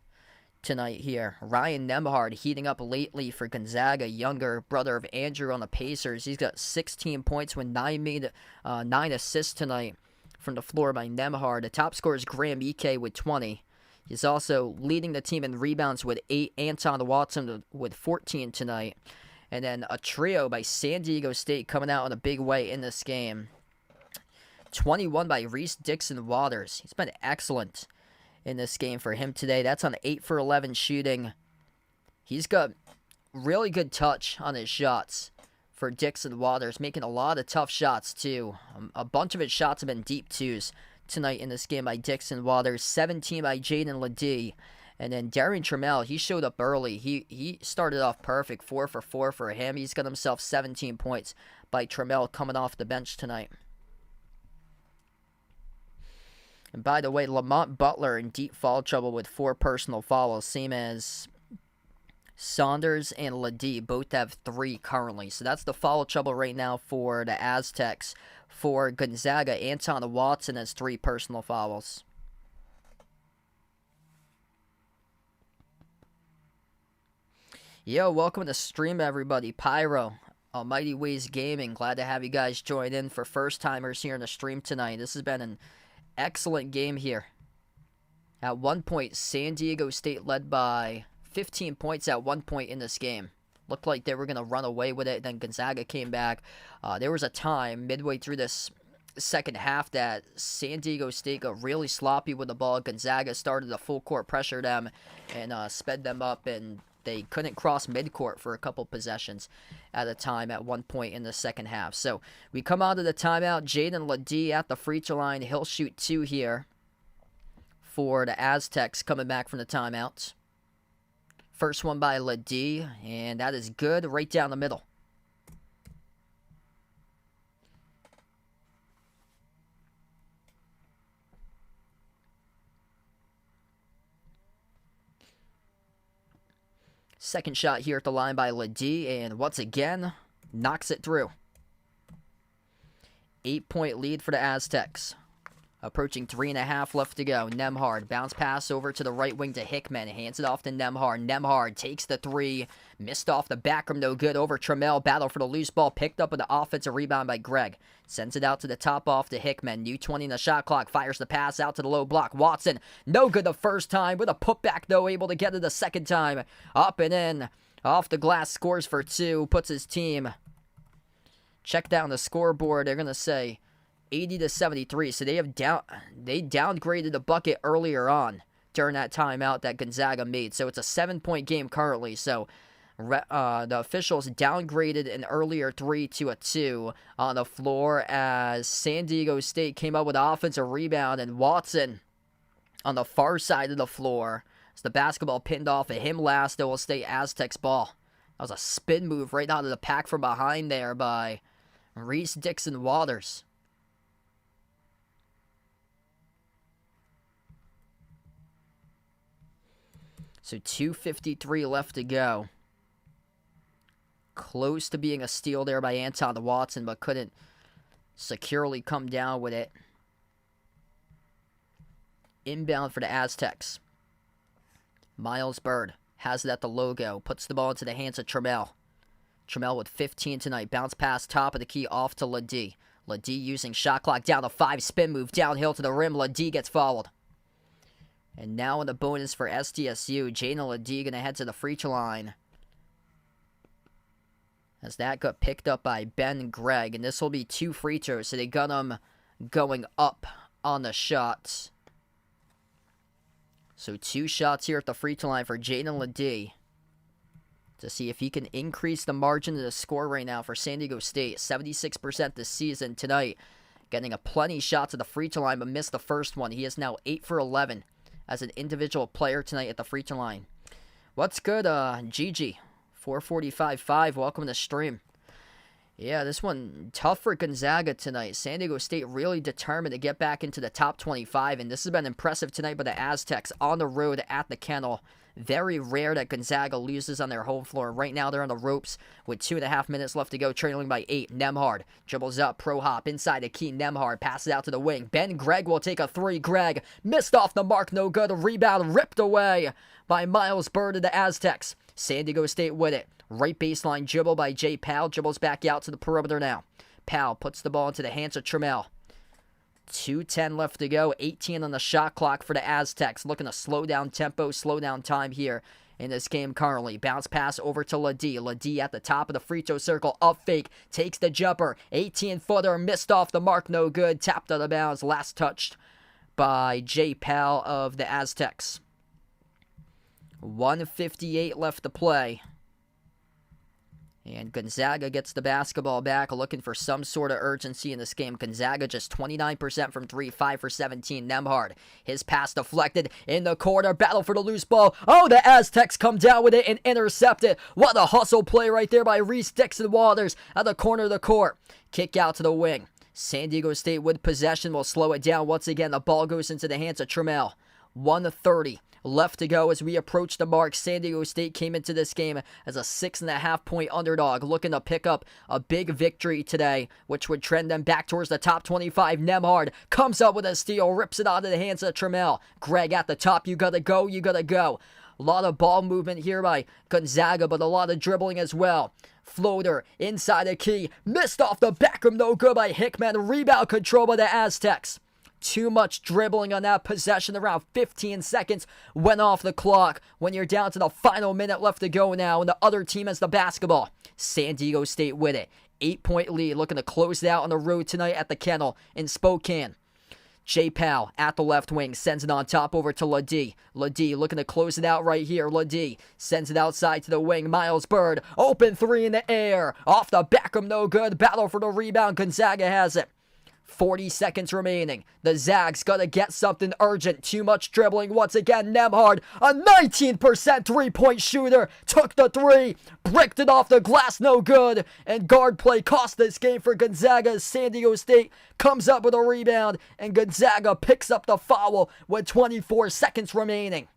Speaker 1: tonight here. Ryan Nembhard heating up lately for Gonzaga, younger brother of Andrew on the Pacers. He's got 16 points with 9 assists tonight from the floor by Nembhard. The top scorer is Graham Ike with 20. He's also leading the team in rebounds with 8. Anton Watson with 14 tonight. And then a trio by San Diego State coming out in a big way in this game. 21 by Reese Dixon Waters. He's been excellent in this game for him today. That's on 8 for 11 shooting. He's got really good touch on his shots for Dixon Waters, making a lot of tough shots too. A bunch of his shots have been deep twos tonight in this game by Dixon Waters. 17 by Jaden Ladie. And then Darian Trammell, he showed up early. He started off perfect, 4 for 4 for him. He's got himself 17 points by Trammell coming off the bench tonight. And by the way, Lamont Butler in deep foul trouble with 4 personal fouls, same as Saunders and Ladie. Both have 3 currently. So that's the foul trouble right now for the Aztecs. For Gonzaga, Anton Watson has 3 personal fouls. Yo, welcome to the stream, everybody. Pyro, Almighty Ways Gaming. Glad to have you guys join in for first-timers here in the stream tonight. This has been an excellent game here. At one point, San Diego State led by 15 points at one point in this game. Looked like they were going to run away with it. Then Gonzaga came back. There was a time midway through this second half that San Diego State got really sloppy with the ball. Gonzaga started to full court pressure them and sped them up, and they couldn't cross midcourt for a couple possessions at a time at one point in the second half. So we come out of the timeout. Jaden Ladie at the free throw line. He'll shoot 2 here for the Aztecs coming back from the timeouts. First one by Ladie, and that is good right down the middle. Second shot here at the line by Ladie, and once again, knocks it through. 8-point lead for the Aztecs. Approaching 3.5 left to go. Nembhard, bounce pass over to the right wing to Hickman. Hands it off to Nembhard. Nembhard takes the 3. Missed off the back rim, no good. Over Trammell. Battle for the loose ball. Picked up with the offensive rebound by Greg. Sends it out to the top off to Hickman. New 20 in the shot clock. Fires the pass out to the low block. Watson, no good the first time. With a putback, though, able to get it the second time. Up and in. Off the glass, scores for 2. Puts his team. Check down the scoreboard. They're going to say 80-73. So they downgraded the bucket earlier on during that timeout that Gonzaga made. So it's a 7-point game currently. So the officials downgraded an earlier 3 to a 2 on the floor as San Diego State came up with an offensive rebound, and Watson on the far side of the floor as the basketball pinned off of him last. It will stay Aztecs ball. That was a spin move right out of the pack from behind there by Reese Dixon Waters. So 2:53 left to go. Close to being a steal there by Anton Watson, but couldn't securely come down with it. Inbound for the Aztecs. Miles Bird has it at the logo. Puts the ball into the hands of Trammell. Trammell with 15 tonight. Bounce pass top of the key off to Ledee. Ledee using shot clock down to 5. Spin move downhill to the rim. Ledee gets fouled. And now in the bonus for SDSU, Jaden Ledee going to head to the free throw line. As that got picked up by Ben Gregg. And this will be 2 free throws. So they got him going up on the shots. So 2 shots here at the free throw line for Jaden Ledee. To see if he can increase the margin of the score right now for San Diego State. 76% this season tonight. Getting a plenty shots at the free throw line, but missed the first one. He is now 8 for 11 as an individual player tonight at the free throw line. What's good, Gigi? 445.5, welcome to the stream. Yeah, this one tough for Gonzaga tonight. San Diego State really determined to get back into the top 25, and this has been impressive tonight by the Aztecs on the road at the Kennel. Very rare that Gonzaga loses on their home floor. Right now they're on the ropes with 2.5 minutes left to go, trailing by 8. Nembhard dribbles up, pro hop inside the key. Nembhard passes out to the wing. Ben Gregg will take a 3. Gregg missed off the mark, no good. Rebound ripped away by Miles Bird of the Aztecs. San Diego State with it. Right baseline dribble by Jay Powell. Dribbles back out to the perimeter now. Powell puts the ball into the hands of Trammell. 2:10 left to go. 18 on the shot clock for the Aztecs. Looking to slow down tempo, slow down time here in this game currently. Bounce pass over to Ledee. Ledee at the top of the free throw circle. Up fake. Takes the jumper. 18-footer. Missed off the mark. No good. Tapped out of bounds. Last touched by Jay Powell of the Aztecs. 1:58 left to play. And Gonzaga gets the basketball back, looking for some sort of urgency in this game. Gonzaga just 29% from 3, 5 for 17. Nembhard, his pass deflected in the corner. Battle for the loose ball. Oh, the Aztecs come down with it and intercept it. What a hustle play right there by Reese Dixon Waters at the corner of the court. Kick out to the wing. San Diego State with possession will slow it down once again. The ball goes into the hands of Trammell. 1:30 left to go as we approach the mark. San Diego State came into this game as a 6.5-point underdog, looking to pick up a big victory today, which would trend them back towards the top 25. Nembhard comes up with a steal, rips it out of the hands of Trammell. Gregg at the top, you gotta go, you gotta go. A lot of ball movement here by Gonzaga, but a lot of dribbling as well. Floater inside the key, missed off the back rim, no good by Hickman. Rebound control by the Aztecs. Too much dribbling on that possession. Around 15 seconds went off the clock when you're down to the final minute left to go now, and the other team has the basketball. San Diego State with it. 8-point lead, looking to close it out on the road tonight at the Kennel in Spokane. Jay Powell at the left wing sends it on top over to Ledee. Ledee looking to close it out right here. Ledee sends it outside to the wing. Miles Bird, open 3 in the air. Off the back of no good. Battle for the rebound. Gonzaga has it. 40 seconds remaining. The Zags gotta get something urgent. Too much dribbling once again. Nembhard, a 19% 3-point shooter, took the 3, bricked it off the glass, no good. And guard play cost this game for Gonzaga. San Diego State comes up with a rebound, and Gonzaga picks up the foul with 24 seconds remaining.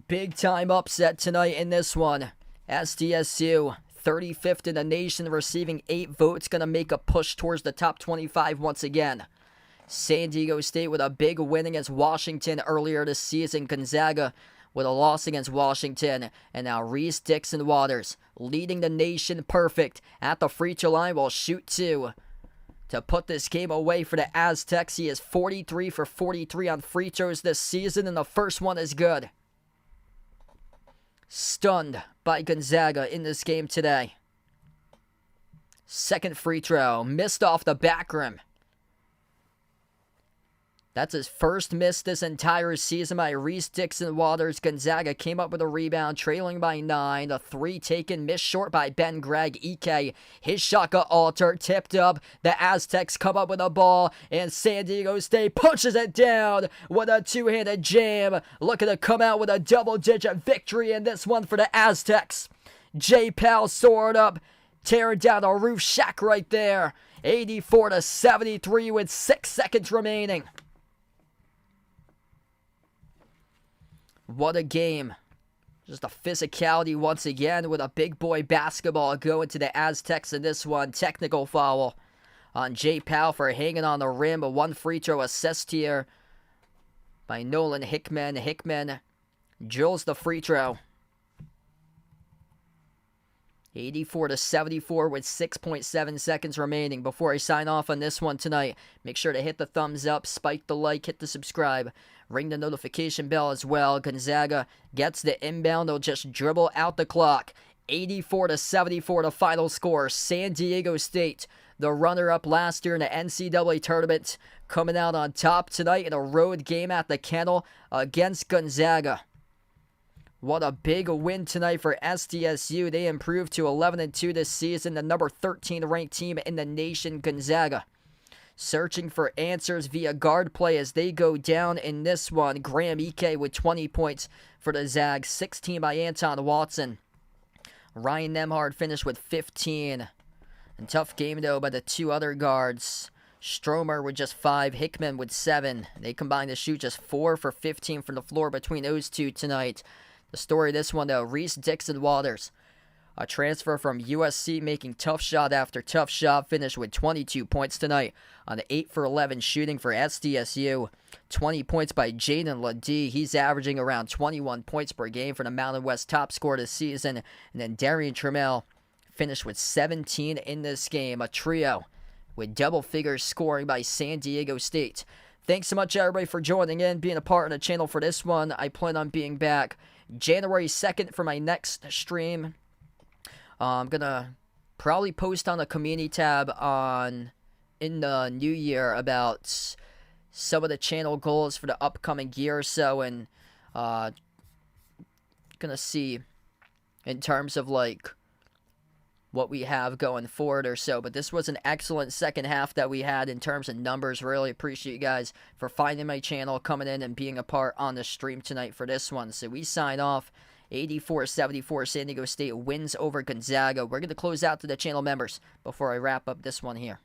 Speaker 1: Big time upset tonight in this one. SDSU 35th in the nation, receiving 8 votes, going to make a push towards the top 25 once again. San Diego State with a big win against Washington earlier this season. Gonzaga with a loss against Washington. And now Reese Dixon Waters leading the nation perfect at the free throw line will shoot 2 to put this game away for the Aztecs. He is 43 for 43 on free throws this season, and the first one is good. Stunned by Gonzaga in this game today. Second free throw, missed off the back rim. That's his first miss this entire season by Reese Dixon Waters. Gonzaga came up with a rebound, trailing by 9. The 3 taken, missed short by Ben Gregg. Ike, his shot got altered, tipped up. The Aztecs come up with a ball, and San Diego State punches it down with a 2-handed jam. Looking to come out with a double-digit victory in this one for the Aztecs. Jay Powell soared up, tearing down a roof shack right there. 84-73 with 6 seconds remaining. What a game. Just a physicality once again with a big boy basketball going to the Aztecs in this one. Technical foul on Jay Powell for hanging on the rim. A 1 free throw assist here by Nolan Hickman. Hickman drills the free throw. 84-74 with 6.7 seconds remaining. Before I sign off on this one tonight, make sure to hit the thumbs up, spike the like, hit the subscribe, ring the notification bell as well. Gonzaga gets the inbound. They'll just dribble out the clock. 84-74 the final score. San Diego State, the runner-up last year in the NCAA tournament, coming out on top tonight in a road game at the Kennel against Gonzaga. What a big win tonight for SDSU. They improved to 11-2 this season, the number 13 ranked team in the nation. Gonzaga searching for answers via guard play as they go down in this one. Graham Ike with 20 points for the Zags, 16 by Anton Watson. Ryan Nemhard finished with 15. And tough game, though, by the two other guards. Stromer with just 5, Hickman with 7. They combined to shoot just 4 for 15 from the floor between those two tonight. The story of this one, though, Reese Dixon-Waters, a transfer from USC, making tough shot after tough shot, finished with 22 points tonight on the 8 for 11 shooting for SDSU. 20 points by Jaden Ledee. He's averaging around 21 points per game for the Mountain West top scorer this season. And then Darian Trammell finished with 17 in this game. A trio with double figures scoring by San Diego State. Thanks so much, everybody, for joining in, being a part of the channel for this one. I plan on being back January 2nd for my next stream. I'm going to probably post on the community tab in the new year about some of the channel goals for the upcoming year or so, and going to see in terms of like what we have going forward or so. But this was an excellent second half that we had in terms of numbers. Really appreciate you guys for finding my channel, coming in and being a part on the stream tonight for this one. So we sign off. 84-74 San Diego State wins over Gonzaga. We're going to close out to the channel members before I wrap up this one here.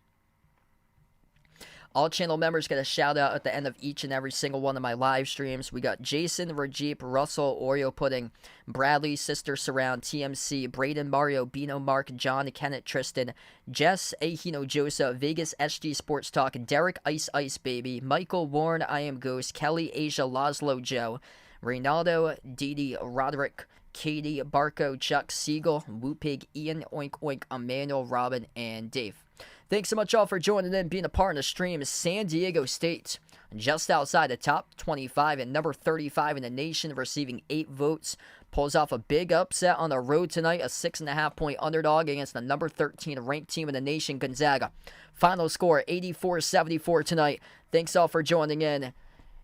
Speaker 1: All channel members get a shout out at the end of each and every single one of my live streams. We got Jason, Rajeep, Russell, Oreo Pudding, Bradley, Sister Surround, TMC, Braden, Mario, Bino, Mark, John, Kenneth, Tristan, Jess, Ahino, Joseph, Vegas, SG Sports Talk, Derek, Ice Baby, Michael, Warren, I Am Ghost, Kelly, Asia, Laszlo, Joe, Reynaldo, Didi, Roderick, Katie, Barco, Chuck, Siegel, Woopig, Ian, Oink Oink, Emmanuel, Robin, and Dave. Thanks so much all for joining in, being a part of the stream. San Diego State, just outside the top 25 and number 35 in the nation, receiving 8 votes. Pulls off a big upset on the road tonight, a 6.5-point underdog against the number 13 ranked team in the nation, Gonzaga. Final score, 84-74 tonight. Thanks all for joining in.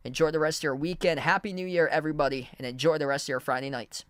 Speaker 1: Enjoy the rest of your weekend. Happy New Year, everybody, and enjoy the rest of your Friday nights.